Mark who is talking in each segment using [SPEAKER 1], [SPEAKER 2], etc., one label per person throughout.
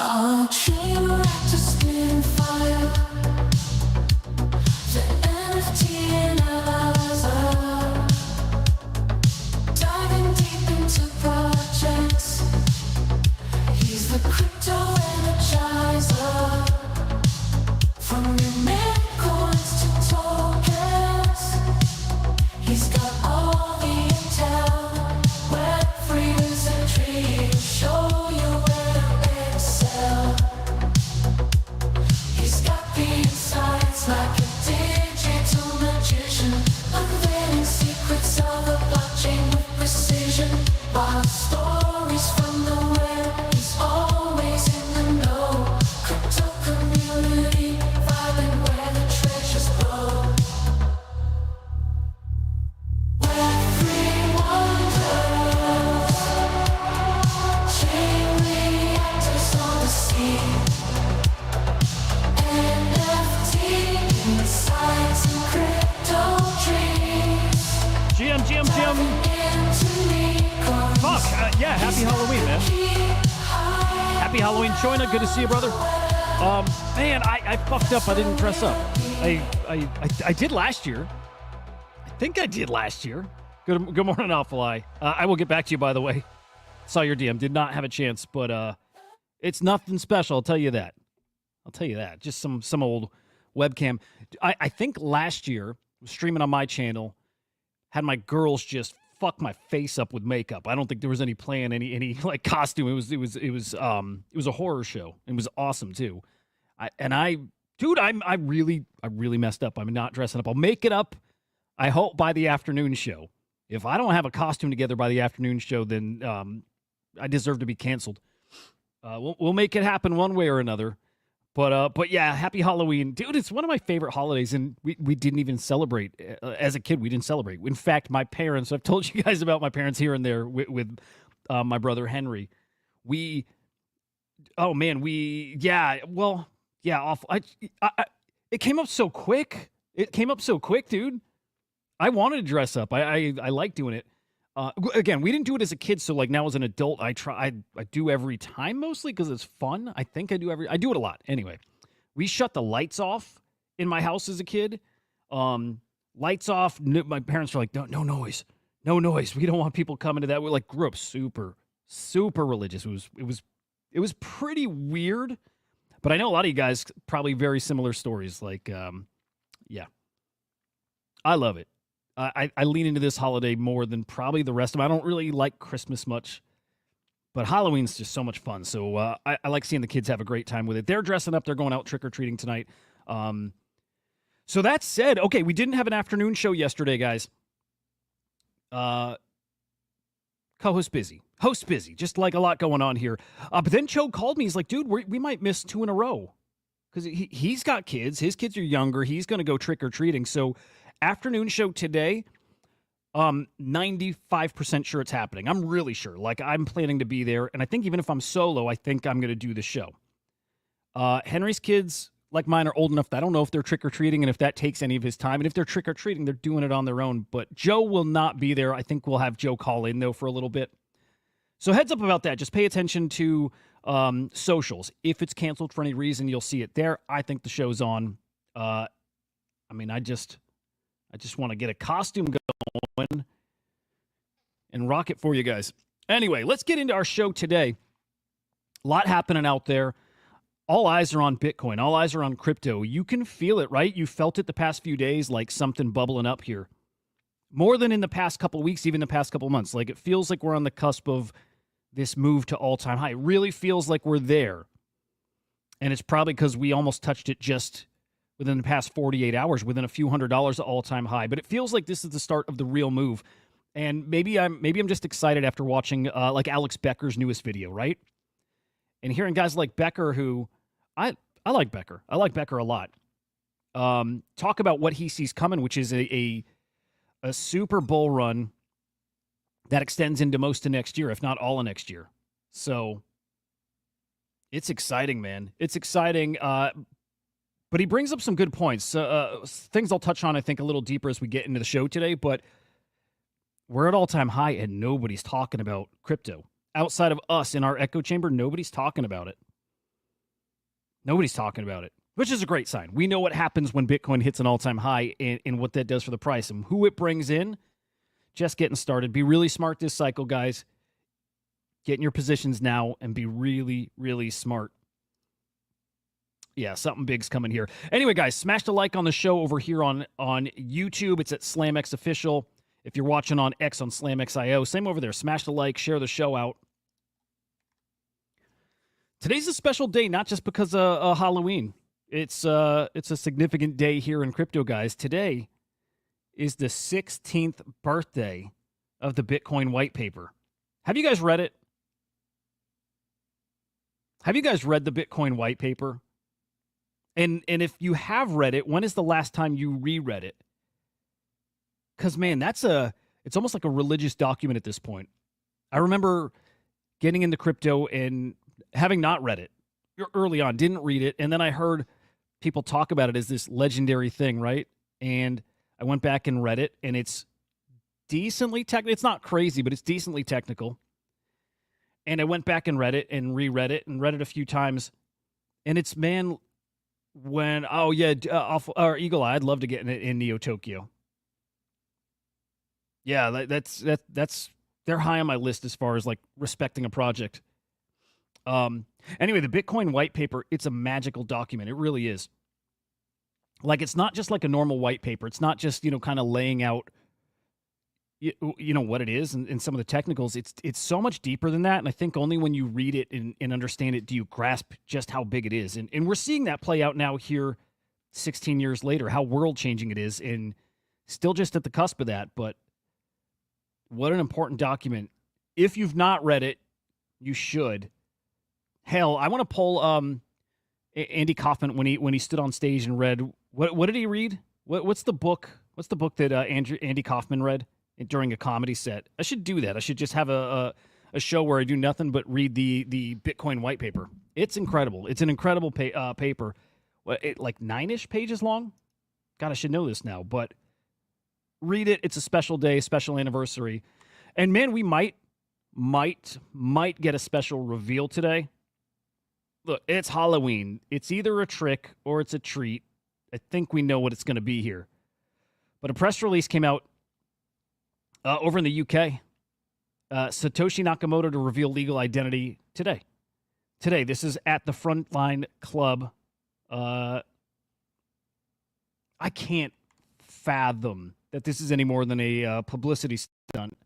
[SPEAKER 1] Our train wrecked to spin fire. The NFT analyzer, diving deep into projects. He's the crypto energizer. From new mint coins to tokens, he's got all the intel. Web3 wizardry, show you where to excel. He's got the insights like a digital magician, unveiling secrets of the blockchain with precision. Wild stories from the web, he's always in the know. Crypto community, vibing where the treasures grow. Web3 wonders, chain reactors on the scene. NFT insights and crypto dreams.
[SPEAKER 2] GM.
[SPEAKER 1] Into unicorns.
[SPEAKER 2] Fuck. Yeah, happy Halloween, man. Happy Halloween, Choina. Good to see you, brother. Man, I fucked up. I didn't dress up. I did last year. I think I did last year. Good morning, Alpha. I will get back to you, by the way. Saw your DM. Did not have a chance, but it's nothing special. I'll tell you that. Just some old webcam. I think last year, was streaming on my channel, had my girls just fuck my face up with makeup. I don't think there was any plan, any like costume. It was a horror show. It was awesome too. I really messed up. I'm not dressing up. I'll make it up, I hope, by the afternoon show. If I don't have a costume together by the afternoon show, then I deserve to be canceled. We'll make it happen one way or another. But yeah, happy Halloween. Dude, it's one of my favorite holidays, and we didn't even celebrate. As a kid, we didn't celebrate. In fact, my parents, I've told you guys about my parents here and there with my brother Henry. Awful. It came up so quick. Dude. I wanted to dress up. I like doing it. Again, we didn't do it as a kid, so like now as an adult, I do every time mostly because it's fun. I think I do it a lot. Anyway, we shut the lights off in my house as a kid. Lights off. My parents were like, no noise. We don't want people coming to that. We grew up super religious. It was pretty weird, but I know a lot of you guys probably very similar stories. Yeah, I love it. I lean into this holiday more than probably the rest of them. I don't really like Christmas much, but Halloween's just so much fun. So I like seeing the kids have a great time with it. They're dressing up. They're going out trick-or-treating tonight. So that said, okay, we didn't have an afternoon show yesterday, guys. Co-host busy. Host busy. Just like a lot going on here. But then Cho called me. He's like, dude, we might miss 2 in a row. Because he's got kids. His kids are younger. He's going to go trick-or-treating. So afternoon show today, 95% sure it's happening. I'm really sure. I'm planning to be there. And I think even if I'm solo, I think I'm going to do the show. Henry's kids, like mine, are old enough that I don't know if they're trick-or-treating and if that takes any of his time. And if they're trick-or-treating, they're doing it on their own. But Joe will not be there. I think we'll have Joe call in, though, for a little bit. So heads up about that. Just pay attention to socials. If it's canceled for any reason, you'll see it there. I think the show's on. I just want to get a costume going and rock it for you guys. Anyway, let's get into our show today. A lot happening out there. All eyes are on Bitcoin. All eyes are on crypto. You can feel it, right? You felt it the past few days, like something bubbling up here. More than in the past couple weeks, even the past couple months. It feels like we're on the cusp of this move to all-time high. It really feels like we're there. And it's probably because we almost touched it just within the past 48 hours, within a few $100s of all-time high. But it feels like this is the start of the real move. And maybe I'm just excited after watching Alex Becker's newest video, right? And hearing guys like Becker, who I like Becker. I like Becker a lot. Talk about what he sees coming, which is a super bull run that extends into most of next year, if not all of next year. So it's exciting, man. It's exciting. But he brings up some good points. Things I'll touch on, I think, a little deeper as we get into the show today. But we're at all-time high, and nobody's talking about crypto. Outside of us in our echo chamber, nobody's talking about it. Nobody's talking about it, which is a great sign. We know what happens when Bitcoin hits an all-time high and what that does for the price and who it brings in. Just getting started. Be really smart this cycle, guys. Get in your positions now and be really, really smart. Yeah, something big's coming here. Anyway, guys, smash the like on the show over here on YouTube. It's at SlamX Official. If you're watching on X on SlamX.io, same over there. Smash the like, share the show out. Today's a special day, not just because of Halloween. It's a significant day here in crypto, guys. Today is the 16th birthday of the Bitcoin Whitepaper. Have you guys read it? Have you guys read the Bitcoin Whitepaper? And if you have read it, when is the last time you reread it? Because, man, it's almost like a religious document at this point. I remember getting into crypto and having not read it early on, didn't read it, and then I heard people talk about it as this legendary thing, right? And I went back and read it, and it's decently technical. It's not crazy, but it's decently technical. And I went back and read it and reread it and read it a few times. And it's, man, when, or Eagle Eye, I'd love to get in Neo Tokyo. Yeah, that's they're high on my list as far as like respecting a project. Anyway, the Bitcoin white paper, it's a magical document. It really is. Like, it's not just like a normal white paper. It's not just, kind of laying out, what it is and some of the technicals. It's so much deeper than that. And I think only when you read it and understand it do you grasp just how big it is. And we're seeing that play out now here 16 years later, how world-changing it is, and still just at the cusp of that. But what an important document. If you've not read it, you should. Hell, I want to pull Andy Kaufman when he stood on stage and read. What did he read? What's the book? What's the book that Andy Kaufman read during a comedy set? I should do that. I should just have a show where I do nothing but read the Bitcoin white paper. It's incredible. It's an incredible paper. Like 9-ish pages long? God, I should know this now. But read it. It's a special day, special anniversary. And man, we might get a special reveal today. Look, it's Halloween. It's either a trick or it's a treat. I think we know what it's going to be here. But a press release came out over in the UK. Satoshi Nakamoto to reveal legal identity today. Today, this is at the Frontline Club. I can't fathom that this is any more than a publicity stunt.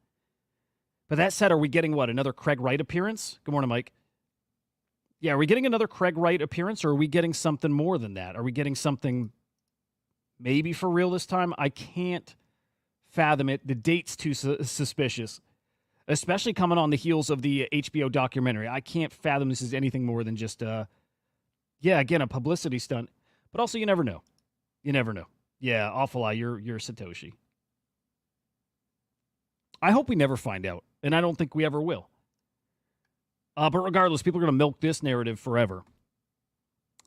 [SPEAKER 2] But that said, are we getting what? Another Craig Wright appearance? Good morning, Mike. Yeah, are we getting another Craig Wright appearance, or are we getting something more than that? Are we getting something maybe for real this time? I can't fathom it. The date's too suspicious, especially coming on the heels of the HBO documentary. I can't fathom this is anything more than just, again, a publicity stunt. But also, you never know. You never know. Yeah, Awful Eye, you're Satoshi. I hope we never find out, and I don't think we ever will. But regardless, people are going to milk this narrative forever.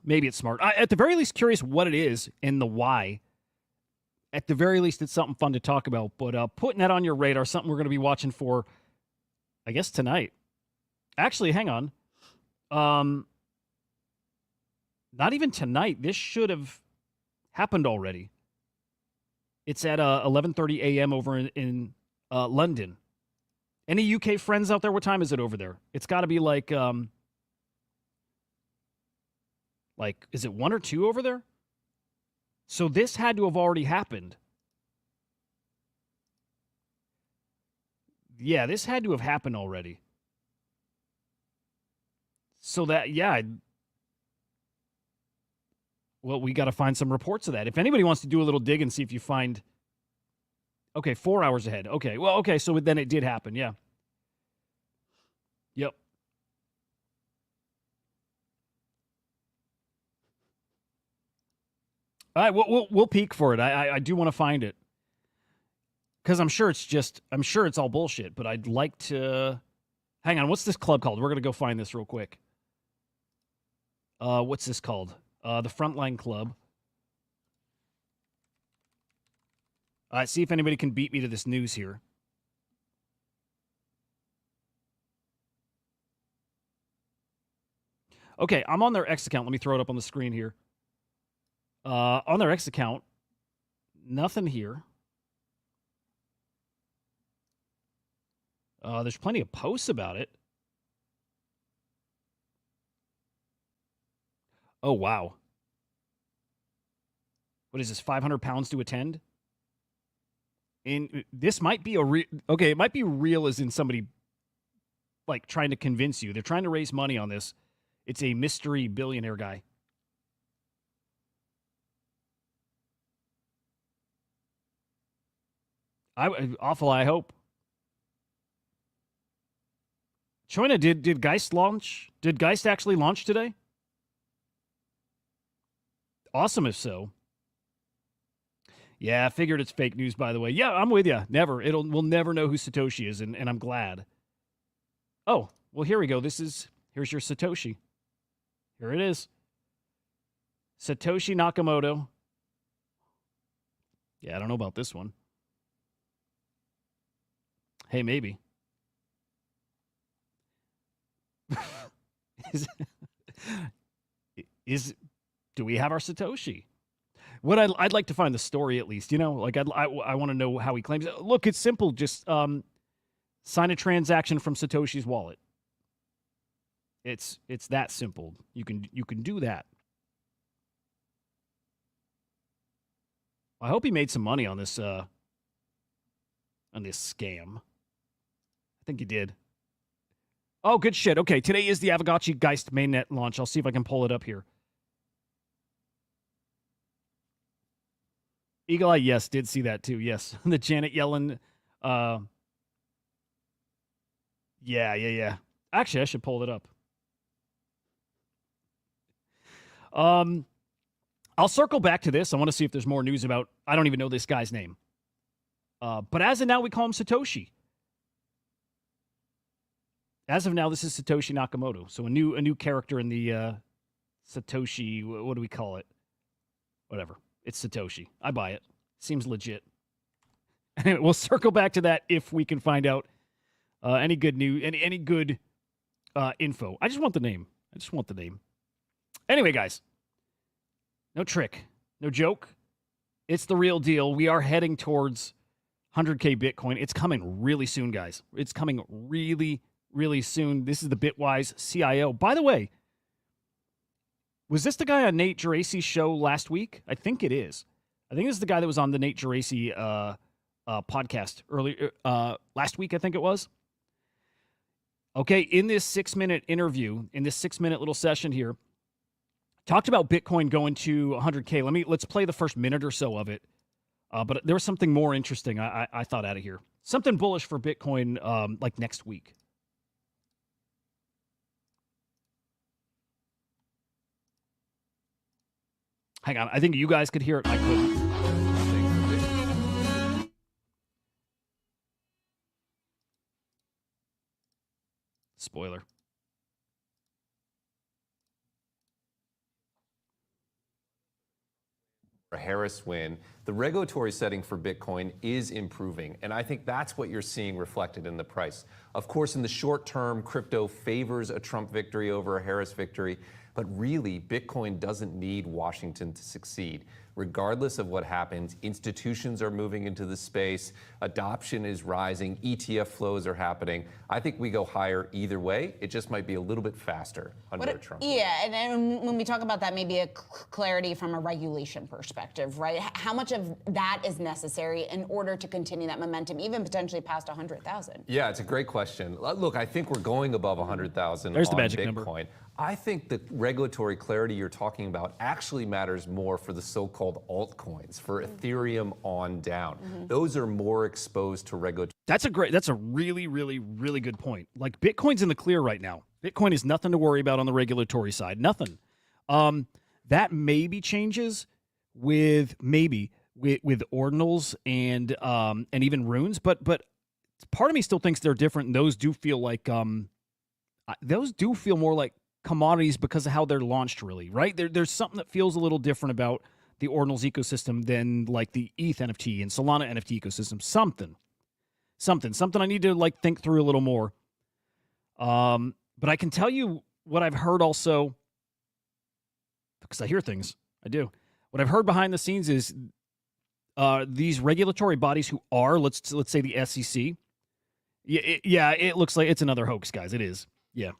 [SPEAKER 2] Maybe it's smart. At the very least, curious what it is and the why. At the very least, it's something fun to talk about. But putting that on your radar, something we're going to be watching for, I guess, tonight. Actually, hang on. Not even tonight. This should have happened already. It's at 11:30 a.m. over in London. Any UK friends out there? What time is it over there? It's got to be like, is it 1 or 2 over there? So this had to have already happened. Yeah, this had to have happened already. So that, well, we got to find some reports of that. If anybody wants to do a little dig and see if you find... Okay, 4 hours ahead. Okay, well, okay, so then it did happen, yeah. Yep. All right, we'll peek for it. I do want to find it. Because I'm sure it's all bullshit, but I'd like to... Hang on, what's this club called? We're going to go find this real quick. What's this called? The Frontline Club. All right, see if anybody can beat me to this news here. Okay, I'm on their X account. Let me throw it up on the screen here. On their X account, nothing here. There's plenty of posts about it. Oh, wow. What is this, 500 pounds to attend? And this might be okay, it might be real as in somebody like trying to convince you. They're trying to raise money on this. It's a mystery billionaire guy. I hope. Choina, did Geist launch? Did Geist actually launch today? Awesome if so. Yeah, I figured it's fake news, by the way. Yeah, I'm with you. Never. We'll never know who Satoshi is, and I'm glad. Oh, well, here we go. Here's your Satoshi. Here it is. Satoshi Nakamoto. Yeah, I don't know about this one. Hey, maybe. Do we have our Satoshi? What I'd like to find the story at least, like I want to know how he claims it. Look, it's simple. Just sign a transaction from Satoshi's wallet. It's that simple. You can do that. I hope he made some money on this scam. I think he did. Oh, good shit. Okay, today is the Aavegotchi Geist mainnet launch. I'll see if I can pull it up here. Eagle Eye, yes, did see that too. Yes, the Janet Yellen. Yeah. Actually, I should pull it up. I'll circle back to this. I want to see if there's more news about. I don't even know this guy's name. But as of now, we call him Satoshi. As of now, this is Satoshi Nakamoto. So a new character in the Satoshi. What do we call it? Whatever. It's Satoshi. I buy it. Seems legit. Anyway, we'll circle back to that if we can find out any good news, any good info. I just want the name. Anyway, guys, no trick, no joke. It's the real deal. We are heading towards 100K Bitcoin. It's coming really soon, guys. It's coming really, really soon. This is the Bitwise CIO. By the way, was this the guy on Nate Geraci's show last week? I think it is. I think this is the guy that was on the Nate Geraci podcast earlier last week, I think it was. Okay, in this 6-minute interview, in this 6-minute little session here, talked about Bitcoin going to 100K. Let's play the first minute or so of it. But there was something more interesting I thought out of here. Something bullish for Bitcoin like next week. Hang on, I think you guys could hear it. I couldn't. Spoiler.
[SPEAKER 3] A Harris win, the regulatory setting for Bitcoin is improving, and I think that's what you're seeing reflected in the price. Of course, in the short term, crypto favors a Trump victory over a Harris victory, but really, Bitcoin doesn't need Washington to succeed. Regardless of what happens, institutions are moving into the space, adoption is rising, ETF flows are happening. I think we go higher either way. It just might be a little bit faster under Trump.
[SPEAKER 4] Yeah, and when we talk about that, maybe a clarity from a regulation perspective, right? How much of that is necessary in order to continue that momentum, even potentially past 100,000?
[SPEAKER 3] Yeah, it's a great question. Look, I think we're going above 100,000
[SPEAKER 2] There's
[SPEAKER 3] on
[SPEAKER 2] the magic
[SPEAKER 3] Bitcoin.
[SPEAKER 2] number.
[SPEAKER 3] I think the regulatory clarity you're talking about actually matters more for the so-called altcoins, for Ethereum on down. Those are more exposed to regulatory.
[SPEAKER 2] That's a really, really, really good point. Like Bitcoin's in the clear right now. Bitcoin is nothing to worry about on the regulatory side. Nothing. That maybe changes with ordinals and even runes, but part of me still thinks they're different. And those do feel like more like commodities because of how they're launched, really, right? There's something that feels a little different about the ordinals ecosystem than like the ETH NFT and Solana NFT ecosystem. Something I need to think through a little more. But I can tell you what I've heard also because I hear things. I do. What I've heard behind the scenes is these regulatory bodies who are, let's say the SEC. Yeah, it looks like it's another hoax, guys. It is. Yeah.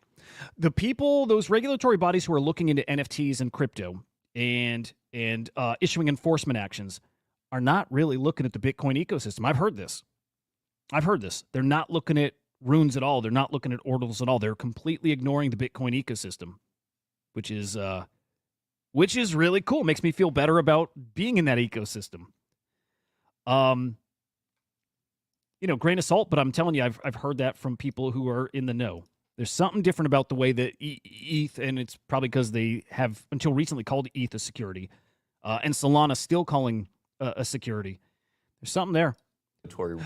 [SPEAKER 2] The people, those regulatory bodies who are looking into NFTs and crypto and issuing enforcement actions are not really looking at the Bitcoin ecosystem. I've heard this. They're not looking at runes at all. They're not looking at orders at all. They're completely ignoring the Bitcoin ecosystem, which is really cool. Makes me feel better about being in that ecosystem. Grain of salt, but I'm telling you, I've heard that from people who are in the know. There's something different about the way that ETH, and it's probably because they have until recently called ETH a security, and Solana still calling a security. There's something there.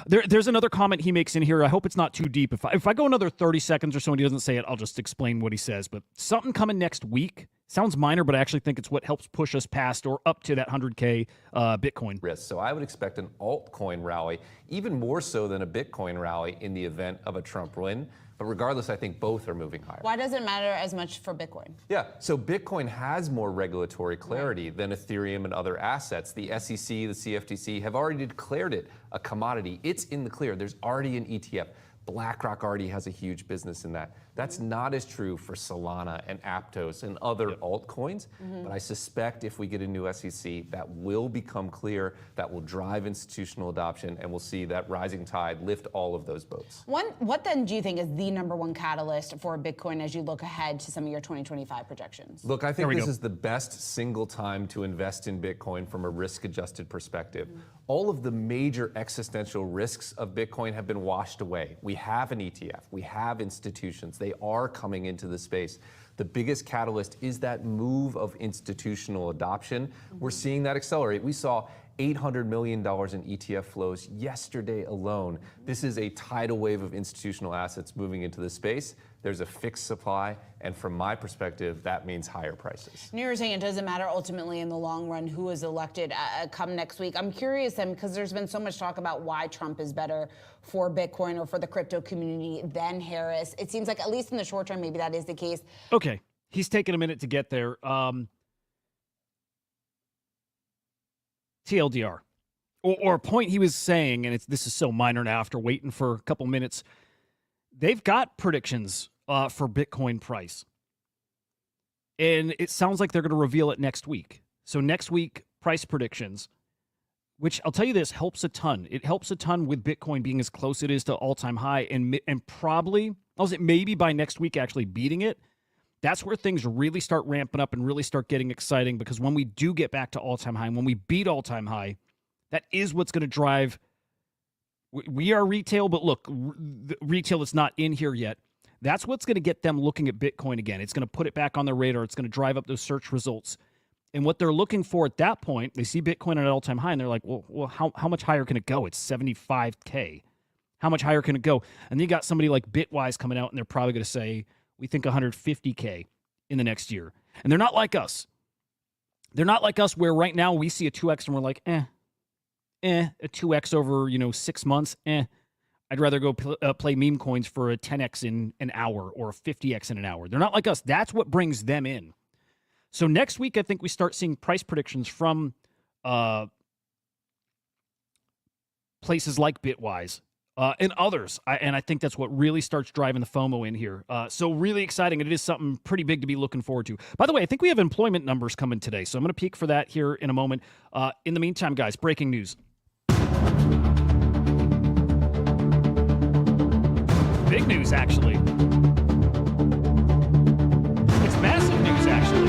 [SPEAKER 2] There's another comment he makes in here. I hope it's not too deep. If I go another 30 seconds or so and he doesn't say it, I'll just explain what he says. But something coming next week. Sounds minor, but I actually think it's what helps push us past or up to that 100K Bitcoin.
[SPEAKER 3] Risk. So I would expect an altcoin rally, even more so than a Bitcoin rally in the event of a Trump win. But regardless, I think both are moving higher.
[SPEAKER 4] Why does it matter as much for Bitcoin?
[SPEAKER 3] Yeah, so Bitcoin has more regulatory clarity than Ethereum and other assets. The SEC, the CFTC have already declared it a commodity. It's in the clear. There's already an ETF. BlackRock already has a huge business in that. That's not as true for Solana and Aptos and other altcoins, but I suspect if we get a new SEC, that will become clear, that will drive institutional adoption, and we'll see that rising tide lift all of those boats.
[SPEAKER 4] What then do you think is the number one catalyst for Bitcoin as you look ahead to some of your 2025 projections?
[SPEAKER 3] Look, I think this is the best single time to invest in Bitcoin from a risk-adjusted perspective. All of the major existential risks of Bitcoin have been washed away. We have an ETF, we have institutions, they are coming into the space. The biggest catalyst is that move of institutional adoption. We're seeing that accelerate. We saw $800 million in ETF flows yesterday alone. This is a tidal wave of institutional assets moving into the space. There's a fixed supply, and from my perspective, that means higher prices.
[SPEAKER 4] You're saying it doesn't matter ultimately in the long run who is elected come next week. I'm curious then, because there's been so much talk about why Trump is better for Bitcoin or for the crypto community than Harris. It seems like at least in the short term, maybe that is the case.
[SPEAKER 2] Okay, he's taking a minute to get there. TLDR, or a point he was saying, and this is so minor now after waiting for a couple minutes. They've got predictions for Bitcoin price. And it sounds like they're going to reveal it next week. So next week, price predictions, which I'll tell you this, helps a ton. It helps a ton with Bitcoin being as close it is to all-time high and probably, maybe by next week actually beating it. That's where things really start ramping up and really start getting exciting, because when we do get back to all-time high, and when we beat all-time high, that is what's going to drive. We are retail, but look, retail is not in here yet. That's what's going to get them looking at Bitcoin again. It's going to put it back on their radar. It's going to drive up those search results. And what they're looking for at that point, they see Bitcoin at an all-time high, and they're like, well, how much higher can it go? It's 75K. How much higher can it go? And then you got somebody like Bitwise coming out, and they're probably going to say, we think 150K in the next year. And they're not like us. They're not like us where right now we see a 2X and we're like, a 2X over, 6 months, I'd rather go play meme coins for a 10X in an hour or a 50X in an hour. They're not like us. That's what brings them in. So next week, I think we start seeing price predictions from places like Bitwise and others. And I think that's what really starts driving the FOMO in here. So really exciting. And it is something pretty big to be looking forward to. By the way, I think we have employment numbers coming today. So I'm going to peek for that here in a moment. In the meantime, guys, breaking news. Big news, actually. It's massive news, actually.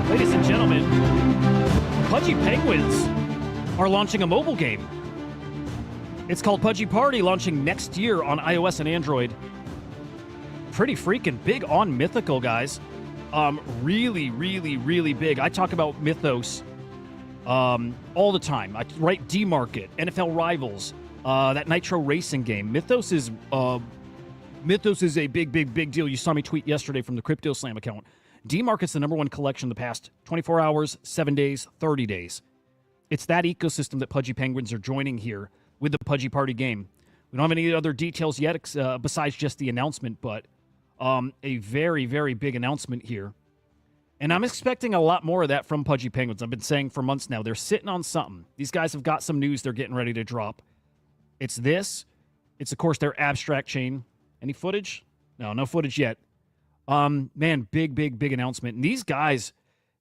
[SPEAKER 2] Ladies and gentlemen, Pudgy Penguins are launching a mobile game. It's called Pudgy Party, launching next year on iOS and Android. Pretty freaking big on Mythical, guys. Really, really, really big. I talk about Mythos all the time. I write D-Market, NFL Rivals, that Nitro Racing game. Mythos is a big deal. You saw me tweet yesterday from the Crypto Slam account. D-Market's the #1 collection the past 24 hours, 7 days, 30 days. It's that ecosystem that Pudgy Penguins are joining here with the Pudgy Party game. We don't have any other details yet besides just the announcement, but A very, very big announcement here. And I'm expecting a lot more of that from Pudgy Penguins. I've been saying for months now, they're sitting on something. These guys have got some news they're getting ready to drop. It's this. It's, of course, their abstract chain. Any footage? No footage yet. Man, big announcement. And these guys,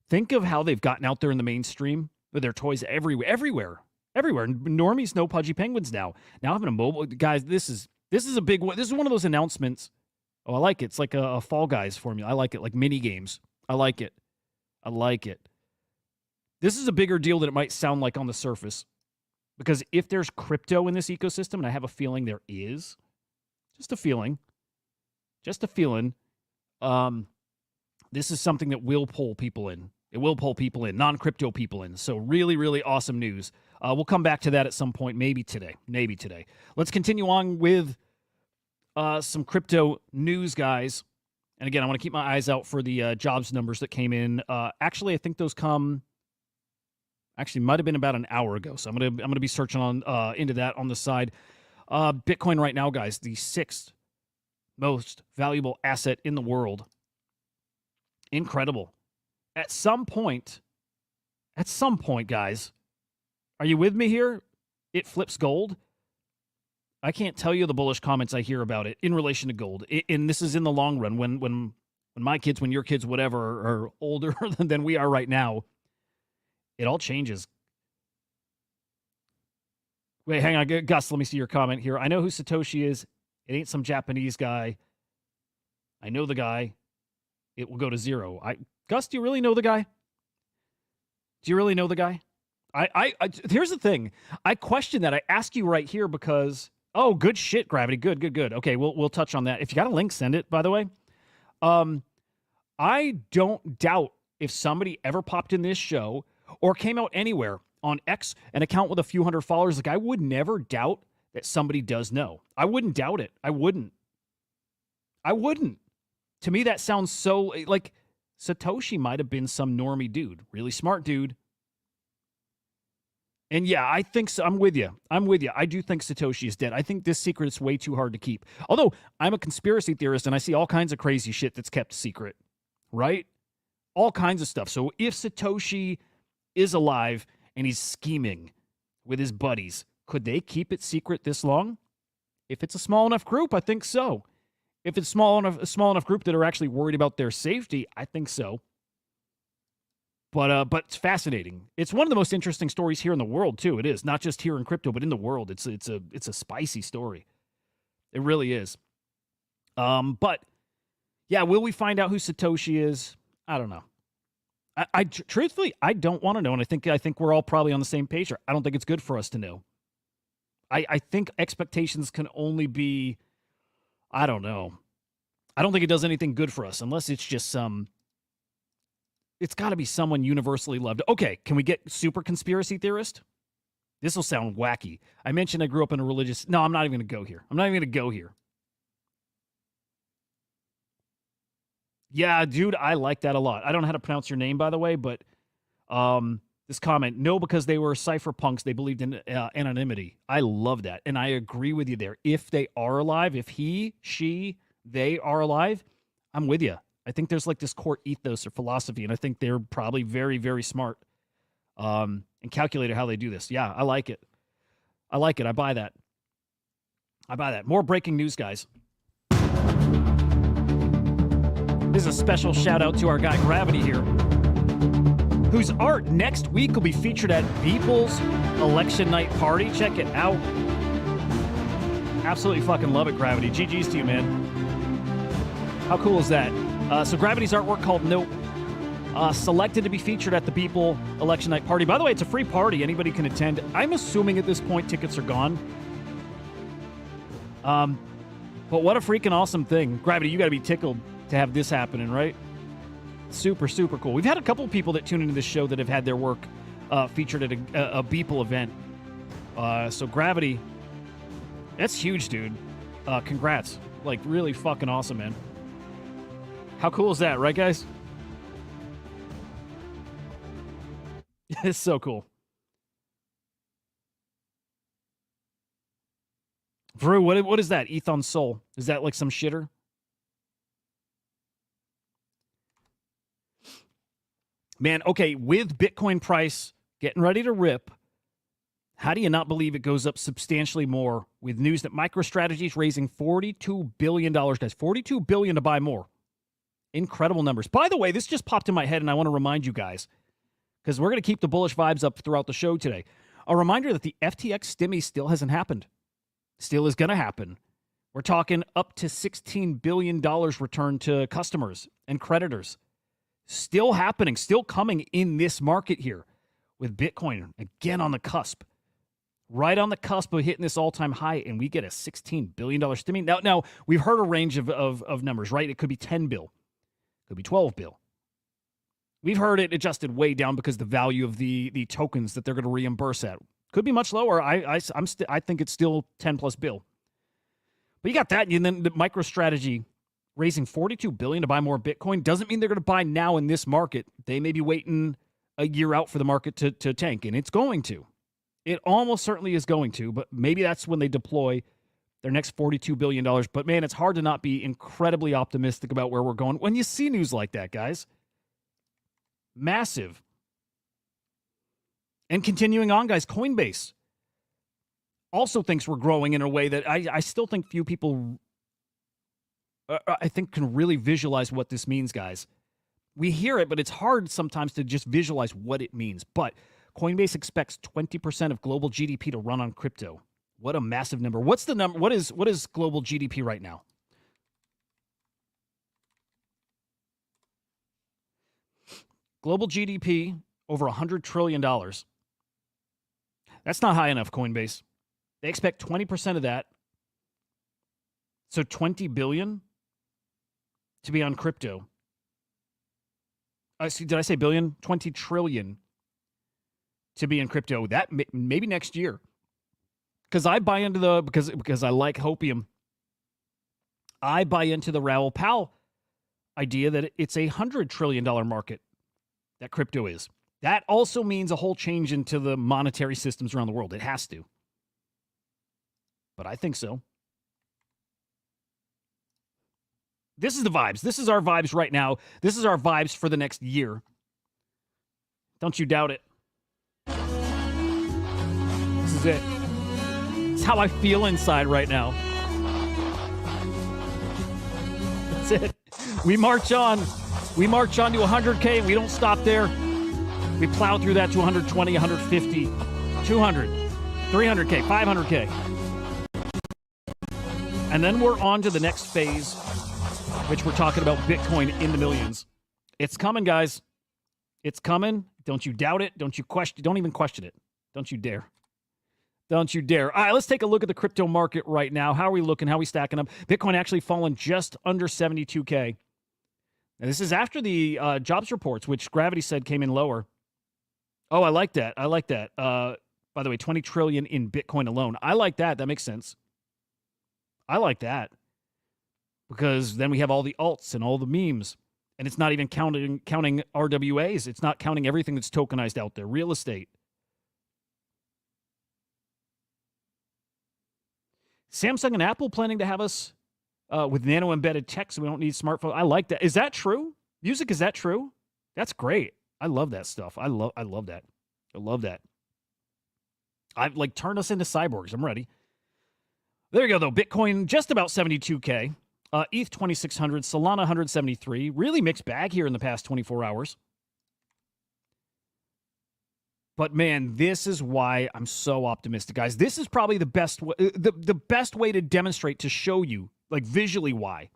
[SPEAKER 2] think of how they've gotten out there in the mainstream with their toys everywhere. Normies know Pudgy Penguins now. Now having a mobile, guys, this is a big one. This is one of those announcements. Oh, I like it. It's like a Fall Guys formula. I like it, like mini games. I like it. This is a bigger deal than it might sound like on the surface. Because if there's crypto in this ecosystem, and I have a feeling there is, just a feeling, this is something that will pull people in. It will pull people in, non-crypto people in. So really awesome news. We'll come back to that at some point, maybe today. Let's continue on with some crypto news, guys. And again, I want to keep my eyes out for the jobs numbers that came in. Actually, I think those might have been about an hour ago. So I'm gonna be searching on into that on the side. Bitcoin right now, guys, the 6th most valuable asset in the world. Incredible. At some point, guys, are you with me here? It flips gold. I can't tell you the bullish comments I hear about it in relation to gold. And this is in the long run. When my kids, when your kids, whatever, are older than we are right now, it all changes. Wait, hang on, Gus. Let me see your comment here. I know who Satoshi is. It ain't some Japanese guy. I know the guy. It will go to zero. Gus, do you really know the guy? Here's the thing. I question that. I ask you right here because, oh, good shit, Gravity. Good. Okay, we'll touch on that. If you got a link, send it, by the way. I don't doubt if somebody ever popped in this show or came out anywhere on X, an account with a few hundred followers, like I would never doubt that somebody does know. I wouldn't doubt it. I wouldn't. To me, that sounds so like Satoshi might have been some normie dude, really smart dude. And yeah, I think so. I'm with you. I do think Satoshi is dead. I think this secret is way too hard to keep. Although I'm a conspiracy theorist and I see all kinds of crazy shit that's kept secret, right? All kinds of stuff. So if Satoshi is alive and he's scheming with his buddies, could they keep it secret this long? If it's a small enough group, I think so. If it's a small enough group that are actually worried about their safety, I think so. But it's fascinating. It's one of the most interesting stories here in the world too. It is not just here in crypto, but in the world. It's a spicy story. It really is. But yeah, will we find out who Satoshi is? I don't know. I truthfully, I don't want to know, and I think we're all probably on the same page here. I don't think it's good for us to know. I think expectations can only be, I don't know. I don't think it does anything good for us unless it's just it's got to be someone universally loved. Okay, can we get super conspiracy theorist? This will sound wacky. I mentioned I grew up in a religious... No, I'm not even going to go here. Yeah, dude, I like that a lot. I don't know how to pronounce your name, by the way, but this comment, no, because they were cypherpunks, they believed in anonymity. I love that, and I agree with you there. If they are alive, if he, she, they are alive, I'm with you. I think there's like this core ethos or philosophy, and I think they're probably very, very smart and calculated how they do this. Yeah, I like it. I buy that. More breaking news, guys. This is a special shout out to our guy Gravity here, whose art next week will be featured at Beeple's election night party. Check it out. Absolutely fucking love it, Gravity. GG's to you, man. How cool is that? So Gravity's artwork called Nope, selected to be featured at the Beeple election night party. By the way, it's a free party. Anybody can attend. I'm assuming at this point tickets are gone. But what a freaking awesome thing. Gravity, you got to be tickled to have this happening, right? Super, super cool. We've had a couple of people that tune into this show that have had their work featured at a Beeple event. So Gravity, that's huge, dude. Congrats. Like, really fucking awesome, man. How cool is that, right, guys? It's so cool. Drew, what is that? Ethon Soul. Is that like some shitter? Man, okay, with Bitcoin price getting ready to rip, how do you not believe it goes up substantially more with news that MicroStrategy is raising $42 billion, guys? $42 billion to buy more. Incredible numbers. By the way, this just popped in my head, and I want to remind you guys, because we're going to keep the bullish vibes up throughout the show today. A reminder that the FTX stimmy still hasn't happened. Still is going to happen. We're talking up to $16 billion returned to customers and creditors. Still happening, still coming in this market here with Bitcoin again on the cusp. Right on the cusp of hitting this all-time high, and we get a $16 billion stimmy. Now, we've heard a range of numbers, right? It could be 10 bill. It could be 12 bill. We've heard it adjusted way down because the value of the tokens that they're going to reimburse at could be much lower. I think it's still 10 plus bill. But you got that, and then the MicroStrategy raising $42 billion to buy more Bitcoin doesn't mean they're going to buy now in this market. They may be waiting a year out for the market to tank, and it's going to. It almost certainly is going to, but maybe that's when they deploy their next $42 billion. But, man, it's hard to not be incredibly optimistic about where we're going when you see news like that, guys. Massive. And continuing on, guys, Coinbase also thinks we're growing in a way that I still think few people, I think, can really visualize what this means, guys. We hear it, but it's hard sometimes to just visualize what it means. But Coinbase expects 20% of global GDP to run on crypto. What a massive number. What's the number? What is global GDP right now? Global GDP over $100 trillion. That's not high enough, Coinbase. They expect 20% of that. So 20 billion to be on crypto. Did I say billion? 20 trillion to be in crypto. That maybe next year. Because I buy into because I like hopium. I buy into the Raoul Pal idea that it's $100 trillion market that crypto is. That also means a whole change into the monetary systems around the world. It has to. But I think so. This is the vibes. This is our vibes right now. This is our vibes for the next year. Don't you doubt it. This is it. It's how I feel inside right now. That's it. We march on. We march on to 100K. We don't stop there. We plow through that to 120, 150, 200, 300K, 500K. And then we're on to the next phase, which we're talking about Bitcoin in the millions. It's coming, guys. It's coming. Don't you doubt it. Don't even question it. Don't you dare. Don't you dare. All right, let's take a look at the crypto market right now. How are we looking? How are we stacking up? Bitcoin actually fallen just under 72K. Now, this is after the jobs reports, which Gravity said came in lower. Oh, I like that. I like that. By the way, 20 trillion in Bitcoin alone. I like that. That makes sense. I like that. Because then we have all the alts and all the memes. And it's not even counting RWAs. It's not counting everything that's tokenized out there. Real estate. Samsung and Apple planning to have us with nano embedded tech, so we don't need smartphone. I like that. Is that true? Music, is that true? That's great. I love that stuff. I love that. I love that. I've turned us into cyborgs. I'm ready. There you go, though. Bitcoin just about 72K. ETH 2600, Solana 173. Really mixed bag here in the past 24 hours. But man, this is why I'm so optimistic, guys. This is probably the best way to demonstrate, to show you, visually, why.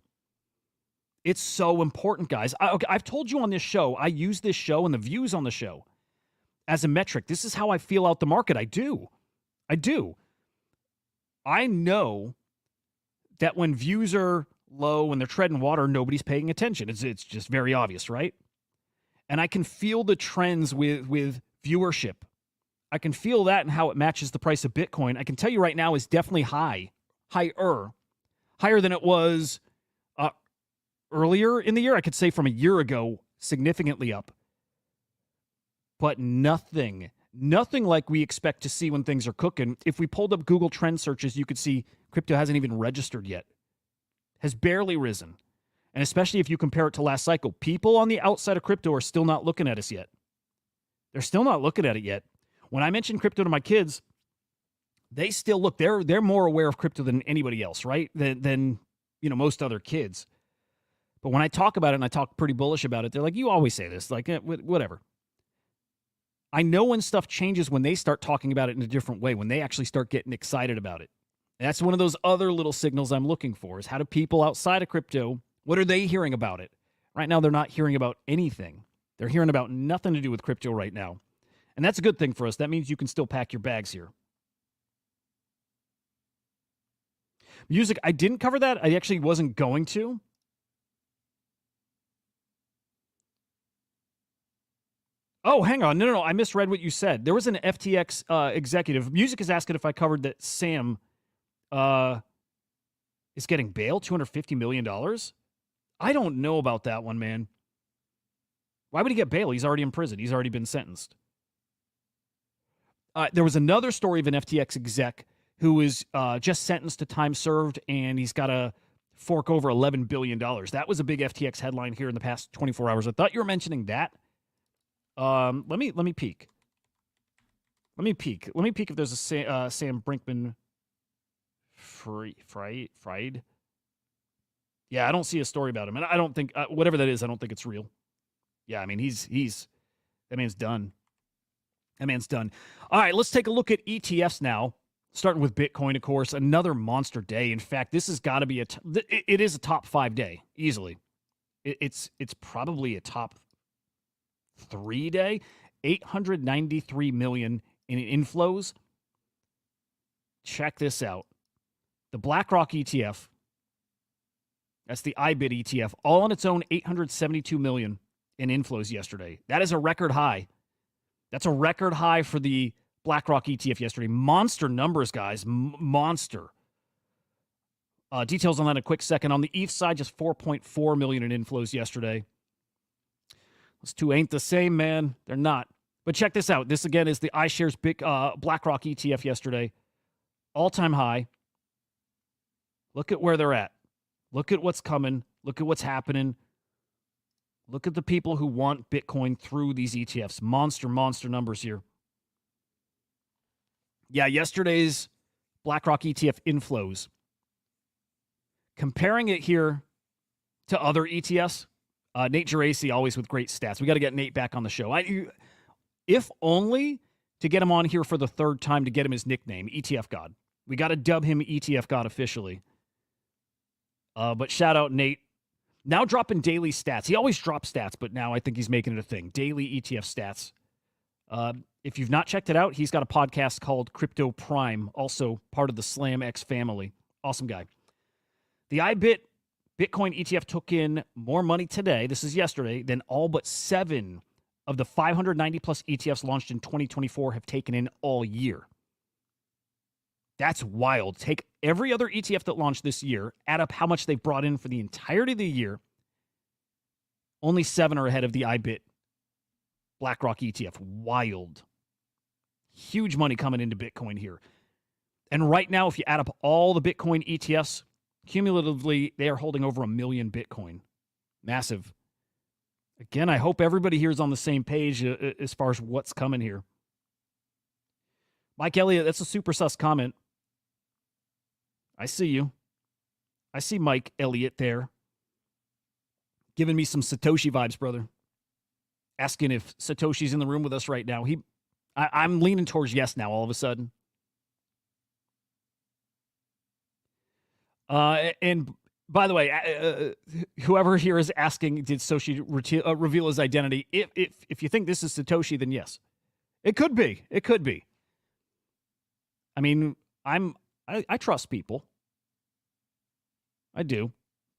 [SPEAKER 2] It's so important, guys. I've told you on this show, I use this show and the views on the show as a metric. This is how I feel out the market. I do. I know that when views are low and they're treading water, nobody's paying attention. It's just very obvious, right? And I can feel the trends with viewership. I can feel that and how it matches the price of Bitcoin. I can tell you right now is definitely higher than it was earlier in the year. I could say from a year ago, significantly up. But nothing like we expect to see when things are cooking. If we pulled up Google Trend searches, you could see crypto hasn't even registered yet. Has barely risen. And especially if you compare it to last cycle, people on the outside of crypto are still not looking at us yet. They're still not looking at it yet. When I mention crypto to my kids, they still look. They're more aware of crypto than anybody else, right? Than most other kids. But when I talk about it and I talk pretty bullish about it, they're like, "You always say this, like whatever." I know when stuff changes when they start talking about it in a different way, when they actually start getting excited about it. And that's one of those other little signals I'm looking for is how do people outside of crypto, what are they hearing about it? Right now, they're not hearing about anything. They're hearing about nothing to do with crypto right now. And that's a good thing for us. That means you can still pack your bags here. Music, I didn't cover that. I actually wasn't going to. Oh, hang on. No. I misread what you said. There was an FTX executive. Music is asking if I covered that Sam is getting bail, $250 million. I don't know about that one, man. Why would he get bail? He's already in prison. He's already been sentenced. There was another story of an FTX exec who was just sentenced to time served, and he's got to fork over $11 billion. That was a big FTX headline here in the past 24 hours. I thought you were mentioning that. Let me peek. Let me peek if there's a Sam Brinkman Fried. Yeah, I don't see a story about him, and I don't think whatever that is, I don't think it's real. Yeah, I mean he's that man's done. That man's done. All right, let's take a look at ETFs now. Starting with Bitcoin, of course, another monster day. In fact, this has got to be it is a top 5 day easily. It's probably a top 3 day. 893 million in inflows. Check this out. The BlackRock ETF. That's the IBIT ETF, all on its own, 872 million in inflows yesterday. That is a record high. That's a record high for the BlackRock ETF yesterday. Monster numbers, guys. Monster. Details on that in a quick second. On the ETH side, just 4.4 million in inflows yesterday. Those two ain't the same, man. They're not. But check this out. This, again, is the iShares BlackRock ETF yesterday. All-time high. Look at where they're at. Look at what's coming. Look at what's happening. Look at the people who want Bitcoin through these ETFs. Monster numbers here. Yeah, yesterday's BlackRock ETF inflows. Comparing it here to other ETFs, Nate Geraci always with great stats. We got to get Nate back on the show. If only to get him on here for the third time to get him his nickname, ETF God. We got to dub him ETF God officially. But shout out Nate. Now dropping daily stats. He always drops stats, but now I think he's making it a thing. Daily ETF stats. If you've not checked it out, he's got a podcast called Crypto Prime, also part of the SlamX family. Awesome guy. The IBIT Bitcoin ETF took in more money today, this is yesterday, than all but 7 of the 590 plus ETFs launched in 2024 have taken in all year. That's wild. Take every other ETF that launched this year, add up how much they've brought in for the entirety of the year. Only 7 are ahead of the IBIT BlackRock ETF. Wild. Huge money coming into Bitcoin here. And right now, if you add up all the Bitcoin ETFs, cumulatively, they are holding over 1 million Bitcoin. Massive. Again, I hope everybody here is on the same page as far as what's coming here. Mike Elliott, that's a super sus comment. I see you. I see Mike Elliott there. Giving me some Satoshi vibes, brother. Asking if Satoshi's in the room with us right now. I'm leaning towards yes now all of a sudden. And by the way, whoever here is asking, did Satoshi reveal his identity? If you think this is Satoshi, then yes. It could be. It could be. I mean, I trust people. I do.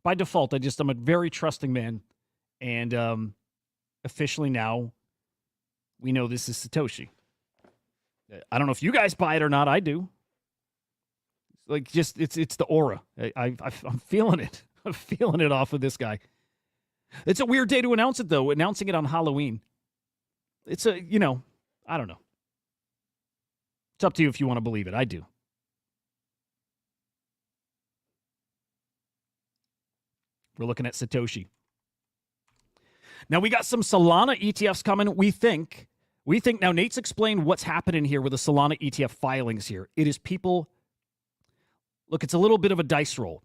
[SPEAKER 2] By default, I'm a very trusting man. And officially now, we know this is Satoshi. I don't know if you guys buy it or not. I do. Like, just, it's the aura. I'm feeling it. I'm feeling it off of this guy. It's a weird day to announce it, though. Announcing it on Halloween. It's I don't know. It's up to you if you want to believe it. I do. We're looking at Satoshi. Now, we got some Solana ETFs coming, we think. Now, Nate's explained what's happening here with the Solana ETF filings here. It is people, look, it's a little bit of a dice roll.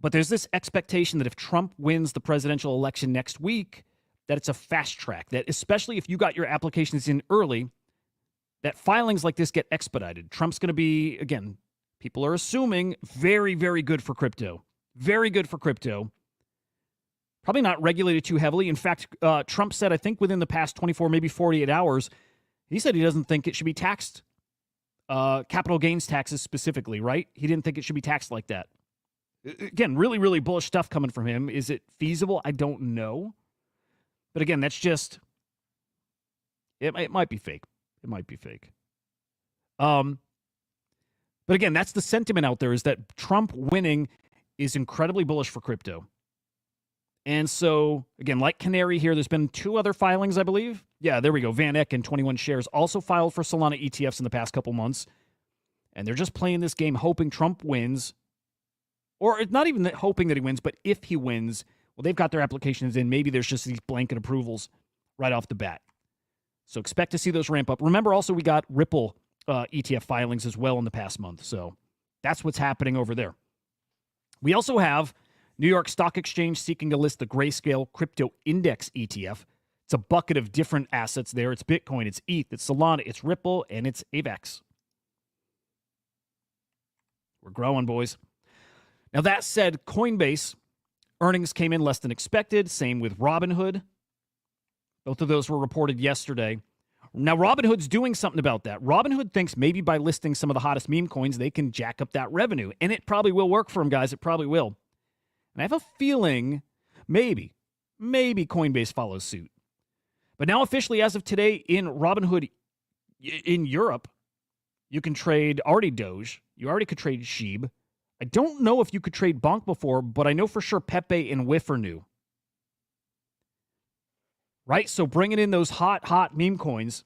[SPEAKER 2] But there's this expectation that if Trump wins the presidential election next week, that it's a fast track, that especially if you got your applications in early, that filings like this get expedited. Trump's going to be, again, people are assuming, very, very good for crypto. Very good for crypto. Probably not regulated too heavily. In fact, Trump said, I think within the past 24, maybe 48 hours, he said he doesn't think it should be taxed. Capital gains taxes specifically, right? He didn't think it should be taxed like that. Again, really, really bullish stuff coming from him. Is it feasible? I don't know. But again, that's just, it might be fake. It might be fake. But again, that's the sentiment out there, is that Trump winning is incredibly bullish for crypto. And so, again, like Canary here, there's been 2 other filings, I believe. Yeah, there we go. Van Eck and 21 Shares also filed for Solana ETFs in the past couple months. And they're just playing this game, hoping Trump wins. Or not even hoping that he wins, but if he wins, well, they've got their applications in. Maybe there's just these blanket approvals right off the bat. So expect to see those ramp up. Remember, also, we got Ripple ETF filings as well in the past month. So that's what's happening over there. We also have New York Stock Exchange seeking to list the Grayscale Crypto Index ETF. It's a bucket of different assets there. It's Bitcoin, it's ETH, it's Solana, it's Ripple, and it's AVAX. We're growing, boys. Now, that said, Coinbase earnings came in less than expected. Same with Robinhood. Both of those were reported yesterday. Now, Robinhood's doing something about that. Robinhood thinks maybe by listing some of the hottest meme coins, they can jack up that revenue. And it probably will work for them, guys. It probably will. And I have a feeling maybe Coinbase follows suit. But now officially, as of today, in Robinhood in Europe, you can trade already Doge. You already could trade Sheeb. I don't know if you could trade Bonk before, but I know for sure Pepe and Whiff are new. Right? So bringing in those hot meme coins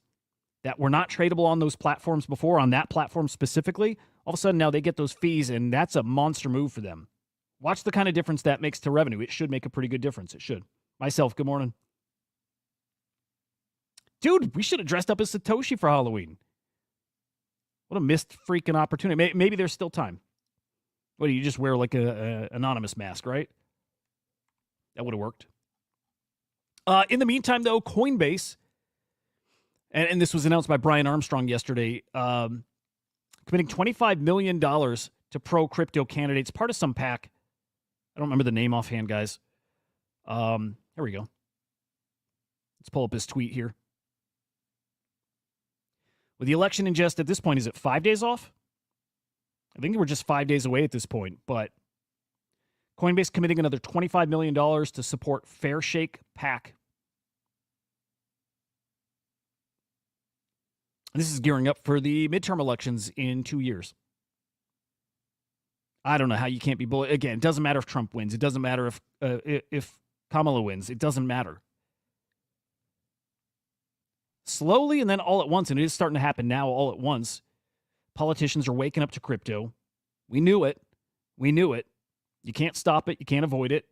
[SPEAKER 2] that were not tradable on those platforms before, on that platform specifically, all of a sudden now they get those fees, and that's a monster move for them. Watch the kind of difference that makes to revenue. It should make a pretty good difference. It should. Myself, good morning. Dude, we should have dressed up as Satoshi for Halloween. What a missed freaking opportunity. Maybe there's still time. What, do you just wear like a anonymous mask, right? That would have worked. In the meantime, though, Coinbase, and this was announced by Brian Armstrong yesterday, committing $25 million to pro-crypto candidates, part of some PAC. I don't remember the name offhand, guys. Here we go. Let's pull up his tweet here. With the election in just, at this point, is it 5 days off? I think we're just 5 days away at this point, but Coinbase committing another $25 million to support Fair Shake PAC. This is gearing up for the midterm elections in 2 years. I don't know how you can't be bullish. Again, it doesn't matter if Trump wins. It doesn't matter if Kamala wins. It doesn't matter. Slowly and then all at once, and it is starting to happen now all at once, politicians are waking up to crypto. We knew it. You can't stop it. You can't avoid it.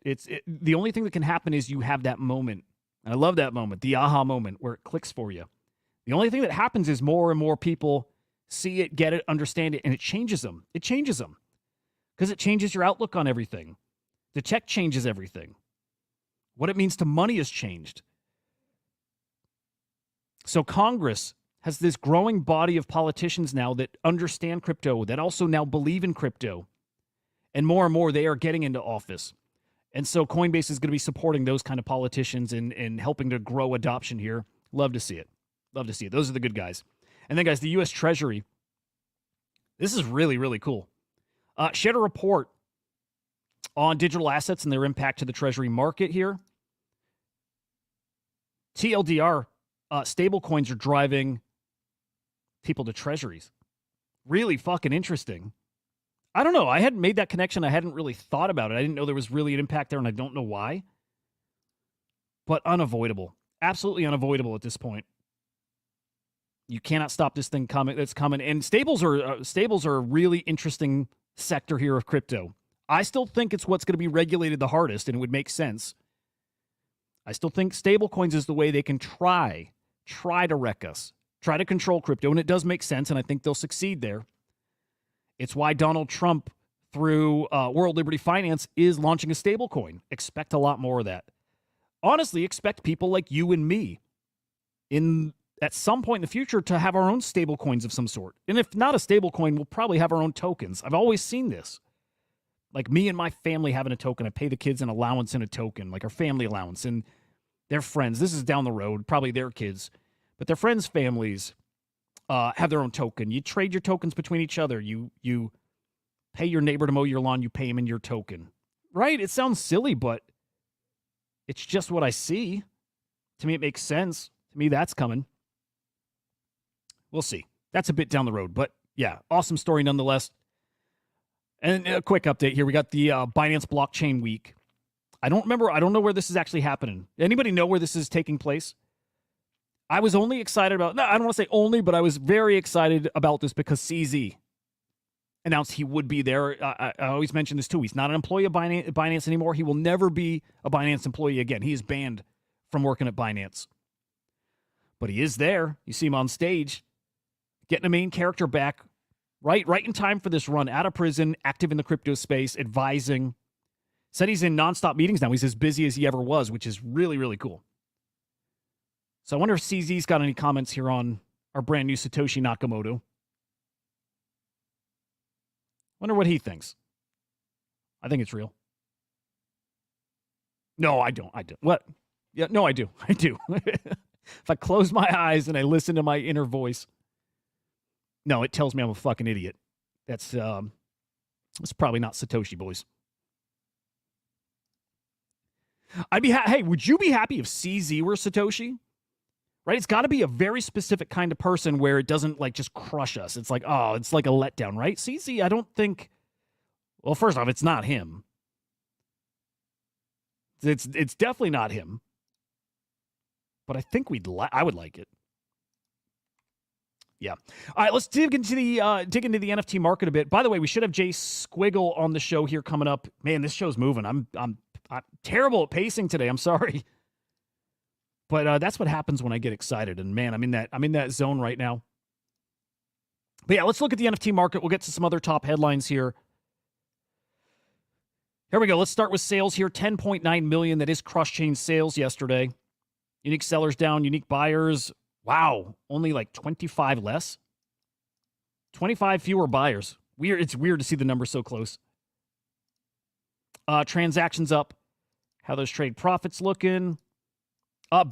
[SPEAKER 2] The only thing that can happen is you have that moment. And I love that moment, the aha moment where it clicks for you. The only thing that happens is more and more people see it, get it, understand it, and it changes them. It changes them. Because it changes your outlook on everything. The check changes everything. What it means to money has changed. So Congress has this growing body of politicians now that understand crypto, that also now believe in crypto. And more, they are getting into office. And so Coinbase is going to be supporting those kind of politicians and helping to grow adoption here. Love to see it. Love to see it. Those are the good guys. And then, guys, the U.S. Treasury. This is really, really cool. Shared a report on digital assets and their impact to the Treasury market here. TLDR, stable coins are driving people to treasuries. Really fucking interesting. I don't know. I hadn't made that connection. I hadn't really thought about it. I didn't know there was really an impact there, and I don't know why. But unavoidable. Absolutely unavoidable at this point. You cannot stop this thing coming. That's coming. And stables are a really interesting sector here of crypto. I still think it's what's going to be regulated the hardest, and it would make sense. I still think stablecoins is the way they can try to wreck us, try to control crypto, and it does make sense, and I think they'll succeed there. It's why Donald Trump, through World Liberty Finance, is launching a stablecoin. Expect a lot more of that. Honestly, expect people like you and me at some point in the future to have our own stablecoins of some sort. And if not a stablecoin, we'll probably have our own tokens. I've always seen this. Like me and my family having a token. I pay the kids an allowance in a token, like our family allowance, and their friends. This is down the road, probably their kids, but their friends' families have their own token. You trade your tokens between each other. You pay your neighbor to mow your lawn. You pay him in your token. Right? It sounds silly, but it's just what I see. To me, it makes sense. To me, that's coming. We'll see. That's a bit down the road, but yeah, awesome story nonetheless. And a quick update here. We got the Binance Blockchain Week. I don't know where this is actually happening. Anybody know where this is taking place? I was only excited about, no, I don't want to say only, but I was very excited about this because CZ announced he would be there. I always mention this too. He's not an employee of Binance anymore. He will never be a Binance employee again. He is banned from working at Binance. But he is there. You see him on stage, getting a main character back, right in time for this run, out of prison, active in the crypto space, advising. Said he's in nonstop meetings now. He's as busy as he ever was, which is really, really cool. So I wonder if CZ's got any comments here on our brand new Satoshi Nakamoto. Wonder what he thinks. I think it's real. No, I don't. What? Yeah, no, I do. I do. If I close my eyes and I listen to my inner voice, no, it tells me I'm a fucking idiot. That's probably not Satoshi, boys. Hey, would you be happy if CZ were Satoshi? Right? It's got to be a very specific kind of person where it doesn't like just crush us. It's like, oh, it's like a letdown, right? CZ, I don't think. Well, first off, it's not him. It's definitely not him. But I think I would like it. Yeah. All right, let's dig into the NFT market a bit. By the way, we should have J Squiggle on the show here coming up. Man, this show's moving. I'm terrible at pacing today. I'm sorry. But that's what happens when I get excited. And man, I'm in that zone right now. But yeah, let's look at the NFT market. We'll get to some other top headlines here. Here we go. Let's start with sales here. 10.9 million. That is cross-chain sales yesterday. Unique sellers down. Unique buyers. Wow. Only like 25 less. 25 fewer buyers. Weird. It's weird to see the numbers so close. Transactions up. How those trade profits looking?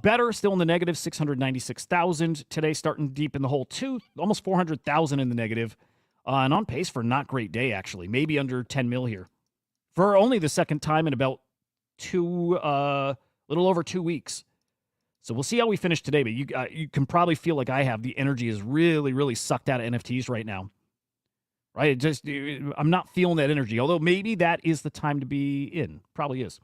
[SPEAKER 2] Better, still in the negative, 696,000. Today starting deep in the hole, almost 400,000 in the negative. And on pace for a not great day, actually. Maybe under 10 mil here. For only the second time in about little over 2 weeks. So we'll see how we finish today. But you can probably feel like I have. The energy is really, really sucked out of NFTs right now. Right? I'm not feeling that energy. Although maybe that is the time to be in. Probably is.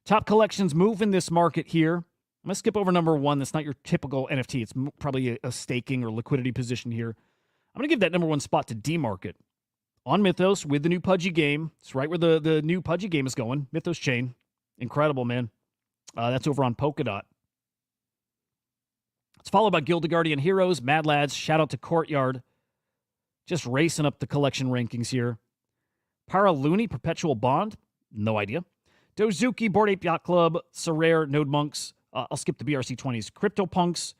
[SPEAKER 2] Top collections move in this market here. I'm going to skip over number one. That's not your typical NFT. It's probably a staking or liquidity position here. I'm going to give that number one spot to D-Market. On Mythos with the new Pudgy game. It's right where the new Pudgy game is going. Mythos Chain. Incredible, man. That's over on Polkadot. It's followed by Guild of Guardian Heroes, Mad Lads. Shout out to Courtyard. Just racing up the collection rankings here. Paraloony, Perpetual Bond. No idea. Dozuki, Bored Ape Yacht Club, Sorare, Node Monks. I'll skip the BRC20s. CryptoPunks.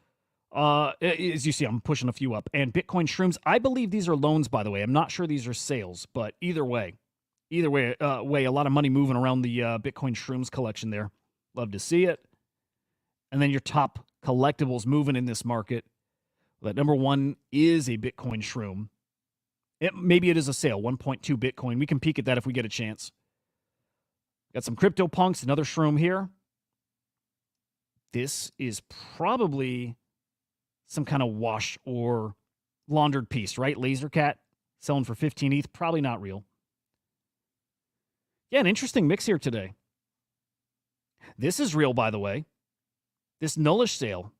[SPEAKER 2] As you see, I'm pushing a few up. And Bitcoin Shrooms. I believe these are loans, by the way. I'm not sure these are sales, but either way, a lot of money moving around the Bitcoin Shrooms collection there. Love to see it. And then your top collectibles moving in this market. That number one is a Bitcoin Shroom. Maybe it is a sale, 1.2 Bitcoin. We can peek at that if we get a chance. Got some CryptoPunks, another Shroom here. This is probably some kind of wash or laundered piece, right? Lasercat selling for 15 ETH. Probably not real. Yeah, an interesting mix here today. This is real, by the way. This nullish sale.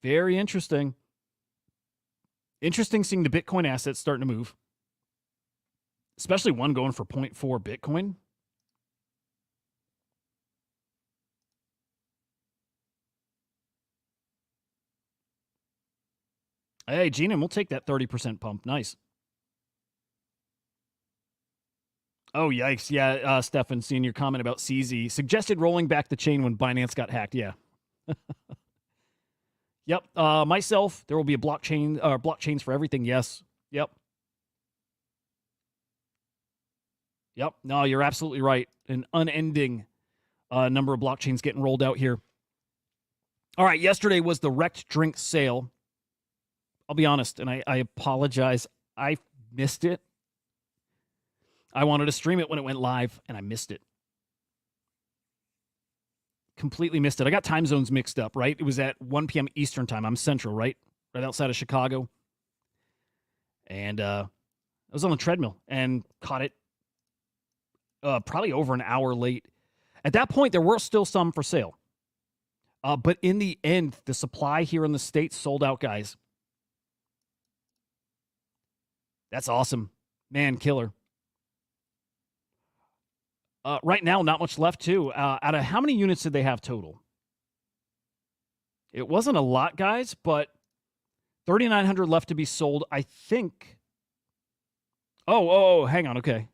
[SPEAKER 2] Very interesting. Interesting seeing the Bitcoin assets starting to move, especially one going for 0.4 Bitcoin. Hey, Gina, we'll take that 30% pump. Nice. Oh, yikes. Yeah, Stefan, seeing your comment about CZ. Suggested rolling back the chain when Binance got hacked. Yeah. Yep. Myself, there will be a blockchain, blockchains for everything. Yes. Yep. Yep. No, you're absolutely right. An unending number of blockchains getting rolled out here. All right. Yesterday was the Rekt Drinks sale. I'll be honest, and I apologize. I missed it. I wanted to stream it when it went live, and I missed it. Completely missed it. I got time zones mixed up, right? It was at 1 p.m. Eastern time. I'm Central, right? Right outside of Chicago. And I was on the treadmill and caught it probably over an hour late. At that point, there were still some for sale. But in the end, the supply here in the States sold out, guys. That's awesome. Man, killer. Right now, not much left, too. Out of how many units did they have total? It wasn't a lot, guys, but 3,900 left to be sold, I think. Oh, hang on. Okay.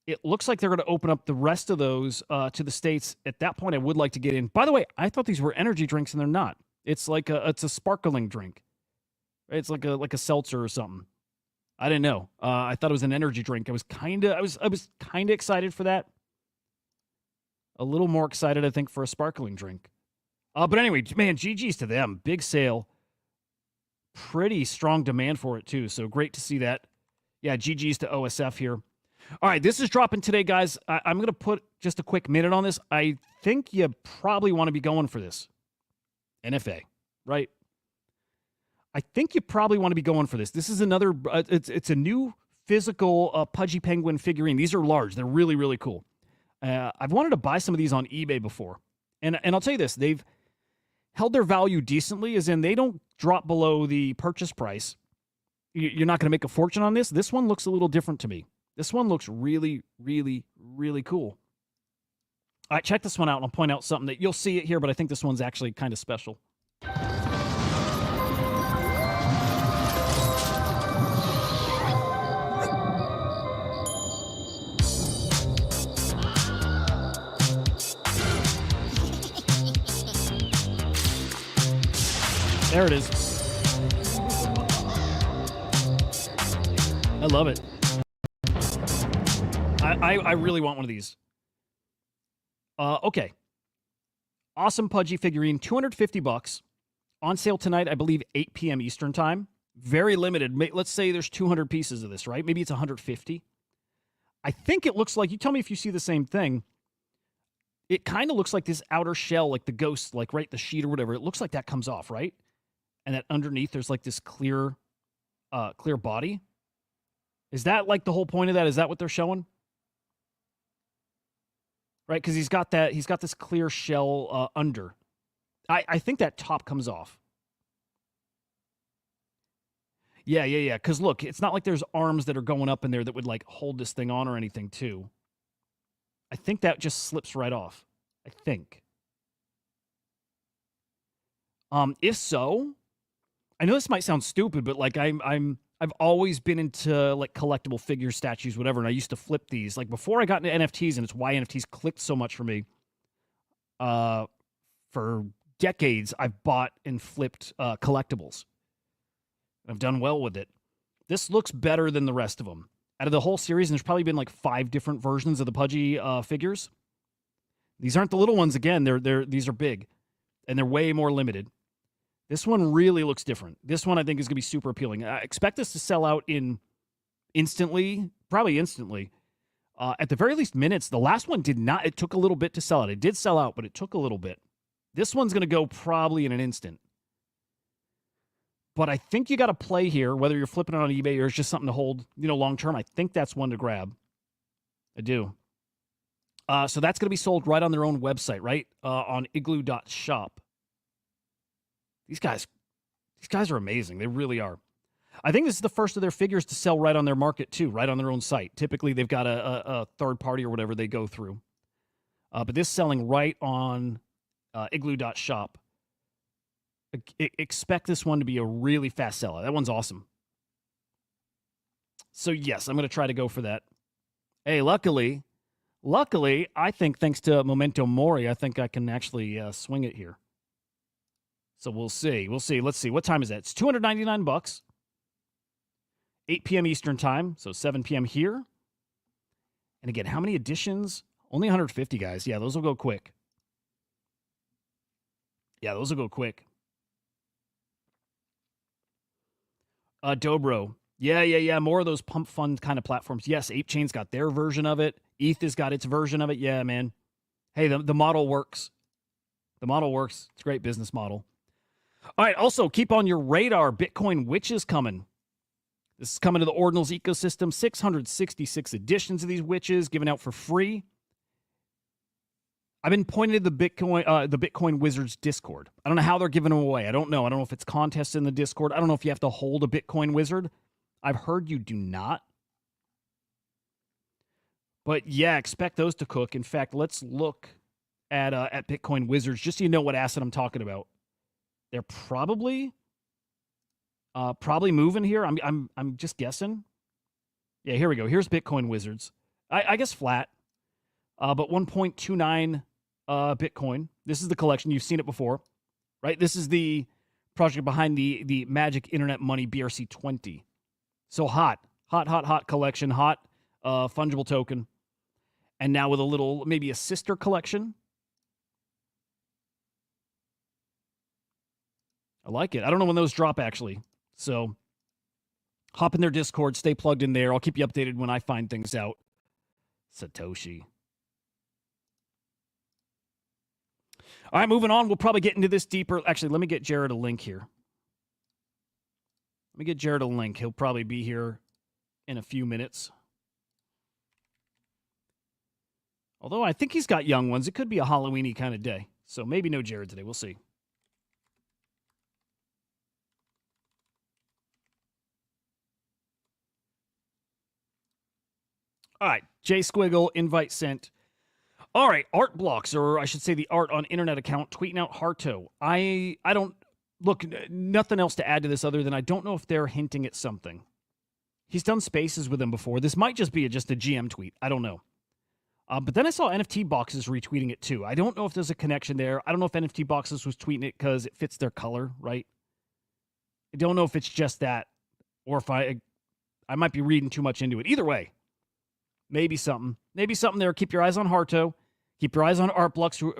[SPEAKER 2] It looks like they're going to open up the rest of those to the States. At that point, I would like to get in. By the way, I thought these were energy drinks, and they're not. It's like it's a sparkling drink. It's like a seltzer or something. I didn't know. I thought it was an energy drink. I was kind of excited for that. A little more excited, I think, for a sparkling drink. But anyway, man, GG's to them. Big sale. Pretty strong demand for it, too. So great to see that. Yeah, GG's to OSF here. All right, this is dropping today, guys. I'm going to put just a quick minute on this. I think you probably want to be going for this. NFA, right? I think you probably want to be going for this. This is another, it's a new physical Pudgy Penguin figurine. These are large. They're really, really cool. I've wanted to buy some of these on eBay before. And I'll tell you this, they've held their value decently, as in they don't drop below the purchase price. You're not going to make a fortune on this. This one looks a little different to me. This one looks really, really, really cool. All right, check this one out, and I'll point out something that you'll see it here, but I think this one's actually kind of special. There it is. I love it. I really want one of these. Okay. Awesome Pudgy figurine, $250. On sale tonight, I believe 8 p.m. Eastern time. Very limited. Let's say there's 200 pieces of this, right? Maybe it's 150. I think it looks like, you tell me if you see the same thing. It kind of looks like this outer shell, like the ghost, like, right, the sheet or whatever. It looks like that comes off, right? And that underneath, there's like this clear body. Is that like the whole point of that? Is that what they're showing? Right, because he's got this clear shell under. I think that top comes off. Yeah. Because look, it's not like there's arms that are going up in there that would like hold this thing on or anything too. I think that just slips right off. I think. If so, I know this might sound stupid, but like I've always been into like collectible figures, statues, whatever, and I used to flip these. Like before I got into NFTs, and it's why NFTs clicked so much for me. For decades, I've bought and flipped collectibles. I've done well with it. This looks better than the rest of them. Out of the whole series, and there's probably been like 5 different versions of the Pudgy figures. These aren't the little ones. Again, these are big, and they're way more limited. This one really looks different. This one I think is going to be super appealing. I expect this to sell out probably instantly. At the very least, minutes. The last one did not. It took a little bit to sell out. It did sell out, but it took a little bit. This one's going to go probably in an instant. But I think you got to play here, whether you're flipping it on eBay or it's just something to hold, long term. I think that's one to grab. I do. So that's going to be sold right on their own website, right? On igloo.shop. These guys are amazing. They really are. I think this is the first of their figures to sell right on their market too, right on their own site. Typically, they've got a third party or whatever they go through. But this selling right on igloo.shop. Expect this one to be a really fast seller. That one's awesome. So yes, I'm going to try to go for that. Hey, luckily, I think thanks to Memento Mori, I think I can actually swing it here. So we'll see. Let's see. What time is that? It's $299. 8 p.m. Eastern time, so 7 p.m. here. And again, how many additions? Only 150, guys. Yeah, those will go quick. Dobro. Yeah. More of those pump fund kind of platforms. Yes, ApeChain's got their version of it. ETH has got its version of it. Yeah, man. Hey, the model works. The model works. It's a great business model. All right, also keep on your radar. Bitcoin Witches coming. This is coming to the Ordinals ecosystem. 666 editions of these witches given out for free. I've been pointing to the Bitcoin Wizards Discord. I don't know how they're giving them away. I don't know if it's contests in the Discord. I don't know if you have to hold a Bitcoin Wizard. I've heard you do not. But yeah, expect those to cook. In fact, let's look at Bitcoin Wizards just so you know what asset I'm talking about. They're probably moving here. I'm just guessing. Yeah, here we go. Here's Bitcoin Wizards. I guess flat, but 1.29 Bitcoin. This is the collection. You've seen it before, right? This is the project behind the Magic Internet Money BRC20. So hot collection, hot fungible token, and now with a little maybe a sister collection. I like it. I don't know when those drop actually. So hop in their Discord, stay plugged in there. I'll keep you updated when I find things out. Satoshi. All right, moving on. We'll probably get into this deeper. Actually, let me get Jared a link here. He'll probably be here in a few minutes. Although I think he's got young ones. It could be a Halloween-y kind of day. So maybe no Jared today. We'll see. All right, J Squiggle, invite sent. All right, art blocks, or I should say the art on internet account, tweeting out Harto. I don't, look, nothing else to add to this other than I don't know if they're hinting at something. He's done spaces with him before. This might just be just a GM tweet. I don't know. But then I saw NFT Boxes retweeting it too. I don't know if there's a connection there. I don't know if NFT Boxes was tweeting it because it fits their color, right? I don't know if it's just that, or if I might be reading too much into it. Either way. Maybe something there. Keep your eyes on Harto. Keep your eyes on art blocks who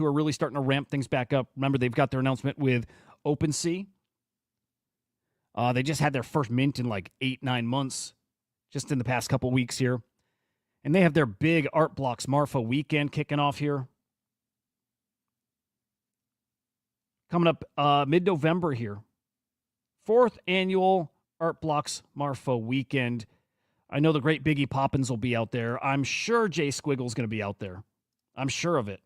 [SPEAKER 2] are really starting to ramp things back up. Remember, they've got their announcement with OpenSea. They just had their first mint in like 8-9 months, just in the past couple weeks here. And they have their big art blocks Marfa weekend kicking off here. Coming up mid-November here. 4th annual Art Blocks Marfa weekend. I know the great Biggie Poppins will be out there. I'm sure J Squiggle's going to be out there. I'm sure of it.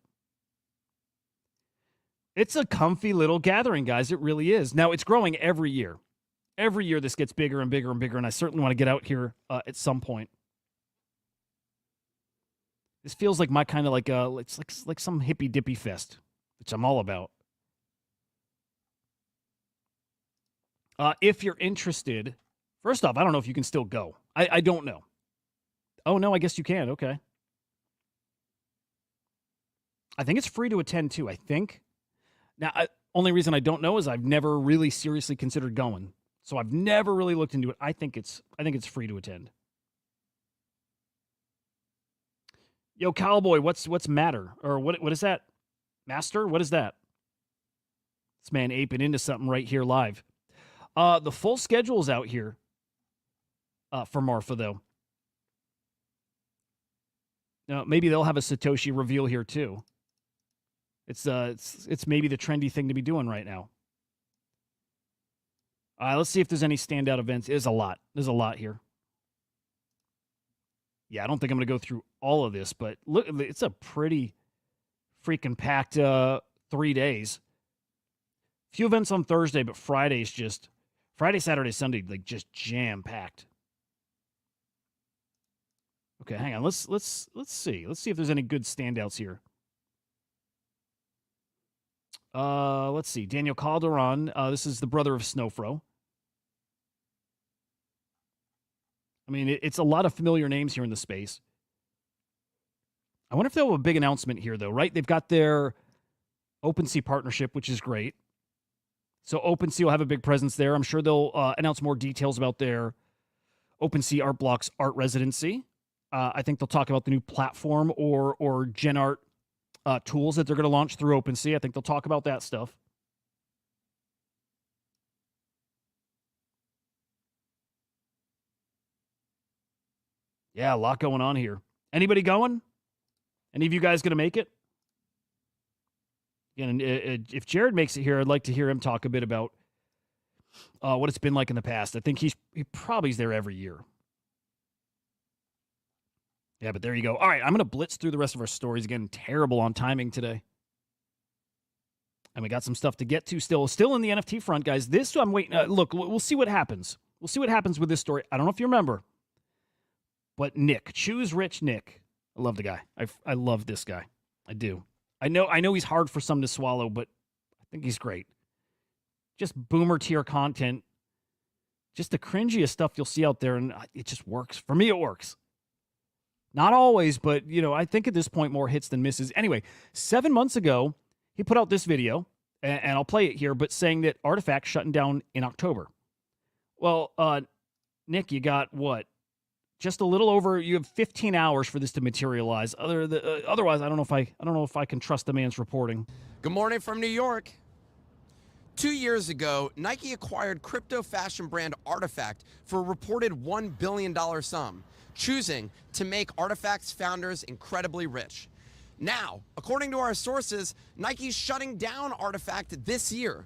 [SPEAKER 2] It's a comfy little gathering, guys. It really is. Now, it's growing every year. Every year this gets bigger and bigger and bigger, and I certainly want to get out here at some point. This feels like my kind of it's like some hippy dippy fest, which I'm all about. If you're interested, first off, I don't know if you can still go. I don't know. Oh, no, I guess you can. Okay. I think it's free to attend, too, I think. Now, only reason I don't know is I've never really seriously considered going. So I've never really looked into it. I think it's free to attend. Yo, Cowboy, what's matter? Or what is that? Master? What is that? This man aping into something right here live. The full schedule is out here. For Marfa, though. Now, maybe they'll have a Satoshi reveal here too. It's maybe the trendy thing to be doing right now. Let's see if there's any standout events. There's a lot. There's a lot here. Yeah, I don't think I'm going to go through all of this, but look, it's a pretty freaking packed 3 days. Few events on Thursday, but Friday's just Friday, Saturday, Sunday, like just jam packed. Okay, hang on. Let's see. Let's see if there's any good standouts here. Let's see. Daniel Calderon. This is the brother of Snowfro. I mean, it's a lot of familiar names here in the space. I wonder if they'll have a big announcement here, though, right? They've got their OpenSea partnership, which is great. So OpenSea will have a big presence there. I'm sure they'll announce more details about their OpenSea Art Blocks art residency. I think they'll talk about the new platform or Gen Art tools that they're going to launch through OpenSea. I think they'll talk about that stuff. Yeah, a lot going on here. Anybody going? Any of you guys going to make it? And if Jared makes it here, I'd like to hear him talk a bit about what it's been like in the past. I think he probably is there every year. Yeah, but there you go. All right, I'm going to blitz through the rest of our stories again. Terrible on timing today. And we got some stuff to get to still. Still in the NFT front, guys. This, I'm waiting. Look, we'll see what happens. We'll see what happens with this story. I don't know if you remember, but Nick, Choose Rich Nick. I love the guy. I love this guy. I do. I know he's hard for some to swallow, but I think he's great. Just boomer tier content. Just the cringiest stuff you'll see out there, and it just works. For me, it works. Not always, but, I think at this point more hits than misses. Anyway, 7 months ago, he put out this video, and I'll play it here, but saying that Artifact's shutting down in October. Well, Nick, you got what? Just a little over. You have 15 hours for this to materialize. Otherwise, I don't know if I can trust the man's reporting.
[SPEAKER 5] Good morning from New York. 2 years ago, Nike acquired crypto fashion brand Artifact for a reported $1 billion sum, choosing to make Artifact's founders incredibly rich. Now, according to our sources, Nike's shutting down Artifact this year.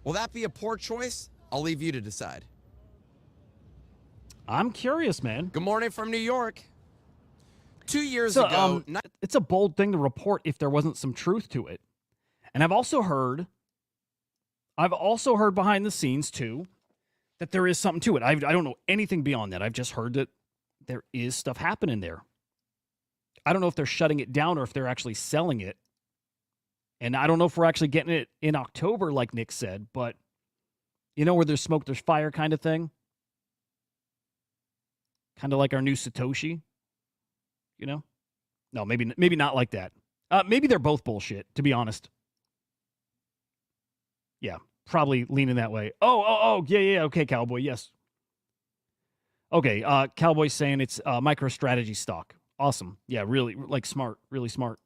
[SPEAKER 5] Will that be a poor choice? I'll leave you to decide.
[SPEAKER 2] I'm curious, man.
[SPEAKER 5] Good morning from New York. 2 years ago...
[SPEAKER 2] it's a bold thing to report if there wasn't some truth to it. And I've also heard behind the scenes, too, that there is something to it. I don't know anything beyond that. I've just heard that there is stuff happening there. I don't know if they're shutting it down or if they're actually selling it. And I don't know if we're actually getting it in October, like Nick said, but where there's smoke, there's fire kind of thing. Kind of like our new Satoshi, No, maybe not like that. Maybe they're both bullshit, to be honest. Yeah, probably leaning that way. Oh, yeah, okay, Cowboy, yes. Okay, Cowboy's saying it's MicroStrategy stock. Awesome. Yeah, really, smart, really smart.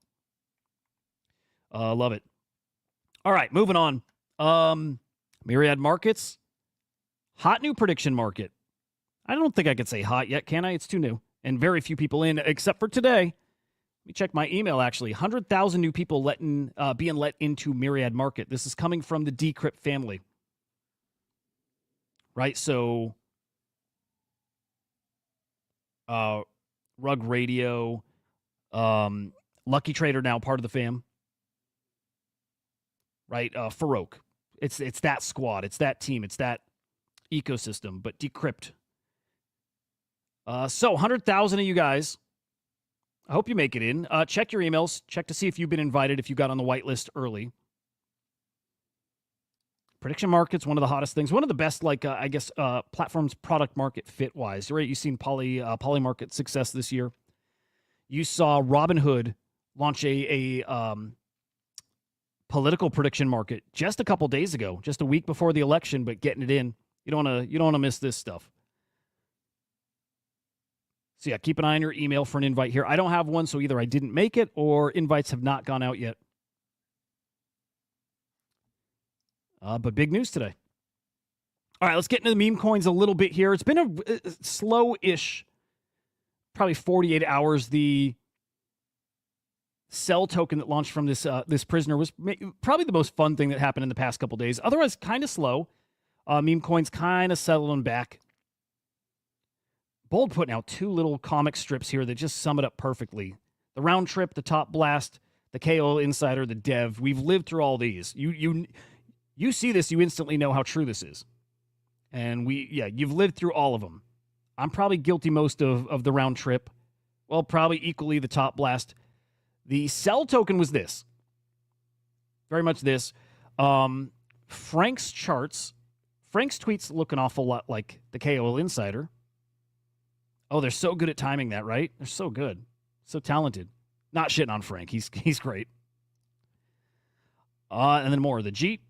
[SPEAKER 2] Love it. All right, moving on. Myriad Markets, hot new prediction market. I don't think I could say hot yet, can I? It's too new. And very few people in, except for today. Let me check my email, actually. 100,000 new people being let into Myriad Market. This is coming from the Decrypt family. Right? So, Rug Radio, Lucky Trader now part of the fam. Right? Farouk. It's that squad. It's that team. It's that ecosystem. But Decrypt. So 100,000 of you guys, I hope you make it in. Check your emails. Check to see if you've been invited, if you got on the whitelist early. Prediction market's one of the hottest things. One of the best, platforms product market fit-wise. Right? You've seen Polymarket success this year. You saw Robinhood launch a political prediction market just a couple days ago, just a week before the election, but getting it in. You don't want to miss this stuff. So yeah, keep an eye on your email for an invite here. I don't have one, so either I didn't make it or invites have not gone out yet. But big news today. All right, let's get into the meme coins a little bit here. It's been a slow-ish, probably 48 hours. The Cell token that launched from this prisoner was probably the most fun thing that happened in the past couple days. Otherwise, kind of slow. Meme coins kind of settling back. Bold putting out two little comic strips here that just sum it up perfectly. The round trip, the top blast, the KO Insider, the dev. We've lived through all these. You see this, you instantly know how true this is. And you've lived through all of them. I'm probably guilty most of the round trip. Well, probably equally the top blast. The sell token was this. Very much this. Frank's charts. Frank's tweets look an awful lot like the KOL Insider. Oh, they're so good at timing that, right? They're so good. So talented. Not shitting on Frank. He's great. And then more. The Jeep.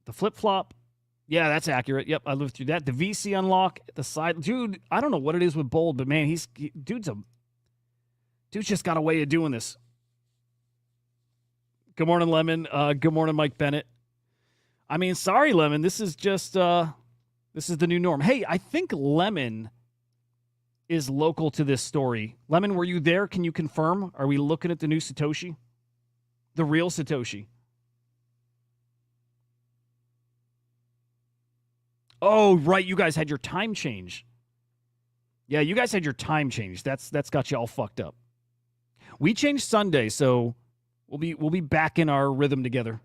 [SPEAKER 2] The flip-flop. Yeah, that's accurate. Yep, I lived through that. The VC unlock, the side. Dude, I don't know what it is with Bold, but man, dude's just got a way of doing this. Good morning, Lemon. Good morning, Mike Bennett. I mean, sorry, Lemon. This is just this is the new norm. Hey, I think Lemon is local to this story. Lemon, were you there? Can you confirm? Are we looking at the new Satoshi? The real Satoshi? Oh, right. You guys had your time change. Yeah, you guys had your time change. That's got you all fucked up. We changed Sunday, so we'll be back in our rhythm together.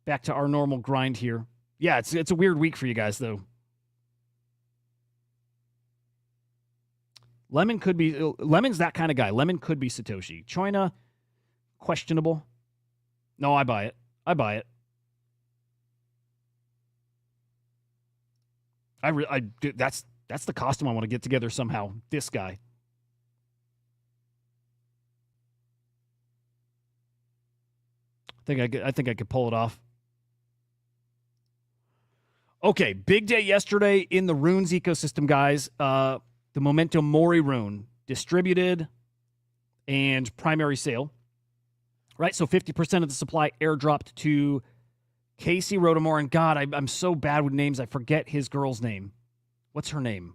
[SPEAKER 2] Back to our normal grind here. Yeah, it's a weird week for you guys, though. Lemon's that kind of guy. Lemon could be Satoshi. Choina, questionable. No, I buy it. That's the costume I want to get together somehow. This guy. I think I could pull it off. Okay, big day yesterday in the runes ecosystem, guys. The Memento Mori rune distributed and primary sale. Right, so 50% of the supply airdropped to Casey Rotomore. And God, I'm so bad with names. I forget his girl's name. What's her name?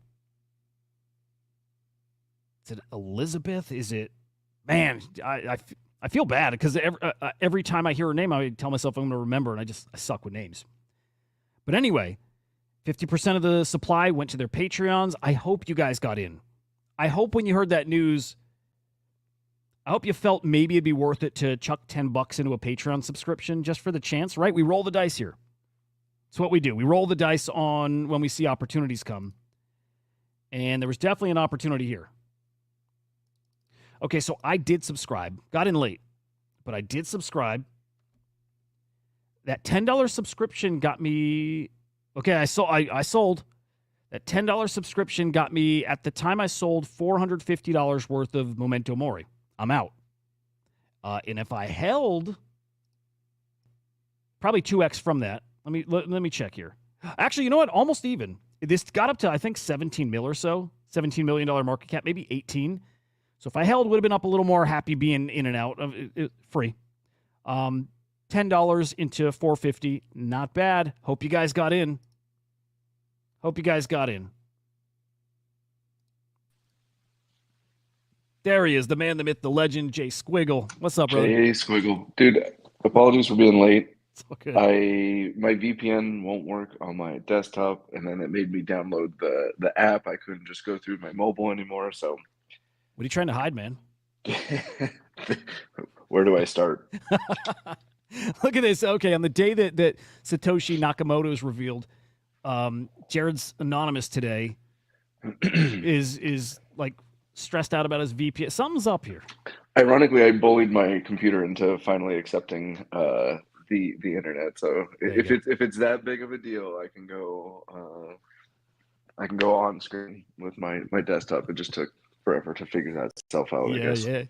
[SPEAKER 2] Is it Elizabeth? Is it? Man, I feel bad because every time I hear her name, I tell myself I'm going to remember, and I suck with names. But anyway, 50% of the supply went to their Patreons. I hope you guys got in. I hope when you heard that news, I hope you felt maybe it'd be worth it to chuck $10 into a Patreon subscription just for the chance, right? We roll the dice here. It's what we do. We roll the dice on when we see opportunities come. And there was definitely an opportunity here. Okay, so I did subscribe. Got in late, but I did subscribe. That $10 subscription got me... Okay, I sold. That $10 subscription got me, at the time I sold, $450 worth of Memento Mori. I'm out. And if I held, probably 2x from that. Let me check here. Actually, you know what? Almost even. This got up to, I think, 17 mil or so. $17 million market cap, maybe 18. So if I held, would have been up a little more. Happy being in and out of it, free. $10 into $450, not bad. Hope you guys got in. There he is, the man, the myth, the legend, J Squiggle. What's up, brother?
[SPEAKER 6] J Squiggle. Dude, apologies for being late.
[SPEAKER 2] It's okay.
[SPEAKER 6] My VPN won't work on my desktop, and then it made me download the app. I couldn't just go through my mobile anymore, so...
[SPEAKER 2] What are you trying to hide, man?
[SPEAKER 6] Where do I start?
[SPEAKER 2] Look at this. Okay, on the day that Satoshi Nakamoto is revealed, Jared's anonymous today is like stressed out about his VPN. Something's up here.
[SPEAKER 6] Ironically, I bullied my computer into finally accepting the internet. So if it's that big of a deal, I can go on screen with my desktop. It just took forever to figure that stuff out. I guess. Yeah.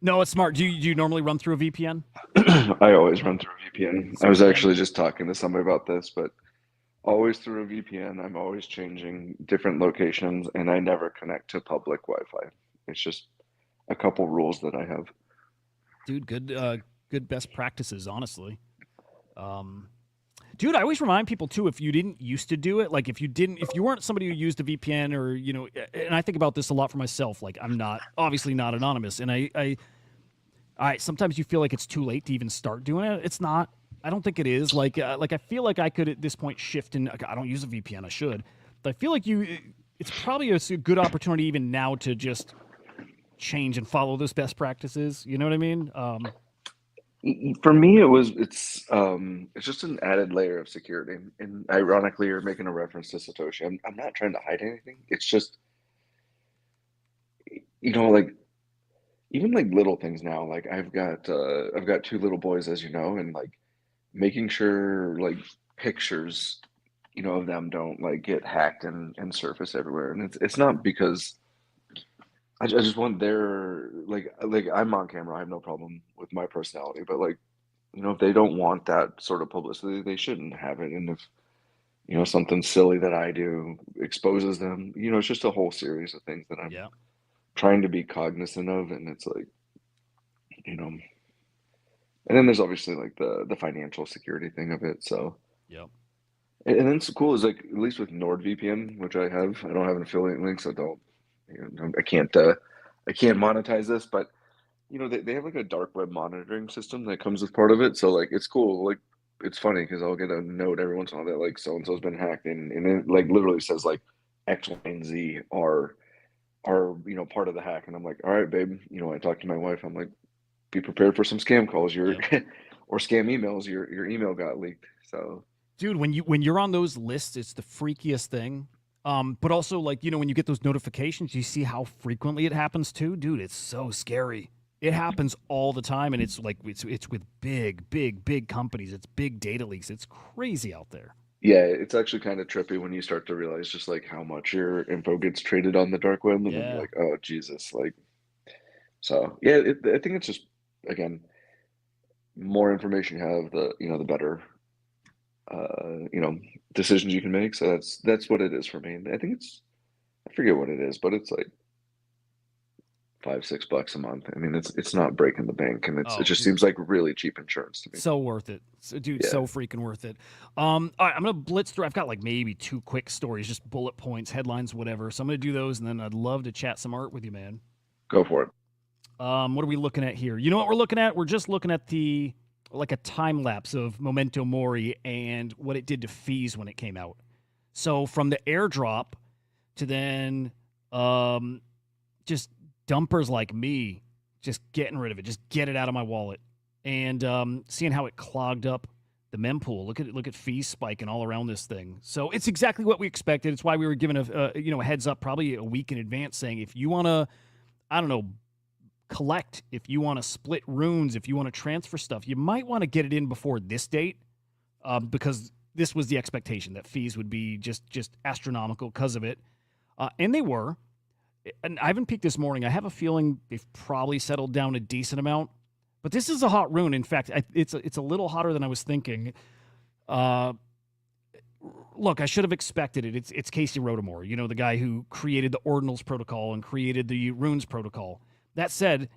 [SPEAKER 2] No, it's smart. Do you normally run through a VPN?
[SPEAKER 6] I always run through a VPN. I was actually just talking to somebody about this, but always through a VPN. I'm always changing different locations, and I never connect to public Wi-Fi. It's just a couple rules that I have.
[SPEAKER 2] Dude, good best practices, honestly. Dude, I always remind people too, if you didn't used to do it, like if you weren't somebody who used a VPN, or, you know, and I think about this a lot for myself, like I'm obviously not anonymous, and I sometimes you feel like it's too late to even start doing it. It's not. I don't think it is. Like I feel like I could at this point shift, and I don't use a VPN. I should, but I feel like it's probably a good opportunity even now to just change and follow those best practices. You know what I mean?
[SPEAKER 6] For me, it's just an added layer of security. And ironically, you're making a reference to Satoshi. I'm not trying to hide anything. It's just, like even like little things now. Like I've got two little boys, as you know, and like making sure like pictures, of them don't like get hacked and surface everywhere. And it's not because I just want their like I'm on camera. I have no problem with my personality, but like if they don't want that sort of publicity, they shouldn't have it. And if something silly that I do exposes them, it's just a whole series of things that I'm
[SPEAKER 2] Yeah.
[SPEAKER 6] trying to be cognizant of. And it's like, you know, and then there's obviously like the financial security thing of it. So,
[SPEAKER 2] Yep.
[SPEAKER 6] and then it's cool is like at least with NordVPN, which I don't have an affiliate link, so don't, I can't monetize this, but they have like a dark web monitoring system that comes with part of it. So like it's cool. Like it's funny because I'll get a note every once in a while that like so and so's been hacked, and it like literally says like X, Y, and Z are part of the hack, and I'm like, all right, babe. I talk to my wife. I'm like, be prepared for some scam calls. Your
[SPEAKER 2] Yep.
[SPEAKER 6] or scam emails. Your email got leaked. So
[SPEAKER 2] Dude, when you're on those lists, it's the freakiest thing. But also like, when you get those notifications, you see how frequently it happens too. Dude, it's so scary. It happens all the time, and it's like it's with big companies. It's big data leaks. It's crazy out there.
[SPEAKER 6] yeah, it's actually kind of trippy when you start to realize just like how much your info gets traded on the dark web, and then you're
[SPEAKER 2] Yeah.
[SPEAKER 6] like, oh Jesus, like so. Yeah, I think it's just again more information you have, the better decisions you can make. So that's what it is for me. And I think I forget what it is, but it's like $5-6 a month. I mean, it's not breaking the bank, and it
[SPEAKER 2] Oh,
[SPEAKER 6] just
[SPEAKER 2] dude.
[SPEAKER 6] seems like really cheap insurance to me.
[SPEAKER 2] So worth it. Dude,
[SPEAKER 6] Yeah,
[SPEAKER 2] so freaking worth it. All right, I'm gonna blitz through. I've got like maybe two quick stories, just bullet points, headlines, whatever. So I'm gonna do those, and then I'd love to chat some art with you, man.
[SPEAKER 6] go for it.
[SPEAKER 2] What are we looking at here? You know what we're looking at? We're just looking at the like a time lapse of Memento Mori and what it did to fees when it came out. So from the airdrop to then just dumpers like me just getting rid of it, just get it out of my wallet, and seeing how it clogged up the mempool. Look at fees spiking all around this thing. So it's exactly what we expected. It's why we were given a heads up probably a week in advance saying if you want to, I don't know, collect, if you want to split runes, if you want to transfer stuff, you might want to get it in before this date, because this was the expectation that fees would be just astronomical because of it, and they were. And I haven't peeked this morning. I have a feeling they've probably settled down a decent amount, but this is a hot rune. In fact, it's a little hotter than I was thinking. Uh, Look, I should have expected it. It's Casey Rotomore, the guy who created the Ordinals protocol and created the Runes protocol. That said,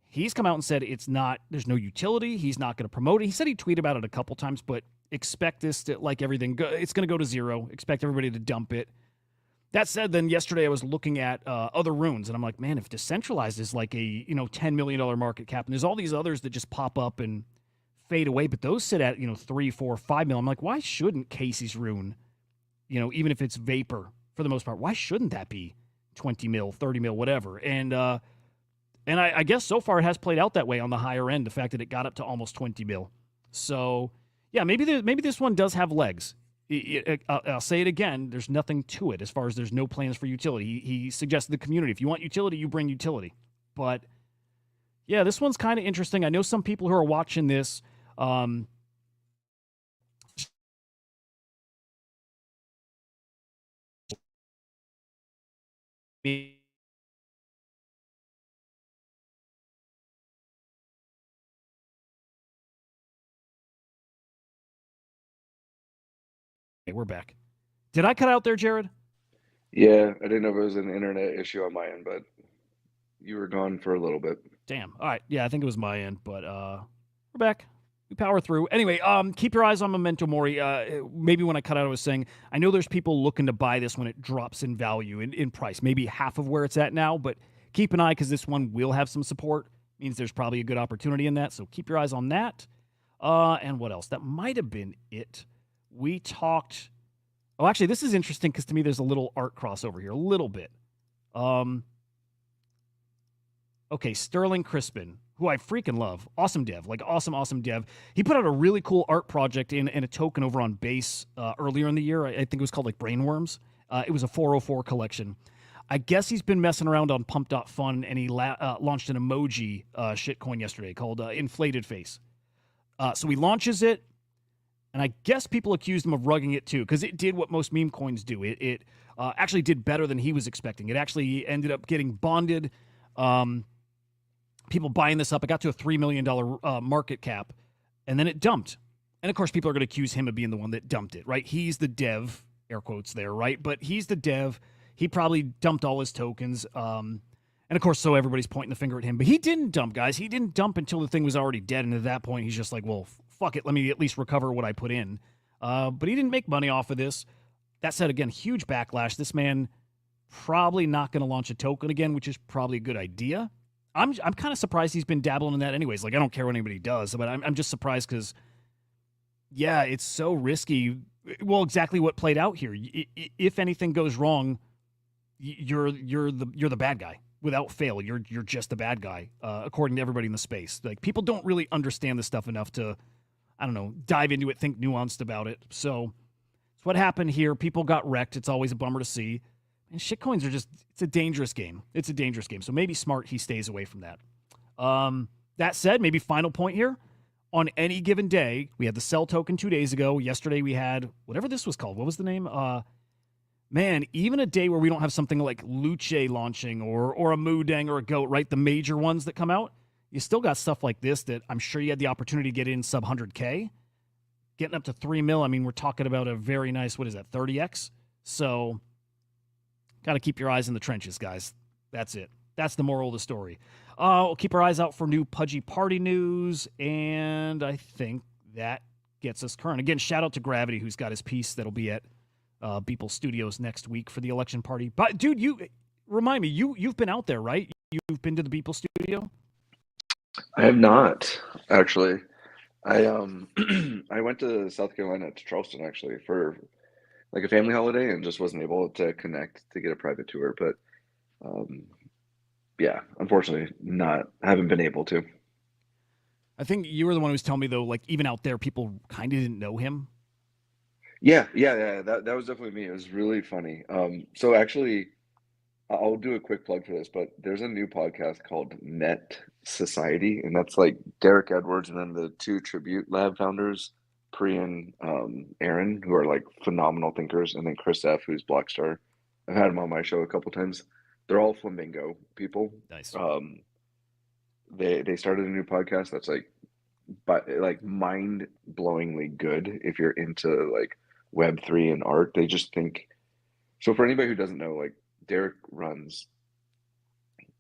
[SPEAKER 2] he's come out and said there's no utility. He's not going to promote it. He said he tweeted about it a couple times, but expect this to, like everything, it's going to go to zero. Expect everybody to dump it. That said, then yesterday I was looking at other runes, and I'm like, man, if decentralized is like a $10 million market cap, and there's all these others that just pop up and fade away, but those sit at 3, 4, 5 mil. I'm like, why shouldn't Casey's rune, even if it's vapor for the most part, why shouldn't that be 20 mil, 30 mil, whatever? And I guess so far it has played out that way on the higher end. The fact that it got up to almost 20 mil. So yeah, maybe this one does have legs. I'll say it again. There's nothing to it as far as there's no plans for utility. He suggested the community, if you want utility, you bring utility. But yeah, this one's kind of interesting. I know some people who are watching this. Okay, we're back. Did I cut out there, Jared?
[SPEAKER 6] Yeah, I didn't know if it was an internet issue on my end, but you were gone for a little bit.
[SPEAKER 2] Damn. All right. Yeah, I think it was my end, but we're back. We power through. Anyway, keep your eyes on Memento Mori. Maybe when I cut out, I was saying, I know there's people looking to buy this when it drops in value, in price, maybe half of where it's at now, but keep an eye because this one will have some support. Means there's probably a good opportunity in that, so keep your eyes on that. And what else? That might have been it. We talked... Oh, actually, this is interesting because to me there's a little art crossover here, a little bit. Okay, Sterling Crispin, who I freaking love. Awesome dev, like awesome dev. He put out a really cool art project in a token over on Base earlier in the year. I think it was called like Brainworms. It was a 404 collection. I guess he's been messing around on Pump.fun, and he launched an emoji shitcoin yesterday called Inflated Face. So he launches it, and I guess people accused him of rugging it too, because it did what most meme coins do. It actually did better than he was expecting. It actually ended up getting bonded. People buying this up. It got to a $3 million market cap, and then it dumped. And of course, people are going to accuse him of being the one that dumped it, right? He's the dev, air quotes there, right? But he's the dev. He probably dumped all his tokens. And of course, so everybody's pointing the finger at him. But he didn't dump, guys. He didn't dump until the thing was already dead. And at that point, he's just like, well, fuck it. Let me at least recover what I put in. But he didn't make money off of this. That said, again, huge backlash. This man probably not going to launch a token again, which is probably a good idea. I'm kind of surprised he's been dabbling in that anyways. Like, I don't care what anybody does, but I'm just surprised because, yeah, it's so risky. Well, exactly what played out here. If anything goes wrong, you're the bad guy without fail. You're just the bad guy, according to everybody in the space. Like, people don't really understand this stuff enough to, I don't know, dive into it, think nuanced about it. So it's what happened here. People got wrecked. It's always a bummer to see. And shitcoins are just, it's a dangerous game. It's a dangerous game. So maybe smart he stays away from that. That said, maybe final point here. On any given day, we had the sell token 2 days ago. Yesterday we had whatever this was called. What was the name? Man, even a day where we don't have something like Luce launching or a Moodang or a Goat, right? The major ones that come out. You still got stuff like this that I'm sure you had the opportunity to get in sub 100K. Getting up to 3 mil, I mean, we're talking about a very nice, what is that, 30X? So got to keep your eyes in the trenches, guys. That's it. That's the moral of the story. We'll keep our eyes out for new Pudgy Party news, and I think that gets us current. Again, shout out to Gravity, who's got his piece that'll be at Beeple Studios next week for the election party. But, dude, you remind me, you've been out there, right? You've been to the Beeple Studio?
[SPEAKER 6] I have not, actually. I I went to South Carolina to Charleston actually for like a family holiday and just wasn't able to connect to get a private tour. But yeah, unfortunately, haven't been able to.
[SPEAKER 2] I think you were the one who was telling me though, like even out there, people kind of didn't know him.
[SPEAKER 6] Yeah. That was definitely me. It was really funny. So actually, I'll do a quick plug for this, but there's a new podcast called Net Society, and that's like Derek Edwards and then the two Tribute Lab founders, Pri and Aaron, who are like phenomenal thinkers, and then Chris F, who's Blockstar. I've had him on my show a couple times. They're all Flamingo people.
[SPEAKER 2] Nice.
[SPEAKER 6] They started a new podcast that's like mind-blowingly good if you're into like Web3 and art. They just think so. For anybody who doesn't know, like Derek runs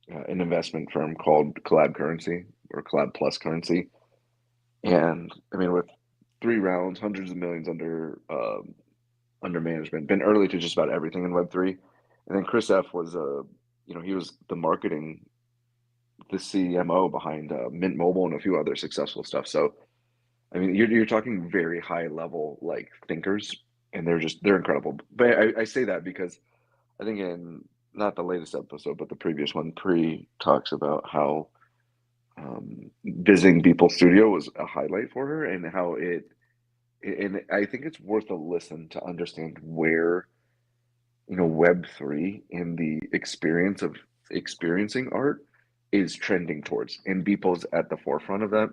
[SPEAKER 6] an investment firm called Collab Currency or Collab Plus Currency, and I mean with 3 rounds, hundreds of millions under management, been early to just about everything in Web3. And then Chris F was he was the CMO behind Mint Mobile and a few other successful stuff. So I mean you're talking very high level like thinkers, and they're incredible. But I say that because I think in not the latest episode, but the previous one, Pri talks about how visiting Beeple Studio was a highlight for her, and how and I think it's worth a listen to understand where Web3 in the experience of experiencing art is trending towards, and Beeple's at the forefront of that.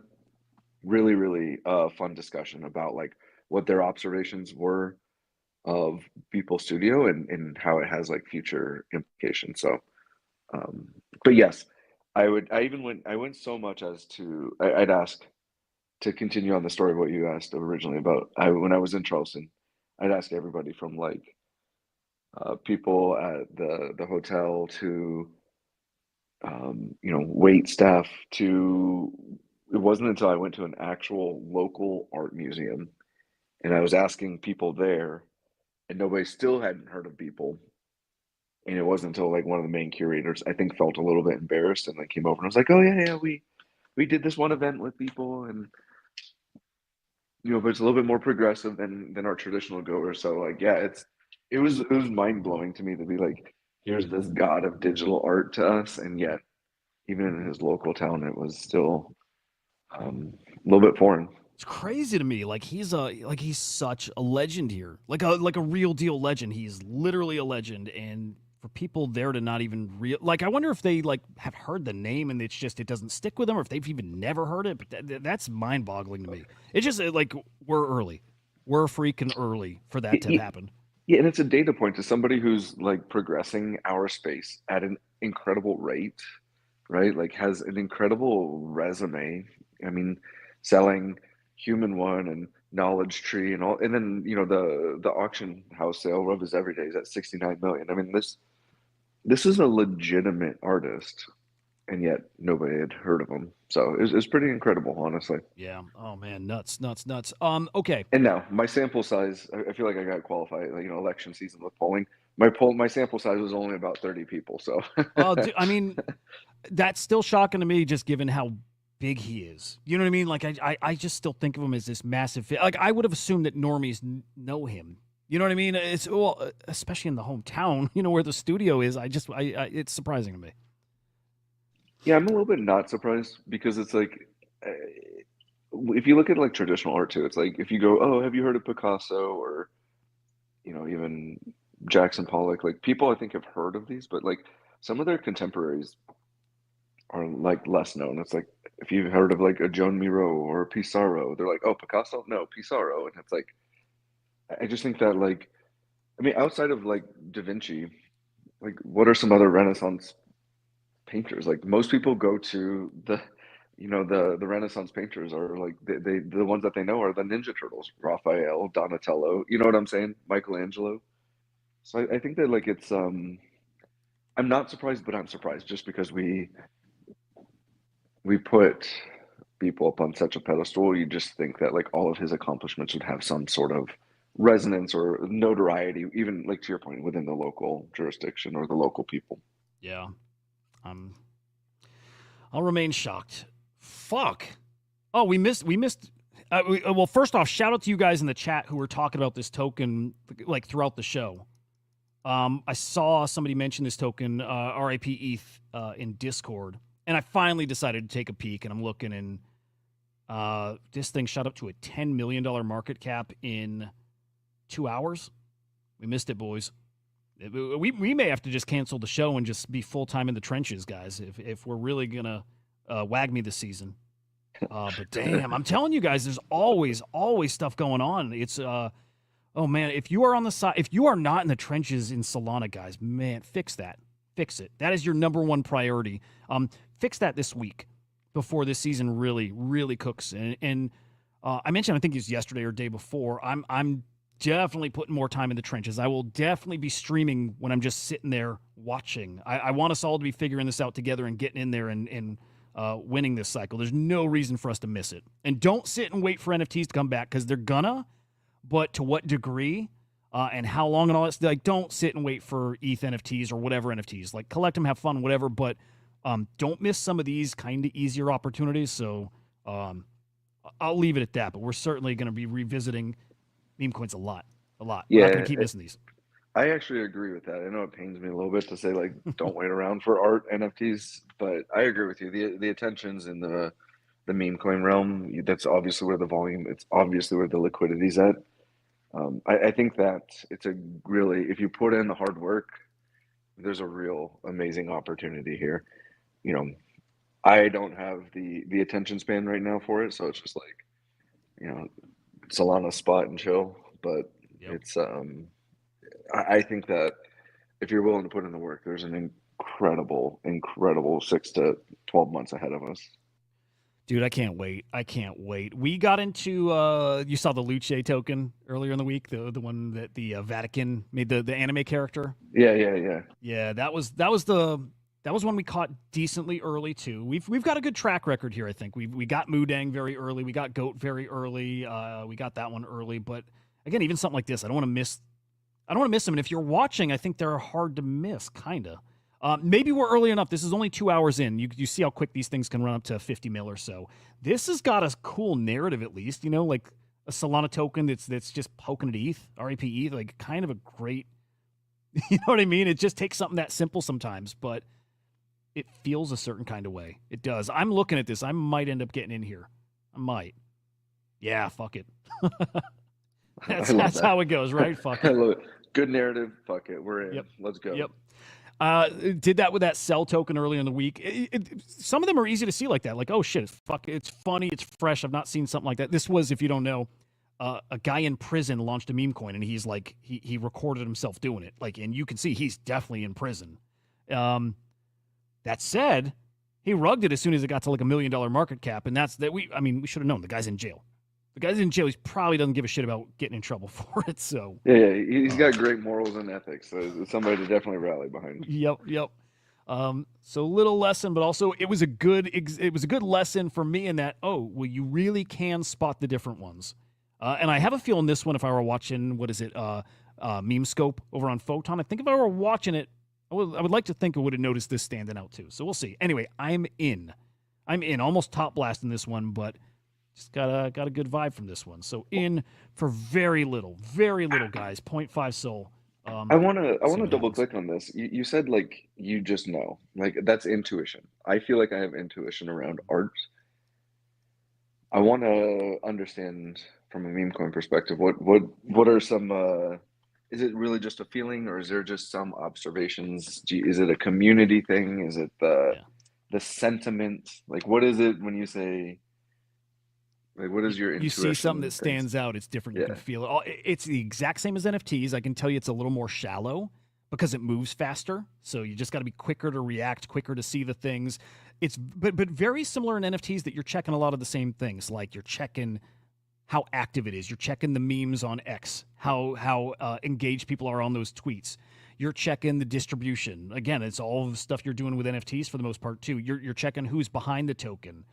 [SPEAKER 6] Really, really fun discussion about like what their observations were of Beeple Studio and how it has like future implications. So, but yes, I went so much as to I'd ask to continue on the story of what you asked originally about. When I was in Charleston, I'd ask everybody from like people at the hotel to wait staff to. It wasn't until I went to an actual local art museum and I was asking people there, and nobody still hadn't heard of Beeple. And it wasn't until like one of the main curators, I think, felt a little bit embarrassed and like came over and was like, "Oh yeah, we did this one event with Beeple, and but it's a little bit more progressive than our traditional goers." So like, yeah, it was mind blowing to me to be like, here's this god of digital art to us, and yet even in his local town, it was still a little bit foreign.
[SPEAKER 2] It's crazy to me. He's such a legend here. Like a real deal legend. He's literally a legend. And for people there to not even I wonder if they have heard the name and it's just it doesn't stick with them, or if they've even never heard it. But that's mind boggling to me. It's just we're early. We're freaking early for that to happen.
[SPEAKER 6] Yeah, and it's a data point to somebody who's progressing our space at an incredible rate, right? Has an incredible resume. I mean, selling Human One and Knowledge Tree and all, and then the auction house sale of his everydays at 69 million. I mean, this is a legitimate artist, and yet nobody had heard of him. So it was pretty incredible, honestly.
[SPEAKER 2] Yeah. Oh man, nuts. Okay.
[SPEAKER 6] And now my sample size, I feel like I got qualified. Election season with polling. My sample size was only about 30 people. So.
[SPEAKER 2] I mean, that's still shocking to me, just given how big he is. You know what I mean? I just still think of him as this massive. I would have assumed that normies know him. You know what I mean? It's especially in the hometown, where the studio is. It's surprising to me.
[SPEAKER 6] Yeah, I'm a little bit not surprised because it's if you look at traditional art too, it's if you go, oh, have you heard of Picasso or even Jackson Pollock? People I think have heard of these, but some of their contemporaries are less known. It's if you've heard of a Joan Miro or a Pissarro, they're oh, Picasso, no, Pissarro, and it's I just think that I mean, outside of Da Vinci, what are some other Renaissance painters? Most people go to the the Renaissance painters are the ones that they know are the Ninja Turtles, Raphael, Donatello, you know what I'm saying, Michelangelo. So I think that it's I'm not surprised, but I'm surprised just because we put people up on such a pedestal. You just think that all of his accomplishments would have some sort of resonance or notoriety, even to your point, within the local jurisdiction or the local people.
[SPEAKER 2] Yeah. I'll remain shocked. Fuck. Oh, we missed. Well, first off, shout out to you guys in the chat who were talking about this token throughout the show. I saw somebody mention this token, RIP ETH, in Discord, and I finally decided to take a peek. And I'm looking, and this thing shot up to a $10 million market cap in 2 hours. We missed it, boys. We may have to just cancel the show and just be full time in the trenches, guys, if we're really gonna wag me this season. But damn, I'm telling you guys, there's always stuff going on. It's oh man, if you are on the side, if you are not in the trenches in Solana, guys, man, fix that, fix it. That is your number one priority. Fix that this week before this season really cooks. And I mentioned, I think it was yesterday or day before. I'm definitely putting more time in the trenches. I will definitely be streaming when I'm just sitting there watching. I want us all to be figuring this out together and getting in there and winning this cycle. There's no reason for us to miss it. And don't sit and wait for NFTs to come back, because they're gonna, but to what degree and how long and all that. Don't sit and wait for ETH NFTs or whatever NFTs. Collect them, have fun, whatever, but don't miss some of these kind of easier opportunities. So I'll leave it at that, but we're certainly going to be revisiting meme coins a lot.
[SPEAKER 6] Yeah,
[SPEAKER 2] we're not going to keep missing these.
[SPEAKER 6] I actually agree with that. I know it pains me a little bit to say don't wait around for art NFTs, but I agree with you. The attention's in the meme coin realm. That's obviously where the volume. It's obviously where the liquidity's at. I think that it's a really, if you put in the hard work, there's a real amazing opportunity here. I don't have the attention span right now for it, so it's just Solana spot and chill. But
[SPEAKER 2] Yep.
[SPEAKER 6] It's I think that if you're willing to put in the work, there's an incredible 6 to 12 months ahead of us.
[SPEAKER 2] Dude, I can't wait. We got into you saw the Luce token earlier in the week, the one that the Vatican made, the anime character.
[SPEAKER 6] Yeah.
[SPEAKER 2] That was one we caught decently early too. We've got a good track record here. I think we got Mudang very early. We got Goat very early. We got that one early. But again, even something like this, I don't want to miss them. And if you're watching, I think they're hard to miss, kinda. Maybe we're early enough. This is only 2 hours in. You see how quick these things can run up to 50 mil or so. This has got a cool narrative, at least. Like a Solana token that's just poking at ETH, RIP ETH, kind of a great. You know what I mean? It just takes something that simple sometimes, but it feels a certain kind of way. It does. I'm looking at this. I might end up getting in here. I might. Yeah, fuck it.
[SPEAKER 6] I love
[SPEAKER 2] That's
[SPEAKER 6] that.
[SPEAKER 2] how it goes, right? Fuck
[SPEAKER 6] I
[SPEAKER 2] it.
[SPEAKER 6] love it. Good narrative. Fuck it. We're in.
[SPEAKER 2] Yep.
[SPEAKER 6] Let's go.
[SPEAKER 2] Yep. Did that with that sell token earlier in the week. Some of them are easy to see like that. Like, oh shit, it's funny, it's fresh. I've not seen something like that. This was, if you don't know, a guy in prison launched a meme coin, and he's like, he recorded himself doing it. Like, and you can see he's definitely in prison. That said, he rugged it as soon as it got to like $1 million market cap, and we should have known the guy's in jail. The guy's in jail. He probably doesn't give a shit about getting in trouble for it. So
[SPEAKER 6] yeah, he's got great morals and ethics. So it's somebody to definitely rally behind.
[SPEAKER 2] Yep. So little lesson, but also it was a good lesson for me in that, you really can spot the different ones. And I have a feeling this one, if I were watching, Meme Scope over on Photon, I think if I were watching it, I would like to think I would have noticed this standing out too. So we'll see. Anyway, I'm in almost top blast in this one, but just got a good vibe from this one. So in for very little, guys, 0.5 SOL.
[SPEAKER 6] I want to double click on this. You said like you just know, like that's intuition. I feel like I have intuition around art. I want to understand from a meme coin perspective what are some. Is it really just a feeling, or is there just some observations? Is it a community thing? Is it the sentiment? Like, what is it when you say? Like, what is your intuition?
[SPEAKER 2] You see something that stands out, it's different. You can feel it. It's the exact same as NFTs. I can tell you it's a little more shallow because it moves faster. So you just got to be quicker to react, quicker to see the things. But very similar in NFTs that you're checking a lot of the same things. Like you're checking how active it is. You're checking the memes on X, how engaged people are on those tweets. You're checking the distribution. Again, it's all the stuff you're doing with NFTs for the most part too. You're checking who's behind the token.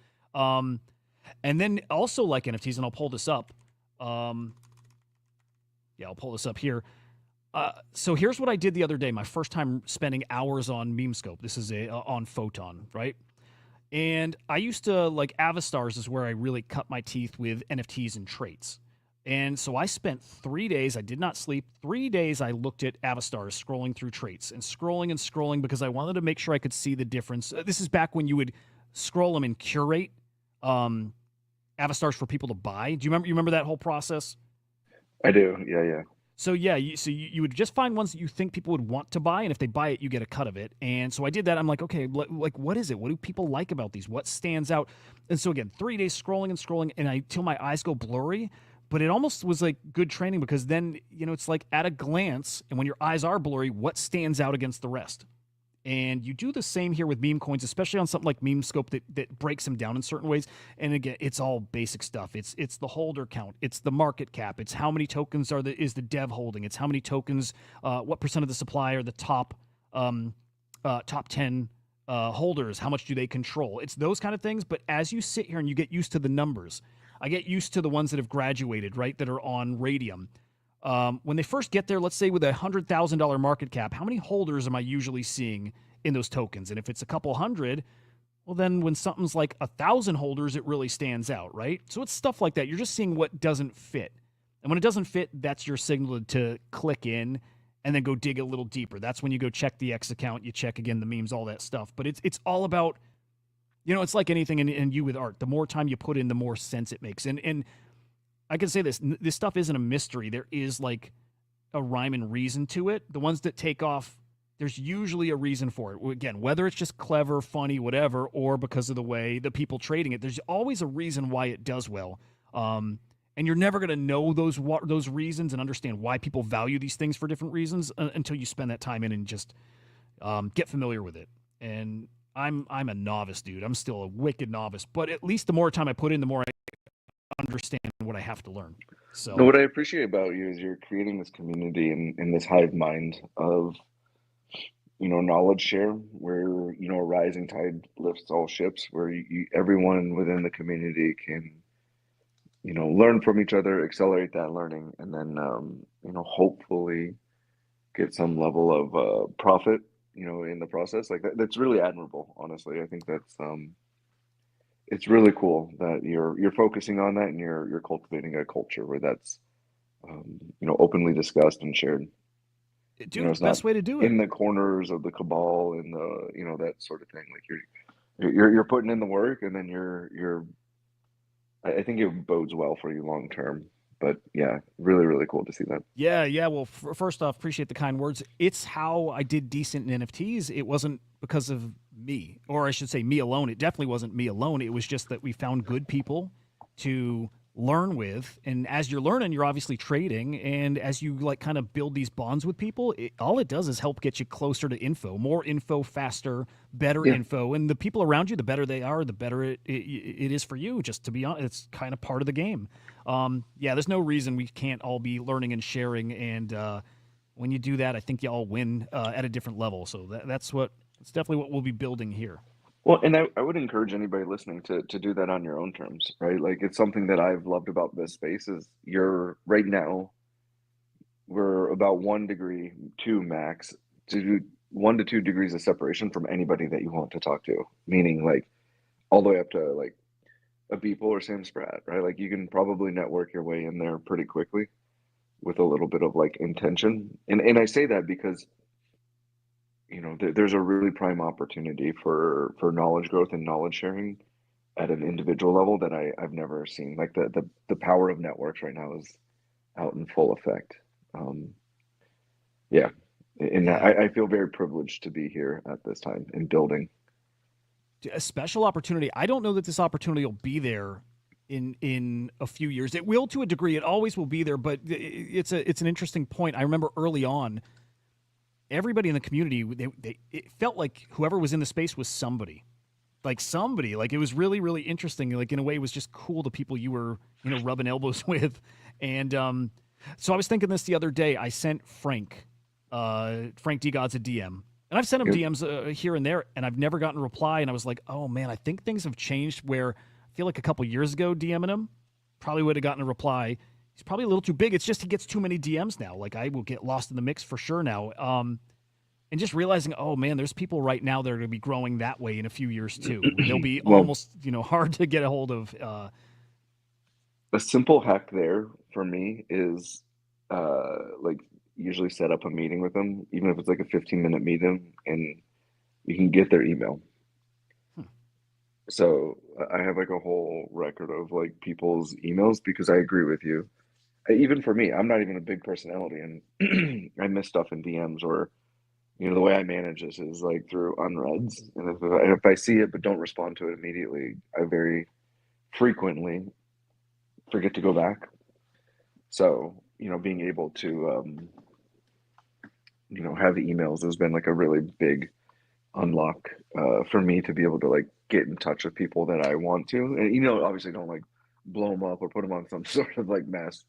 [SPEAKER 2] And then also like NFTs, and I'll pull this up. I'll pull this up here. So here's what I did the other day. My first time spending hours on MemeScope. This is on Photon, right? And I used to, like, Avastars is where I really cut my teeth with NFTs and traits. And so I spent 3 days, I did not sleep. 3 days I looked at Avastars, scrolling through traits and scrolling because I wanted to make sure I could see the difference. This is back when you would scroll them and curate Avastars for people to buy. Do you remember that whole process?
[SPEAKER 6] I do. Yeah.
[SPEAKER 2] So you would just find ones that you think people would want to buy, and if they buy it, you get a cut of it. And so I did that. I'm like, okay, like what is it? What do people like about these? What stands out? And so again, 3 days scrolling, and till my eyes go blurry. But it almost was like good training because then it's like at a glance, and when your eyes are blurry, what stands out against the rest? And you do the same here with meme coins, especially on something like MemeScope that breaks them down in certain ways. And again, it's all basic stuff. It's the holder count. It's the market cap. It's how many tokens is the dev holding. It's how many tokens, what percent of the supply are the top 10 holders. How much do they control? It's those kind of things. But as you sit here and you get used to the numbers, I get used to the ones that have graduated, right, that are on Radium. When they first get there, let's say with $100,000 market cap, how many holders am I usually seeing in those tokens? And if it's a couple hundred, well, then when something's like 1,000 holders, it really stands out, right? So it's stuff like that. You're just seeing what doesn't fit. And when it doesn't fit, that's your signal to click in and then go dig a little deeper. That's when you go check the X account, you check again the memes, all that stuff. But it's all about, it's like anything in you with art. The more time you put in, the more sense it makes. And I can say this stuff isn't a mystery. There is like a rhyme and reason to it. The ones that take off, there's usually a reason for it. Again, whether it's just clever, funny, whatever, or because of the way the people trading it, there's always a reason why it does well. And you're never going to know those reasons and understand why people value these things for different reasons until you spend that time in and just get familiar with it. And I'm a novice, dude. I'm still a wicked novice. But at least the more time I put in, the more I understand what I have to learn. So
[SPEAKER 6] what I appreciate about you is you're creating this community in this hive mind of knowledge share, where a rising tide lifts all ships, where everyone within the community can learn from each other, accelerate that learning, and then hopefully get some level of profit in the process. Like that's really admirable, honestly. I think that's it's really cool that you're focusing on that, and you're cultivating a culture where that's openly discussed and shared.
[SPEAKER 2] Dude,
[SPEAKER 6] It's
[SPEAKER 2] best
[SPEAKER 6] not
[SPEAKER 2] way to do it.
[SPEAKER 6] in the corners of the cabal and that sort of thing. Like you're putting in the work, and then I think it bodes well for you long term. But yeah, really, really cool to see that.
[SPEAKER 2] Yeah. Well, first off, appreciate the kind words. It's how I did decent in NFTs. It wasn't because of me, or I should say me alone. It definitely wasn't me alone. It was just that we found good people to learn with. And as you're learning, you're obviously trading. And as you like kind of build these bonds with people, all it does is help get you closer to info, more info, faster, better
[SPEAKER 6] Yeah.
[SPEAKER 2] info. And the people around you, the better they are, the better it is for you. Just to be honest, it's kind of part of the game. There's no reason we can't all be learning and sharing. And when you do that, I think you all win at a different level. So that's definitely what we'll be building here.
[SPEAKER 6] Well, and I would encourage anybody listening to do that on your own terms, right? Like it's something that I've loved about this space is right now we're about 1 degree, 2 max, to 1 to 2 degrees of separation from anybody that you want to talk to, meaning like all the way up to like a Beeple or Sam Spratt, right? Like you can probably network your way in there pretty quickly with a little bit of like intention. And I say that because there's a really prime opportunity for knowledge growth and knowledge sharing at an individual level that I've never seen. Like the power of networks right now is out in full effect. Yeah. And I feel very privileged to be here at this time in building.
[SPEAKER 2] A special opportunity. I don't know that this opportunity will be there in a few years. It will to a degree. It always will be there, but it's an interesting point. I remember early on, everybody in the community, it felt like whoever was in the space was somebody. Like it was really, really interesting. Like in a way, it was just cool, the people you were, rubbing elbows with. And so I was thinking this the other day. I sent Frank D. God's a DM. And I've sent him DMs here and there, and I've never gotten a reply. And I was like, oh, man, I think things have changed where I feel like a couple years ago DMing him, probably would have gotten a reply. He's probably a little too big. It's just he gets too many DMs now. Like I will get lost in the mix for sure now. And just realizing, oh, man, there's people right now that are going to be growing that way in a few years too. They'll be almost, hard to get a hold of.
[SPEAKER 6] A simple hack there for me is like usually set up a meeting with them, even if it's like a 15-minute meeting, and you can get their email. So I have like a whole record of like people's emails because I agree with you. Even for me, I'm not even a big personality, and I miss stuff in DMs, or the way I manage this is like through unreads. And if I see it but don't respond to it immediately, I very frequently forget to go back. So being able to have emails has been like a really big unlock for me to be able to like get in touch with people that I want to, and obviously don't like blow them up or put them on some sort of like mass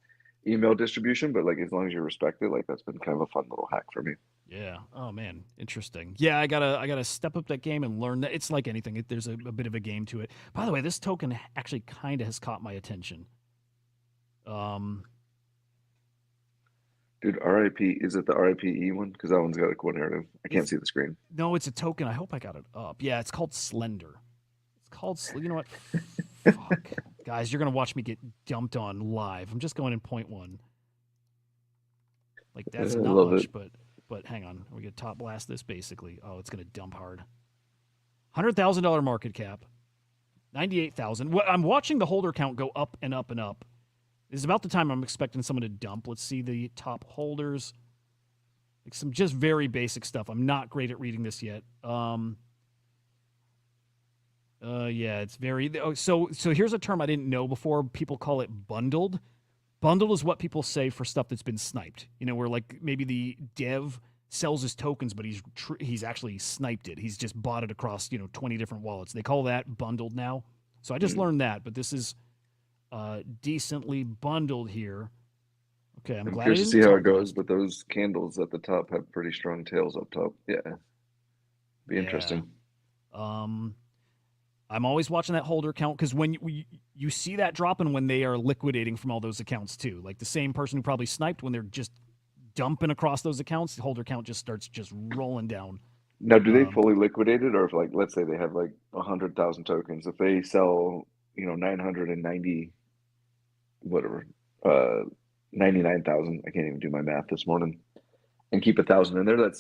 [SPEAKER 6] email distribution, but like as long as you respect it, like that's been kind of a fun little hack for me.
[SPEAKER 2] Yeah. Oh man, interesting. Yeah, I gotta step up that game and learn that. It's like anything. There's a bit of a game to it. By the way, this token actually kind of has caught my attention.
[SPEAKER 6] Dude, RIP, is it the RIPE one? Because that one's got a cool narrative. I can't see the screen.
[SPEAKER 2] No, it's a token. I hope I got it up. Yeah, it's called Slender. It's called, you know what? Fuck. Guys, you're going to watch me get dumped on live. I'm just going in 0.1. Like, that's not much, but hang on. We're going to top blast this, basically. Oh, it's going to dump hard. $100,000 market cap. 98,000. I'm watching the holder count go up and up and up. This is about the time I'm expecting someone to dump. Let's see the top holders. Like some just very basic stuff. I'm not great at reading this yet. Yeah, it's very. So here's a term I didn't know before. People call it bundled. Bundled is what people say for stuff that's been sniped. Where like maybe the dev sells his tokens, but he's actually sniped it. He's just bought it across 20 different wallets. They call that bundled now. So I just learned that, but this is decently bundled here. Okay, I'm glad.
[SPEAKER 6] Curious to see how it goes, but those candles at the top have pretty strong tails up top. Yeah, be interesting.
[SPEAKER 2] I'm always watching that holder count because when you see that dropping when they are liquidating from all those accounts too. Like the same person who probably sniped, when they're just dumping across those accounts, the holder count just starts just rolling down.
[SPEAKER 6] Now, do they fully liquidate it, or if like let's say they have like 100,000 tokens, if they sell 990 whatever 99,000, I can't even do my math this morning, and keep 1,000 in there, there's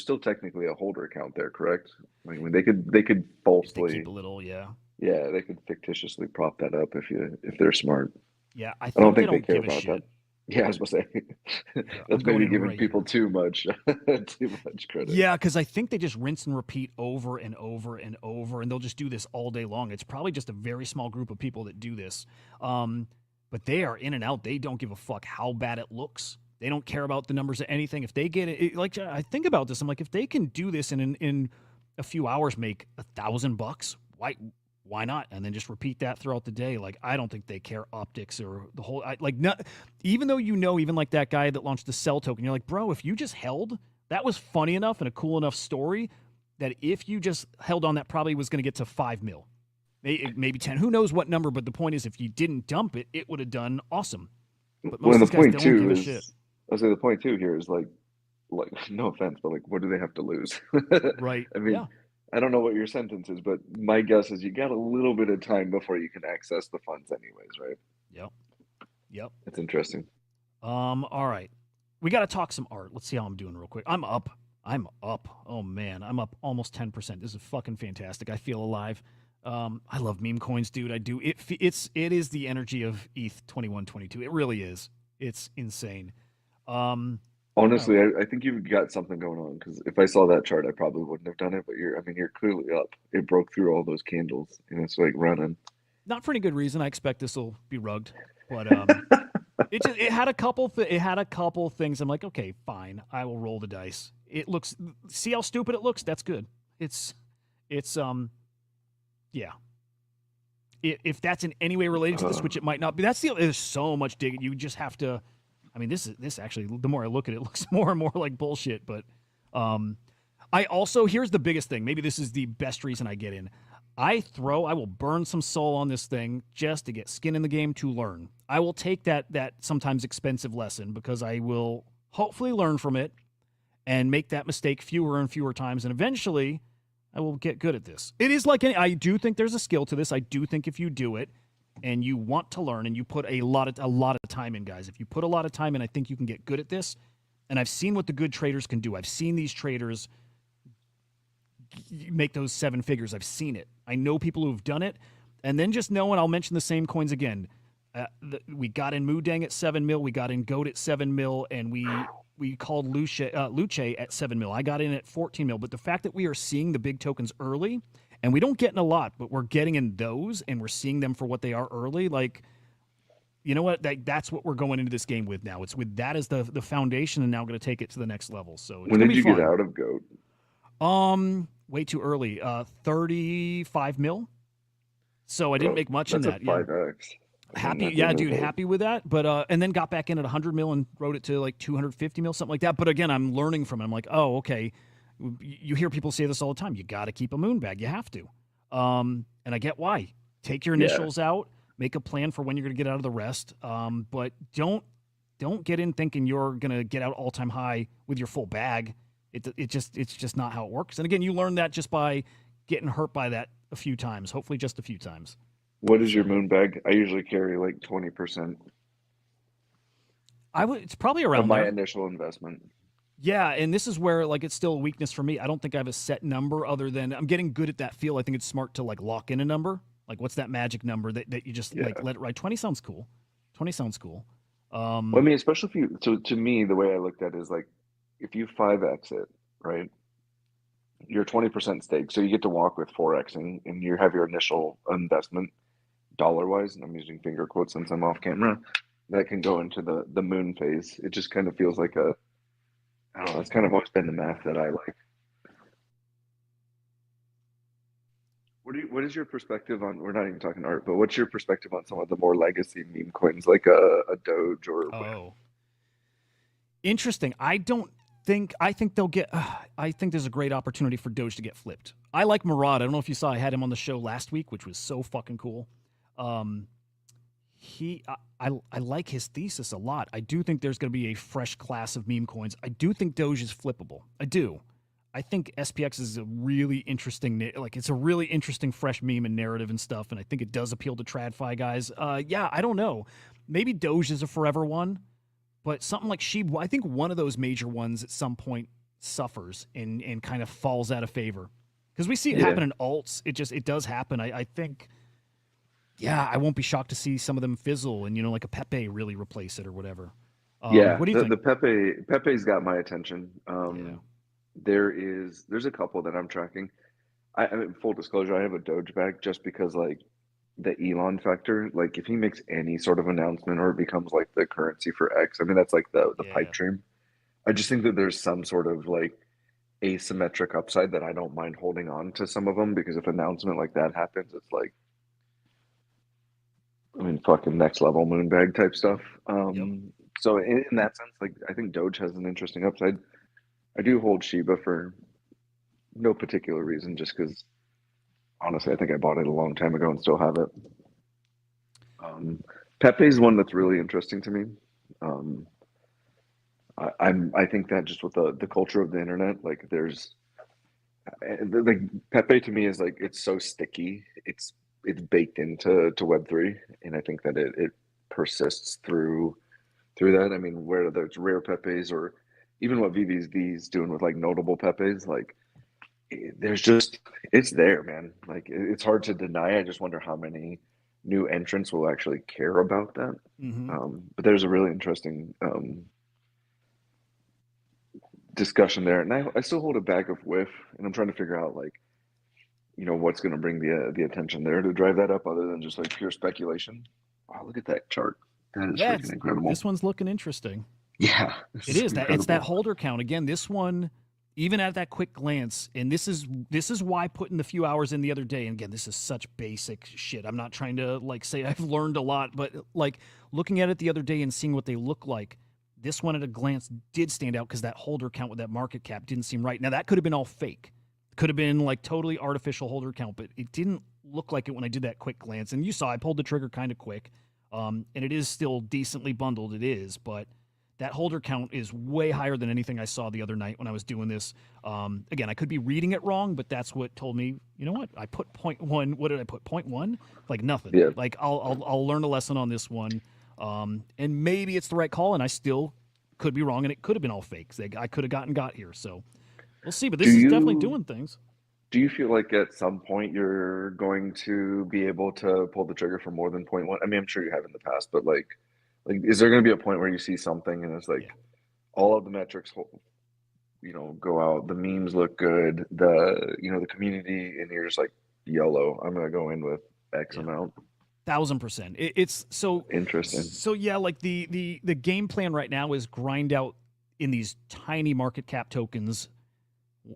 [SPEAKER 6] still technically a holder account there, correct? I mean, they could
[SPEAKER 2] If they
[SPEAKER 6] falsely,
[SPEAKER 2] keep a little, yeah.
[SPEAKER 6] yeah, they could fictitiously prop that up if they're smart.
[SPEAKER 2] Yeah, I
[SPEAKER 6] I don't
[SPEAKER 2] think they
[SPEAKER 6] think they
[SPEAKER 2] don't
[SPEAKER 6] care
[SPEAKER 2] give a
[SPEAKER 6] about that.
[SPEAKER 2] shit.
[SPEAKER 6] Yeah, I was gonna say
[SPEAKER 2] I'm
[SPEAKER 6] that's
[SPEAKER 2] going
[SPEAKER 6] maybe
[SPEAKER 2] in
[SPEAKER 6] giving
[SPEAKER 2] right
[SPEAKER 6] people
[SPEAKER 2] here.
[SPEAKER 6] too much too much credit.
[SPEAKER 2] Yeah, because I think they just rinse and repeat over and over and over, and they'll just do this all day long. It's probably just a very small group of people that do this. But they are in and out. They don't give a fuck how bad it looks. They don't care about the numbers or anything. If they get it, like I think about this, I'm like, if they can do this and in a few hours make $1,000, why not? And then just repeat that throughout the day. Like, I don't think they care optics or the whole, even though, even like that guy that launched the sell token, you're like, bro, if you just held, that was funny enough and a cool enough story that if you just held on, that probably was going to get to 5 mil, maybe 10, who knows what number. But the point is, if you didn't dump it, it would have done awesome. But most
[SPEAKER 6] Well,
[SPEAKER 2] of
[SPEAKER 6] the
[SPEAKER 2] these guys
[SPEAKER 6] point
[SPEAKER 2] don't
[SPEAKER 6] too
[SPEAKER 2] give a
[SPEAKER 6] is,
[SPEAKER 2] shit.
[SPEAKER 6] I'll say the point too here is like no offense, but like, what do they have to lose?
[SPEAKER 2] Right.
[SPEAKER 6] I mean,
[SPEAKER 2] Yeah.
[SPEAKER 6] I don't know what your sentence is, but my guess is you got a little bit of time before you can access the funds anyways, right?
[SPEAKER 2] Yep.
[SPEAKER 6] It's interesting.
[SPEAKER 2] All right. We got to talk some art. Let's see how I'm doing real quick. I'm up. Oh man, I'm up almost 10%. This is fucking fantastic. I feel alive. I love meme coins, dude. I do. It is the energy of ETH 2122. It really is. It's insane.
[SPEAKER 6] Honestly, I think you've got something going on, because if I saw that chart, I probably wouldn't have done it. But you're clearly up. It broke through all those candles, and it's like running.
[SPEAKER 2] Not for any good reason. I expect this will be rugged, but it had a couple things. I'm like, okay, fine. I will roll the dice. It looks. See how stupid it looks? That's good. It's yeah. If that's in any way related to this, which it might not be, there's so much digging. You just have to. I mean, this actually, the more I look at it, it looks more and more like bullshit. But here's the biggest thing. Maybe this is the best reason I get in. I will burn some soul on this thing just to get skin in the game, to learn. I will take that sometimes expensive lesson, because I will hopefully learn from it and make that mistake fewer and fewer times. And eventually I will get good at this. It is like I do think there's a skill to this. I do think if you do it, and you want to learn, and you put a lot of time in, guys. If you put a lot of time in, I think you can get good at this. And I've seen what the good traders can do. I've seen these traders make those 7 figures. I've seen it. I know people who've done it. And then just knowing, I'll mention the same coins again. We got in Mudang at 7 mil. We got in Goat at 7 mil, and we called Luce at 7 mil. I got in at 14 mil. But the fact that we are seeing the big tokens early, and we don't get in a lot, but we're getting in those, and we're seeing them for what they are early. Like, you know what? That's what we're going into this game with now. It's with that as the foundation, and now going to take it to the next level. So
[SPEAKER 6] when did you get out of Goat?
[SPEAKER 2] Way too early. 35 mil. So I didn't make much in that.
[SPEAKER 6] That's a 5x.
[SPEAKER 2] Happy, yeah, dude, happy with that. But and then got back in at 100 mil and wrote it to like 250 mil, something like that. But again, I'm learning from it. I'm like, oh, okay. You hear people say this all the time. You got to keep a moon bag. You have to. And I get why. Take your initials out. Make a plan for when you're going to get out of the rest. But don't get in thinking you're going to get out all-time high with your full bag. It's just not how it works. And again, you learn that just by getting hurt by that a few times. Hopefully, just a few times.
[SPEAKER 6] What is your moon bag? I usually carry like 20%.
[SPEAKER 2] It's probably around
[SPEAKER 6] of my
[SPEAKER 2] there.
[SPEAKER 6] Initial investment.
[SPEAKER 2] Yeah, and this is where like it's still a weakness for me. I don't think I have a set number other than I'm getting good at that feel. I think it's smart to like lock in a number. Like, what's that magic number that you just like let it ride? 20 sounds cool. 20 sounds cool.
[SPEAKER 6] Well, I mean, especially if you. So to me, the way I looked at it is like, if you 5x it, right? You're 20% stake, so you get to walk with 4xing, and you have your initial investment dollar-wise. And I'm using finger quotes since I'm off camera. That can go into the moon phase. It just kind of feels like I don't know. It's kind of always been the math that I like. What is your perspective on? We're not even talking art, but what's your perspective on some of the more legacy meme coins, like a Doge or?
[SPEAKER 2] Oh, interesting. I think they'll get. I think there's a great opportunity for Doge to get flipped. I like Murad. I don't know if you saw. I had him on the show last week, which was so fucking cool. I like his thesis a lot. I do think there's going to be a fresh class of meme coins. I do think Doge is flippable. I do. I think SPX is a really interesting, it's a really interesting fresh meme and narrative and stuff, and I think it does appeal to TradFi guys. Yeah, I don't know. Maybe Doge is a forever one, But something like Shiba, I think one of those major ones at some point suffers and kind of falls out of favor. Because we see it happen in alts. It does happen. I think, yeah, I won't be shocked to see some of them fizzle and, like a Pepe really replace it or whatever. What do you think?
[SPEAKER 6] The Pepe's got my attention.
[SPEAKER 2] Yeah.
[SPEAKER 6] There's a couple that I'm tracking. I mean, full disclosure, I have a Doge bag just because like the Elon factor, like if he makes any sort of announcement or it becomes like the currency for X, I mean that's like the pipe dream. I just think that there's some sort of like asymmetric upside that I don't mind holding on to some of them because if an announcement like that happens, it's like, I mean, fucking next level moonbag type stuff. So in that sense, like I think Doge has an interesting upside. I do hold Shiba for no particular reason, just because honestly, I think I bought it a long time ago and still have it. Pepe's one that's really interesting to me. I think that just with the culture of the internet, like there's like Pepe to me is like it's so sticky. It's baked into Web3, and I think that it persists through that. I mean, whether it's rare Pepes or even what VVSD is doing with like notable Pepes, like there's just it's there, man. Like it's hard to deny. I just wonder how many new entrants will actually care about that. But there's a really interesting discussion there, and I still hold a bag of whiff, and I'm trying to figure out like what's going to bring the attention there to drive that up, other than just like pure speculation. Wow, look at that chart. That is freaking incredible.
[SPEAKER 2] This one's looking interesting.
[SPEAKER 6] Yeah,
[SPEAKER 2] it is. It's that holder count again. This one, even at that quick glance, and this is why putting the few hours in the other day. And again, this is such basic shit. I'm not trying to like say I've learned a lot, but like looking at it the other day and seeing what they look like, this one at a glance did stand out because that holder count with that market cap didn't seem right. Now that could have been all fake. Could have been like totally artificial holder count, but it didn't look like it when I did that quick glance. And you saw I pulled the trigger kind of quick, and it is still decently bundled. It is, but that holder count is way higher than anything I saw the other night when I was doing this. Again, I could be reading it wrong, but that's what told me, you know what? I put 0.1. What did I put? 0.1? Like nothing.
[SPEAKER 6] Yeah.
[SPEAKER 2] Like I'll learn a lesson on this one. And maybe it's the right call, and I still could be wrong, and it could have been all fake. I could have got here, so we'll see. But this is definitely doing things.
[SPEAKER 6] Do you feel like at some point you're going to be able to pull the trigger for more than 0.1? I mean, I'm sure you have in the past, but like is there going to be a point where you see something and it's like all of the metrics, go out, the memes look good, the community, and you're just like, YOLO, I'm going to go in with X amount?
[SPEAKER 2] 1,000%. It's so
[SPEAKER 6] interesting.
[SPEAKER 2] So yeah, like the game plan right now is grind out in these tiny market cap tokens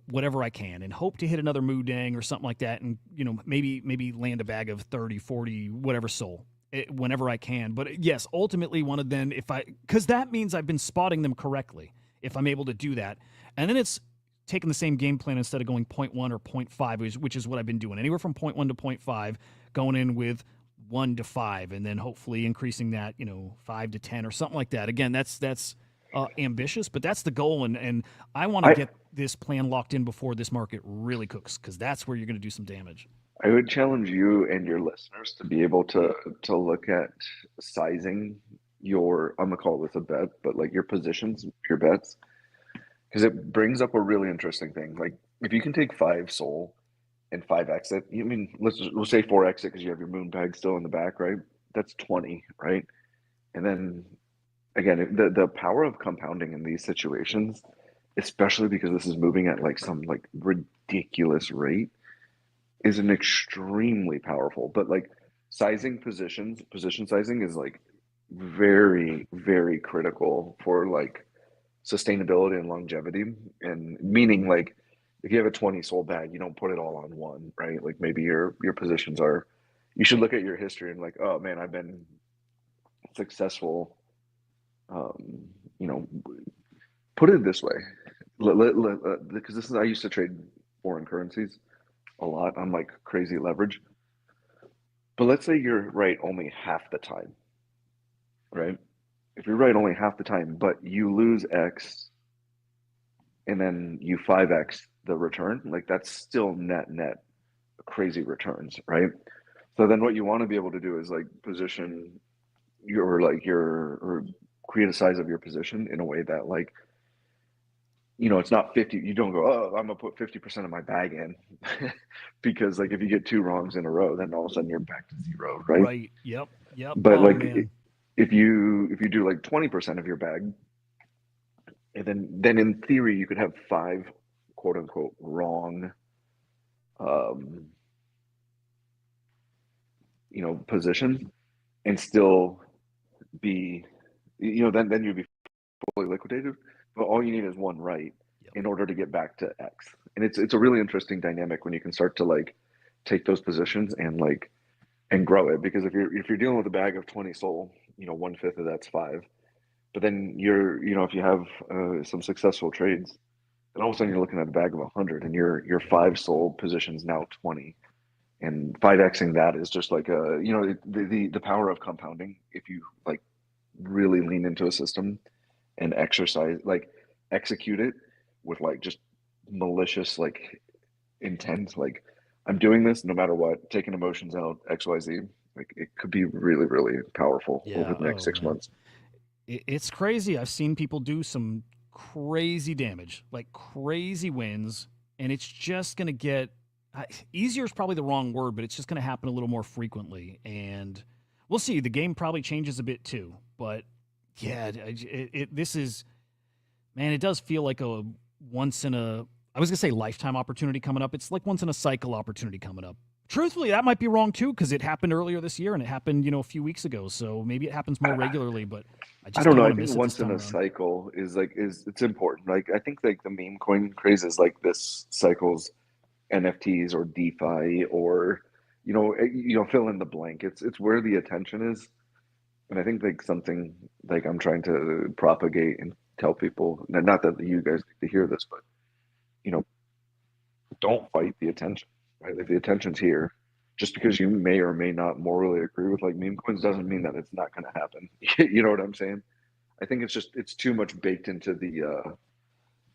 [SPEAKER 2] whatever I can and hope to hit another Moodang or something like that, and maybe land a bag of 30, 40, whatever soul whenever I can. But yes, ultimately one of them, because that means I've been spotting them correctly if I'm able to do that. And then it's taking the same game plan instead of going 0.1 or 0.5, which is what I've been doing, anywhere from 0.1 to 0.5, going in with 1 to 5, and then hopefully increasing that 5 to 10 or something like that. Again, that's ambitious, but that's the goal, and I want to get this plan locked in before this market really cooks, because that's where you're going to do some damage.
[SPEAKER 6] I would challenge you and your listeners to be able to look at sizing your, I'm gonna call this a bet, but like your positions, your bets, because it brings up a really interesting thing. Like if you can take 5 soul and 5 exit, I mean, we'll say 4 exit because you have your moon bag still in the back, right? That's 20, right? And then again, the power of compounding in these situations, especially because this is moving at like some like ridiculous rate, is an extremely powerful. But like position sizing is like very, very critical for like sustainability and longevity. And meaning like if you have a 20 soul bag, you don't put it all on one, right? Like maybe your positions are, you should look at your history and like, oh man, I've been successful. Put it this way, because I used to trade foreign currencies a lot on like crazy leverage. But let's say you're right only half the time, right? If you're right only half the time, but you lose X and then you 5X the return, like that's still net crazy returns, right? So then what you want to be able to do is like position your create a size of your position in a way that like, it's not 50. You don't go, oh, I'm gonna put 50% of my bag in, because like if you get two wrongs in a row, then all of a sudden you're back to zero, right?
[SPEAKER 2] Right. Yep. Yep.
[SPEAKER 6] But
[SPEAKER 2] Oh
[SPEAKER 6] like
[SPEAKER 2] man.
[SPEAKER 6] if you do like 20% of your bag, and then in theory you could have 5 quote unquote wrong um positions and still be, then you'd be fully liquidated, but all you need is one right
[SPEAKER 2] Yep.
[SPEAKER 6] in order to get back to X. And it's a really interesting dynamic when you can start to like take those positions and like and grow it, because if you're dealing with a bag of 20 SOL, 1/5 of that's 5. But then if you have some successful trades, then all of a sudden you're looking at a bag of 100, and your 5 SOL positions now 20, and 5xing that is just like the power of compounding. If you like really lean into a system and execute it with like just malicious like intent, like I'm doing this no matter what, taking emotions out, XYZ, like it could be really, really powerful over
[SPEAKER 2] Yeah.
[SPEAKER 6] the next
[SPEAKER 2] Oh
[SPEAKER 6] 6
[SPEAKER 2] man.
[SPEAKER 6] months.
[SPEAKER 2] It's crazy. I've seen people do some crazy damage, like crazy wins, and it's just going to get easier is probably the wrong word, but it's just going to happen a little more frequently. And we'll see. The game probably changes a bit too. But yeah, this is, man, it does feel like a once in a, I was going to say lifetime opportunity coming up. It's like once in a cycle opportunity coming up. Truthfully, that might be wrong too, because it happened earlier this year and it happened, a few weeks ago. So maybe it happens more regularly, but I
[SPEAKER 6] I
[SPEAKER 2] just
[SPEAKER 6] don't
[SPEAKER 2] don't
[SPEAKER 6] know. I
[SPEAKER 2] want to
[SPEAKER 6] think
[SPEAKER 2] miss it this
[SPEAKER 6] once in
[SPEAKER 2] time
[SPEAKER 6] a
[SPEAKER 2] around.
[SPEAKER 6] cycle is it's important. Like I think like the meme coin craze is like this cycle's NFTs or DeFi or fill in the blank. It's where the attention is, and I think like something like I'm trying to propagate and tell people, not that you guys need to hear this, but you know, don't fight the attention, right? Like the attention's here. Just because you may or may not morally agree with like meme coins doesn't mean that it's not going to happen. You know what I'm saying? I think it's too much baked into the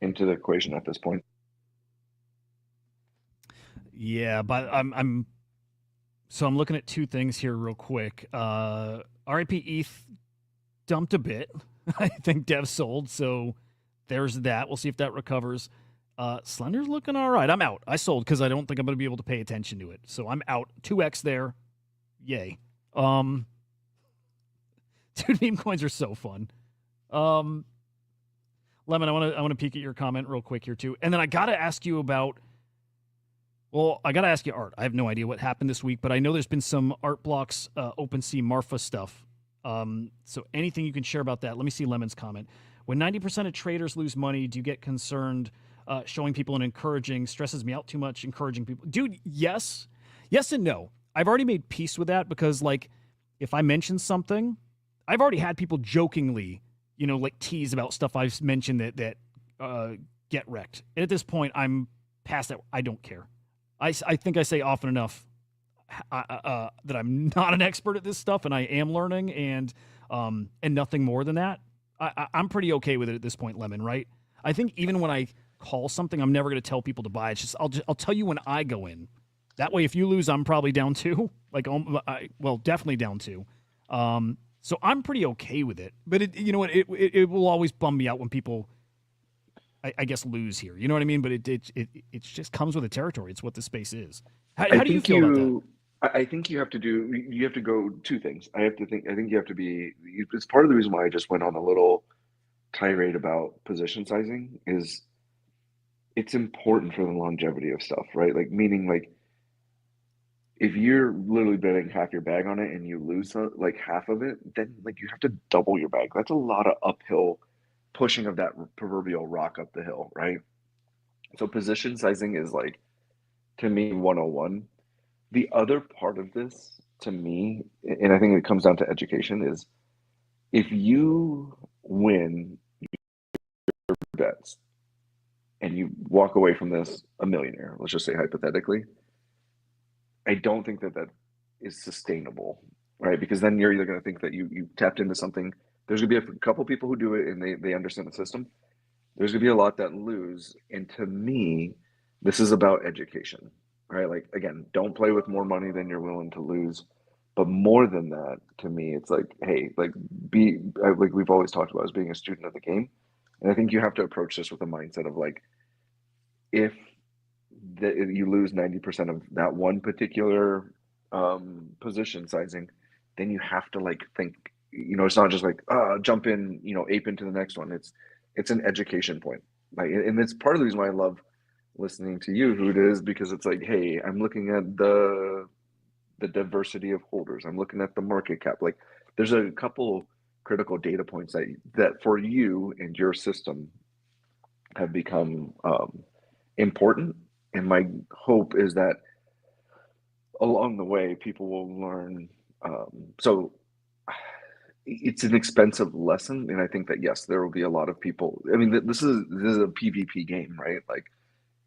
[SPEAKER 6] equation at this point.
[SPEAKER 2] Yeah, but I'm so I'm looking at two things here real quick. RIP ETH dumped a bit. I think Dev sold, so there's that. We'll see if that recovers. Slender's looking all right. I'm out. I sold because I don't think I'm going to be able to pay attention to it. So I'm out. 2x there. Yay. Dude, meme coins are so fun. Lemon, I want to peek at your comment real quick here too, and then I got to ask you about. Well, I got to ask you, Art. I have no idea what happened this week, but I know there's been some Art Blocks OpenSea Marfa stuff. So anything you can share about that? Let me see Lemon's comment. When 90% of traders lose money, do you get concerned? Showing people and encouraging stresses me out too much. Encouraging people, dude. Yes and no. I've already made peace with that because, like, if I mention something, I've already had people jokingly, like tease about stuff I've mentioned that get wrecked. And at this point, I'm past that. I don't care. I think I say often enough that I'm not an expert at this stuff, and I am learning, and nothing more than that. I'm pretty okay with it at this point, Lemon. Right? I think even when I call something, I'm never going to tell people to buy. It's just I'll tell you when I go in. That way, if you lose, I'm probably down too. Like, definitely down too. So I'm pretty okay with it. But it will always bum me out when people, I guess, lose here. You know what I mean? But it just comes with the territory. It's what the space is. How do you feel about that?
[SPEAKER 6] I think you have to go two things. I think you have to be. It's part of the reason why I just went on a little tirade about position sizing. Is it's important for the longevity of stuff, right? Like meaning like if you're literally betting half your bag on it and you lose like half of it, then like you have to double your bag. That's a lot of uphill pushing of that proverbial rock up the hill, right? So position sizing is like, to me, 101. The other part of this, to me, and I think it comes down to education, is if you win your bets and you walk away from this a millionaire, let's just say hypothetically, I don't think that is sustainable, right? Because then you're either going to think that you tapped into something. There's going to be a couple people who do it and they understand the system. There's going to be a lot that lose. And to me, this is about education, right? Like, again, don't play with more money than you're willing to lose. But more than that, to me, it's like, hey, like like we've always talked about as being a student of the game, and I think you have to approach this with a mindset of like, if you lose 90% of that one particular position sizing, then you have to like think, it's not just like jump in, ape into the next one. It's an education point. Like, and it's part of the reason why I love listening to you, Hudah, is because it's like, hey, I'm looking at the diversity of holders. I'm looking at the market cap. Like, there's a couple critical data points that for you and your system have become important. And my hope is that along the way, people will learn. So it's an expensive lesson, and I think that yes, there will be a lot of people. I mean, this is a PvP game, right? Like,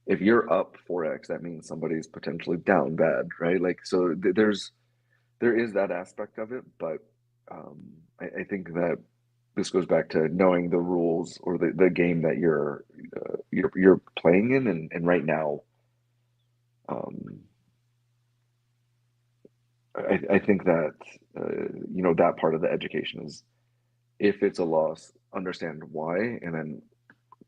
[SPEAKER 6] if you're up 4x, that means somebody's potentially down bad, right? Like, so there is that aspect of it, but I think that this goes back to knowing the rules or the game that you're playing in, and right now, I think that that part of the education is, if it's a loss, understand why, and then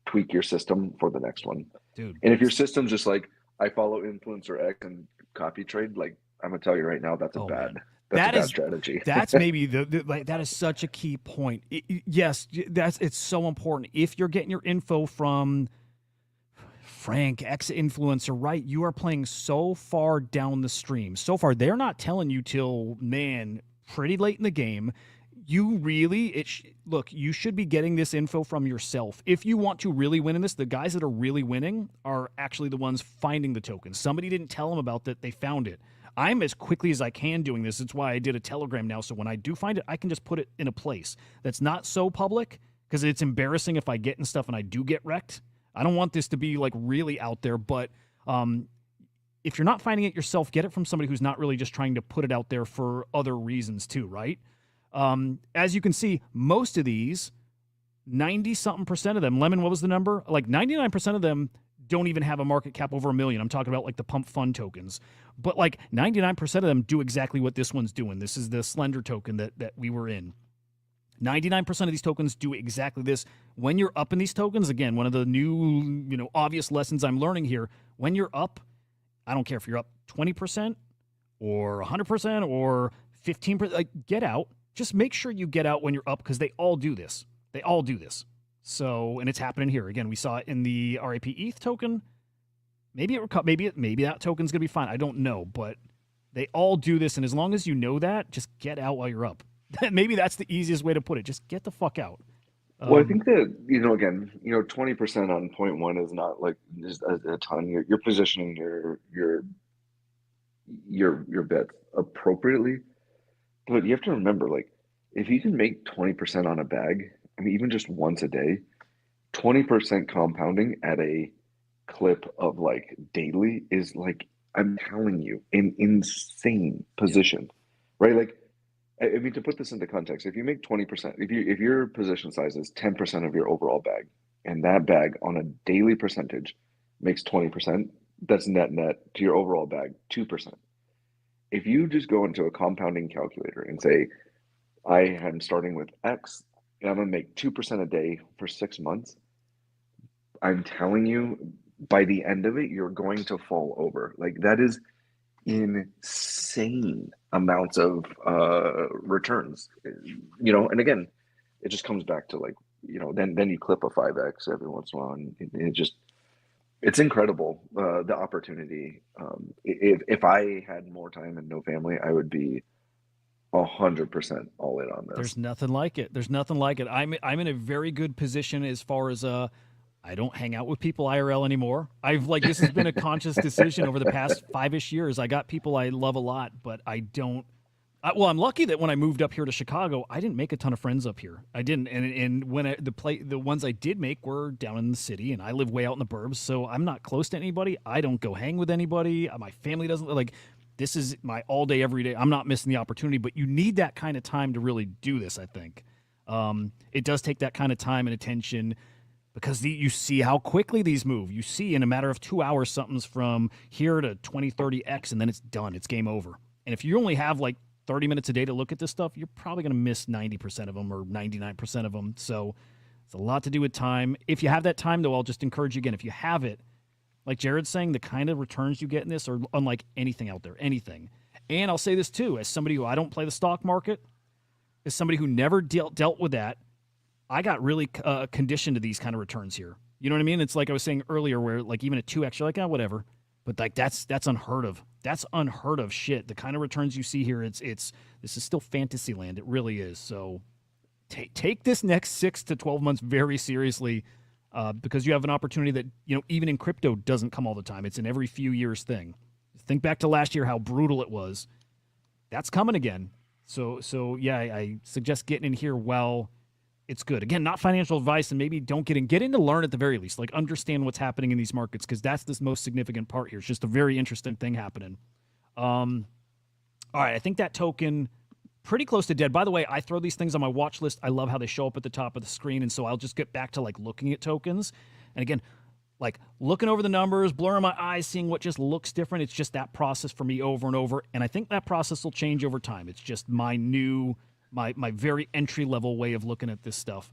[SPEAKER 6] tweak your system for the next one.
[SPEAKER 2] Dude.
[SPEAKER 6] And if your system's just like, I follow influencer X and copy trade, like, I'm gonna tell you right now, that's a bad strategy.
[SPEAKER 2] That's maybe that is such a key point. Yes, it's so important. If you're getting your info from Frank, ex-influencer, right? You are playing so far down the stream. So far, they're not telling you till, pretty late in the game. You really, look, you should be getting this info from yourself. If you want to really win in this, the guys that are really winning are actually the ones finding the tokens. Somebody didn't tell them about that. They found it. I'm as quickly as I can doing this. That's why I did a Telegram now. So when I do find it, I can just put it in a place that's not so public, because it's embarrassing if I get in stuff and I do get wrecked. I don't want this to be like really out there, but if you're not finding it yourself, get it from somebody who's not really just trying to put it out there for other reasons too, right? As you can see, most of these, 90-something% of them, Lemon, what was the number? Like 99% of them don't even have a market cap over $1 million. I'm talking about like the pump fund tokens. But like 99% of them do exactly what this one's doing. This is the Slender token that we were in. 99% of these tokens do exactly this. When you're up in these tokens, again, one of the new, obvious lessons I'm learning here, when you're up, I don't care if you're up 20% or 100% or 15%, like, get out. Just make sure you get out when you're up, because they all do this. They all do this. So, and it's happening here. Again, we saw it in the RAP ETH token. Maybe that token's going to be fine. I don't know, but they all do this. And as long as you know that, just get out while you're up. Maybe that's the easiest way to put it. Just get the fuck out.
[SPEAKER 6] Well, I think that, again, 20% on point one is not like just a ton. You're positioning your bets appropriately, but you have to remember, like, if you can make 20% on a bag, I mean, even just once a day, 20% compounding at a clip of like daily is, like, I'm telling you, an insane position, right? Like, I mean, to put this into context, if you make 20%, if your position size is 10% of your overall bag, and that bag on a daily percentage makes 20%, that's net to your overall bag 2%. If you just go into a compounding calculator and say, I am starting with X, and I'm going to make 2% a day for 6 months, I'm telling you, by the end of it, you're going to fall over. Like, that is insane amounts of returns, and again, it just comes back to, like, then you clip a 5x every once in a while, and it's incredible, the opportunity. If I had more time and no family, I would be 100% all in on this.
[SPEAKER 2] There's nothing like it. I'm in a very good position as far as I don't hang out with people IRL anymore. This has been a conscious decision over the past 5-ish years. I got people I love a lot, but I don't. I'm lucky that when I moved up here to Chicago, I didn't make a ton of friends up here. I didn't, and when the ones I did make were down in the city, and I live way out in the burbs, so I'm not close to anybody. I don't go hang with anybody. My family doesn't like. This is my all day, every day. I'm not missing the opportunity, but you need that kind of time to really do this. I think it does take that kind of time and attention. Because you see how quickly these move. You see in a matter of 2 hours, something's from here to 20, 30x, and then it's done. It's game over. And if you only have like 30 minutes a day to look at this stuff, you're probably going to miss 90% of them or 99% of them. So it's a lot to do with time. If you have that time, though, I'll just encourage you again, if you have it, like Jared's saying, the kind of returns you get in this are unlike anything out there, anything. And I'll say this too, as somebody who I don't play the stock market, as somebody who never dealt with that, I got really conditioned to these kind of returns here. You know what I mean? It's like I was saying earlier where like even a 2x, you're like, whatever. But like that's unheard of. That's unheard of shit. The kind of returns you see here, this is still fantasy land. It really is. So take this next 6 to 12 months very seriously because you have an opportunity that, even in crypto doesn't come all the time. It's an every few years thing. Think back to last year, how brutal it was. That's coming again. So yeah, I suggest getting in here while it's good. Again, not financial advice, and maybe don't get in to learn at the very least. Like understand what's happening in these markets because that's the most significant part here. It's just a very interesting thing happening. All right, I think that token pretty close to dead. By the way, I throw these things on my watch list. I love how they show up at the top of the screen, and so I'll just get back to like looking at tokens. And again, like looking over the numbers, blurring my eyes, seeing what just looks different. It's just that process for me over and over. And I think that process will change over time. It's just my new, my very entry level way of looking at this stuff.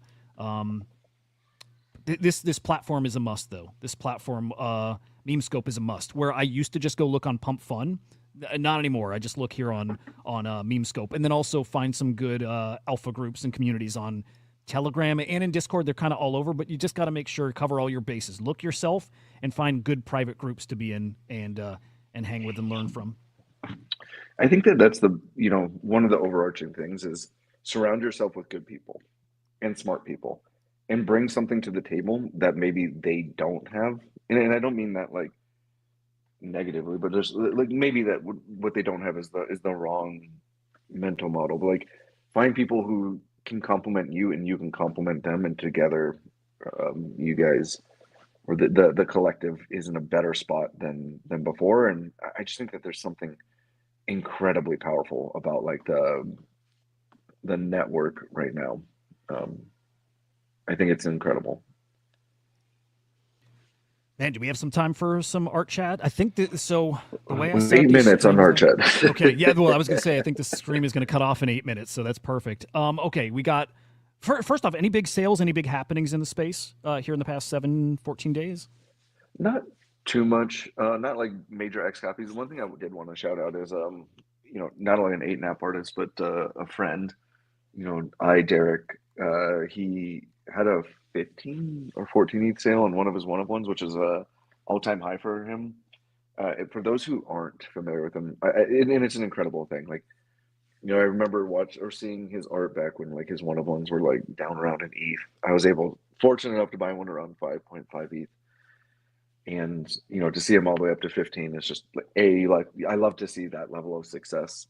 [SPEAKER 2] This platform is a must though. This platform, MemeScope is a must. Where I used to just go look on Pump Fun, not anymore. I just look here on MemeScope, and then also find some good alpha groups and communities on Telegram and in Discord. They're kind of all over, but you just got to make sure cover all your bases. Look yourself and find good private groups to be in and hang with and learn from.
[SPEAKER 6] I think that's the one of the overarching things is surround yourself with good people and smart people and bring something to the table that maybe they don't have. And I don't mean that like negatively, but just like maybe that what they don't have is the wrong mental model. But like find people who can complement you and you can complement them, and together you guys or the collective is in a better spot than before. And I just think that there's something incredibly powerful about like the network right now. I think it's incredible.
[SPEAKER 2] Man, do we have some time for some art chat? I think that, so the way I
[SPEAKER 6] 8 minutes on art chat.
[SPEAKER 2] Okay, yeah, well, I was going to say, I think the stream is going to cut off in 8 minutes, so that's perfect. Okay, we got, first off, any big sales, any big happenings in the space here in the past 14 days?
[SPEAKER 6] Not too much, not like major X copies. One thing I did want to shout out is, not only an 8-nap artist, but a friend, Derek, he had a 15 or 14 ETH sale on one of his one-of-ones, which is a all-time high for him. For those who aren't familiar with him, and it's an incredible thing. Like, I remember seeing his art back when like his one-of-ones were like down around an ETH. I was fortunate enough to buy one around 5.5 ETH. And, to see him all the way up to 15 is just like I love to see that level of success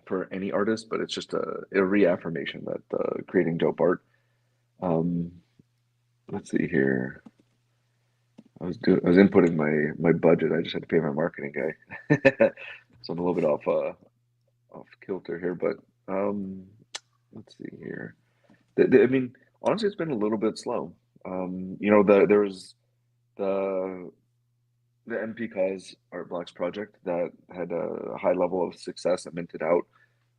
[SPEAKER 6] for any artist, but it's just a reaffirmation that creating dope art. Let's see here. I was inputting my budget. I just had to pay my marketing guy, so I'm a little bit off kilter here. But let's see here. I mean, honestly, it's been a little bit slow. There was the MP Cause Art Blocks project that had a high level of success that minted out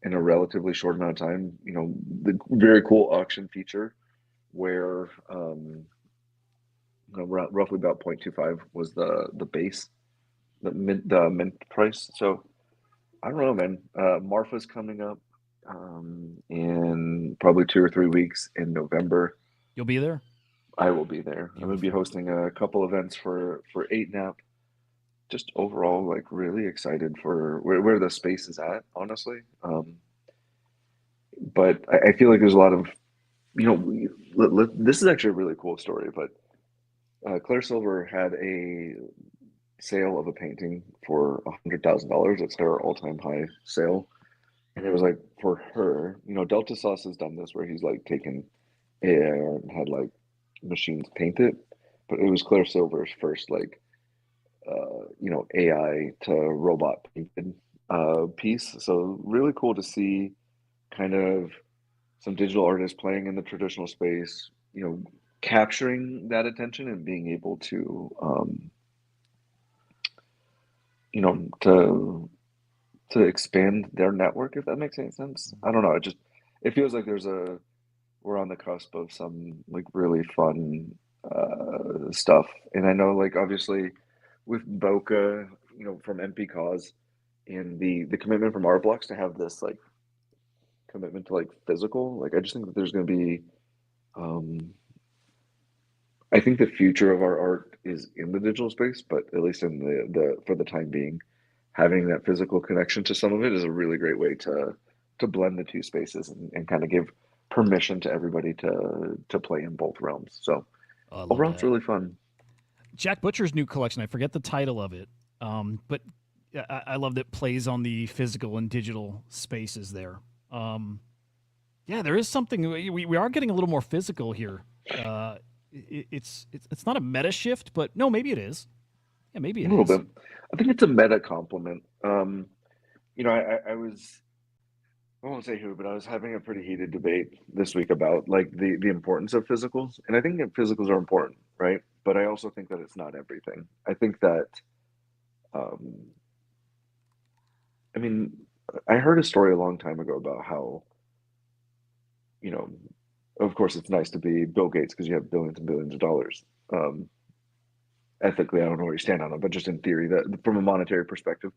[SPEAKER 6] in a relatively short amount of time. The very cool auction feature where roughly about 0.25 was the base, the mint price. So I don't know, man. Marfa's coming up in probably 2 or 3 weeks in November.
[SPEAKER 2] You'll be there?
[SPEAKER 6] I will be there. I'm going to be hosting a couple events for 8nap. Just overall, like really excited for where the space is at, honestly. But I feel like there's a lot of, this is actually a really cool story, but Claire Silver had a sale of a painting for $100,000. It's her all-time high sale. And it was like for her, Delta Sauce has done this where he's like taken air and had like machines paint it, but it was Claire Silver's first like AI to robot painted piece. So really cool to see kind of some digital artists playing in the traditional space, capturing that attention and being able to to expand their network, if that makes any sense. I don't know. It feels like we're on the cusp of some like really fun stuff. And I know like obviously with Boca, from MP Cause and the commitment from Art Blocks to have this like commitment to like physical, like I just think that there's going to be um I think the future of our art is in the digital space, but at least in the for the time being, having that physical connection to some of it is a really great way to blend the two spaces and kind of give permission to everybody to play in both realms. So
[SPEAKER 2] Oh, I love
[SPEAKER 6] overall, it's
[SPEAKER 2] that.
[SPEAKER 6] really fun.
[SPEAKER 2] Jack Butcher's new collection. I forget the title of it, but I love that it plays on the physical and digital spaces there. Yeah, there is something. We are getting a little more physical here. It's not a meta shift, but no, maybe it is. Yeah, maybe
[SPEAKER 6] A
[SPEAKER 2] it
[SPEAKER 6] little
[SPEAKER 2] is.
[SPEAKER 6] bit. I think it's a meta compliment. I was I won't say who, but I was having a pretty heated debate this week about like the importance of physicals, and I think that physicals are important, right? But I also think that it's not everything. I think that, um, I mean, I heard a story a long time ago about how, you know, of course, it's nice to be Bill Gates because you have billions and billions of dollars. Um, Ethically, I don't know where you stand on it, but just in theory, that from a monetary perspective,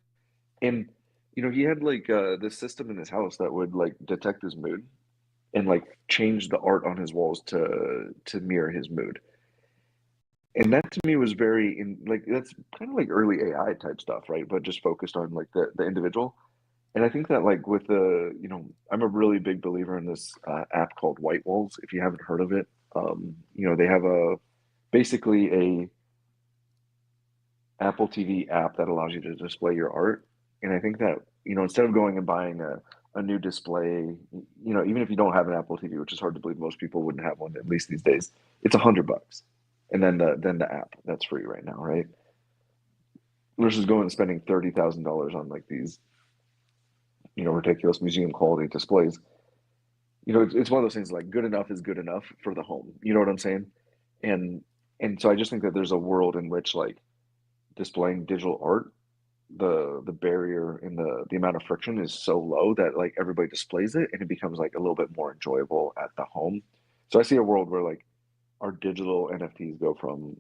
[SPEAKER 6] and he had like this system in his house that would like detect his mood and like change the art on his walls to mirror his mood. And that to me was very in like that's kind of like early AI type stuff, right? But just focused on like the individual. And I think that like with I'm a really big believer in this app called White Walls. If you haven't heard of it, they have a basically a Apple TV app that allows you to display your art. And I think that, instead of going and buying a new display, even if you don't have an Apple TV, which is hard to believe most people wouldn't have one, at least these days, it's $100. And then the app that's free right now, right? Versus going and spending $30,000 on like these, ridiculous museum quality displays. It's one of those things like good enough is good enough for the home. You know what I'm saying? And so I just think that there's a world in which like displaying digital art, the barrier and the amount of friction is so low that like everybody displays it and it becomes like a little bit more enjoyable at the home. So I see a world where like our digital NFTs go from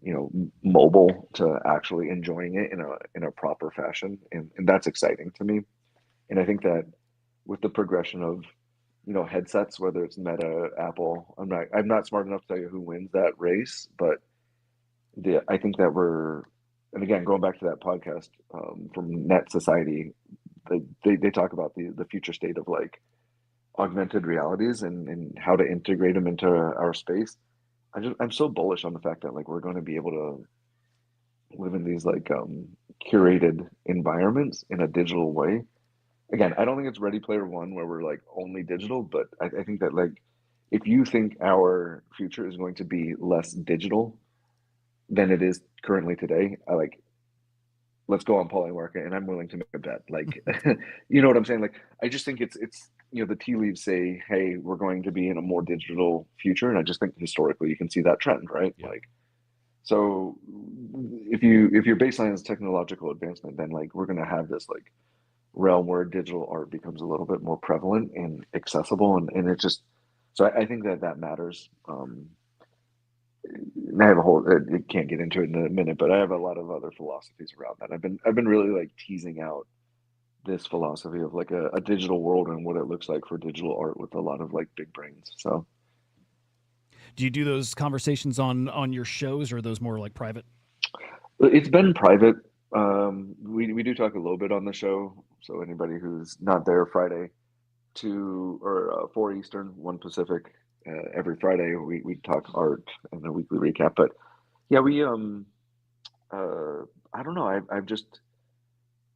[SPEAKER 6] mobile to actually enjoying it in a proper fashion, and that's exciting to me. And I think that with the progression of headsets, whether it's Meta, Apple, I'm not smart enough to tell you who wins that race, but I think that and again, going back to that podcast from Net Society, they talk about the future state of like augmented realities and how to integrate them into our space. I'm so bullish on the fact that like we're going to be able to live in these like curated environments in a digital way. Again, I don't think it's Ready Player One where we're like only digital, but I think that like if you think our future is going to be less digital than it is currently today, let's go on Poly Market and I'm willing to make a bet. Like you know what I'm saying? Like I just think it's the tea leaves say, hey, we're going to be in a more digital future. And I just think historically you can see that trend, right?
[SPEAKER 2] Yeah.
[SPEAKER 6] Like so if your baseline is technological advancement, then like we're gonna have this like realm where digital art becomes a little bit more prevalent and accessible and it just so I think that matters. I have a whole can't get into it in a minute, but I have a lot of other philosophies around that. I've been really like teasing out this philosophy of like a digital world and what it looks like for digital art with a lot of like big brains. So
[SPEAKER 2] Do you do those conversations on your shows, or are those more like private?
[SPEAKER 6] it's been private. We do talk a little bit on the show. So anybody who's not there Friday, 4 Eastern, 1 Pacific, every Friday we talk art and a weekly recap. But yeah, we I don't know.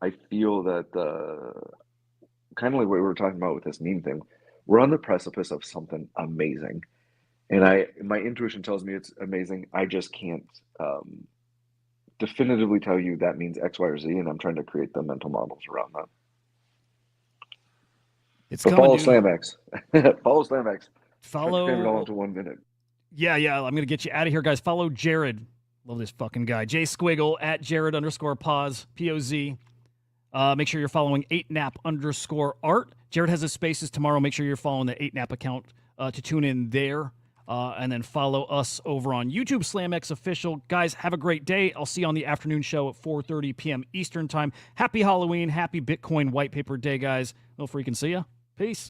[SPEAKER 6] I feel that kind of like what we were talking about with this meme thing, we're on the precipice of something amazing, and my intuition tells me it's amazing. I just can't definitively tell you that means X, Y, or Z, and I'm trying to create the mental models around that.
[SPEAKER 2] It's
[SPEAKER 6] But
[SPEAKER 2] coming,
[SPEAKER 6] follow
[SPEAKER 2] dude.
[SPEAKER 6] SlamX. Follow SlamX. Trying to cram it all
[SPEAKER 2] Follow.
[SPEAKER 6] into 1 minute.
[SPEAKER 2] Yeah. I'm gonna get you out of here, guys. Follow Jared. Love this fucking guy. J Squiggle at Jared _pause POZ. Make sure you're following 8nap_art. Jared has his spaces tomorrow. Make sure you're following the 8nap account to tune in there. And then follow us over on YouTube, SlamX Official. Guys, have a great day. I'll see you on the afternoon show at 4:30 p.m. Eastern Time. Happy Halloween. Happy Bitcoin White Paper Day, guys. We'll freaking see ya. Peace.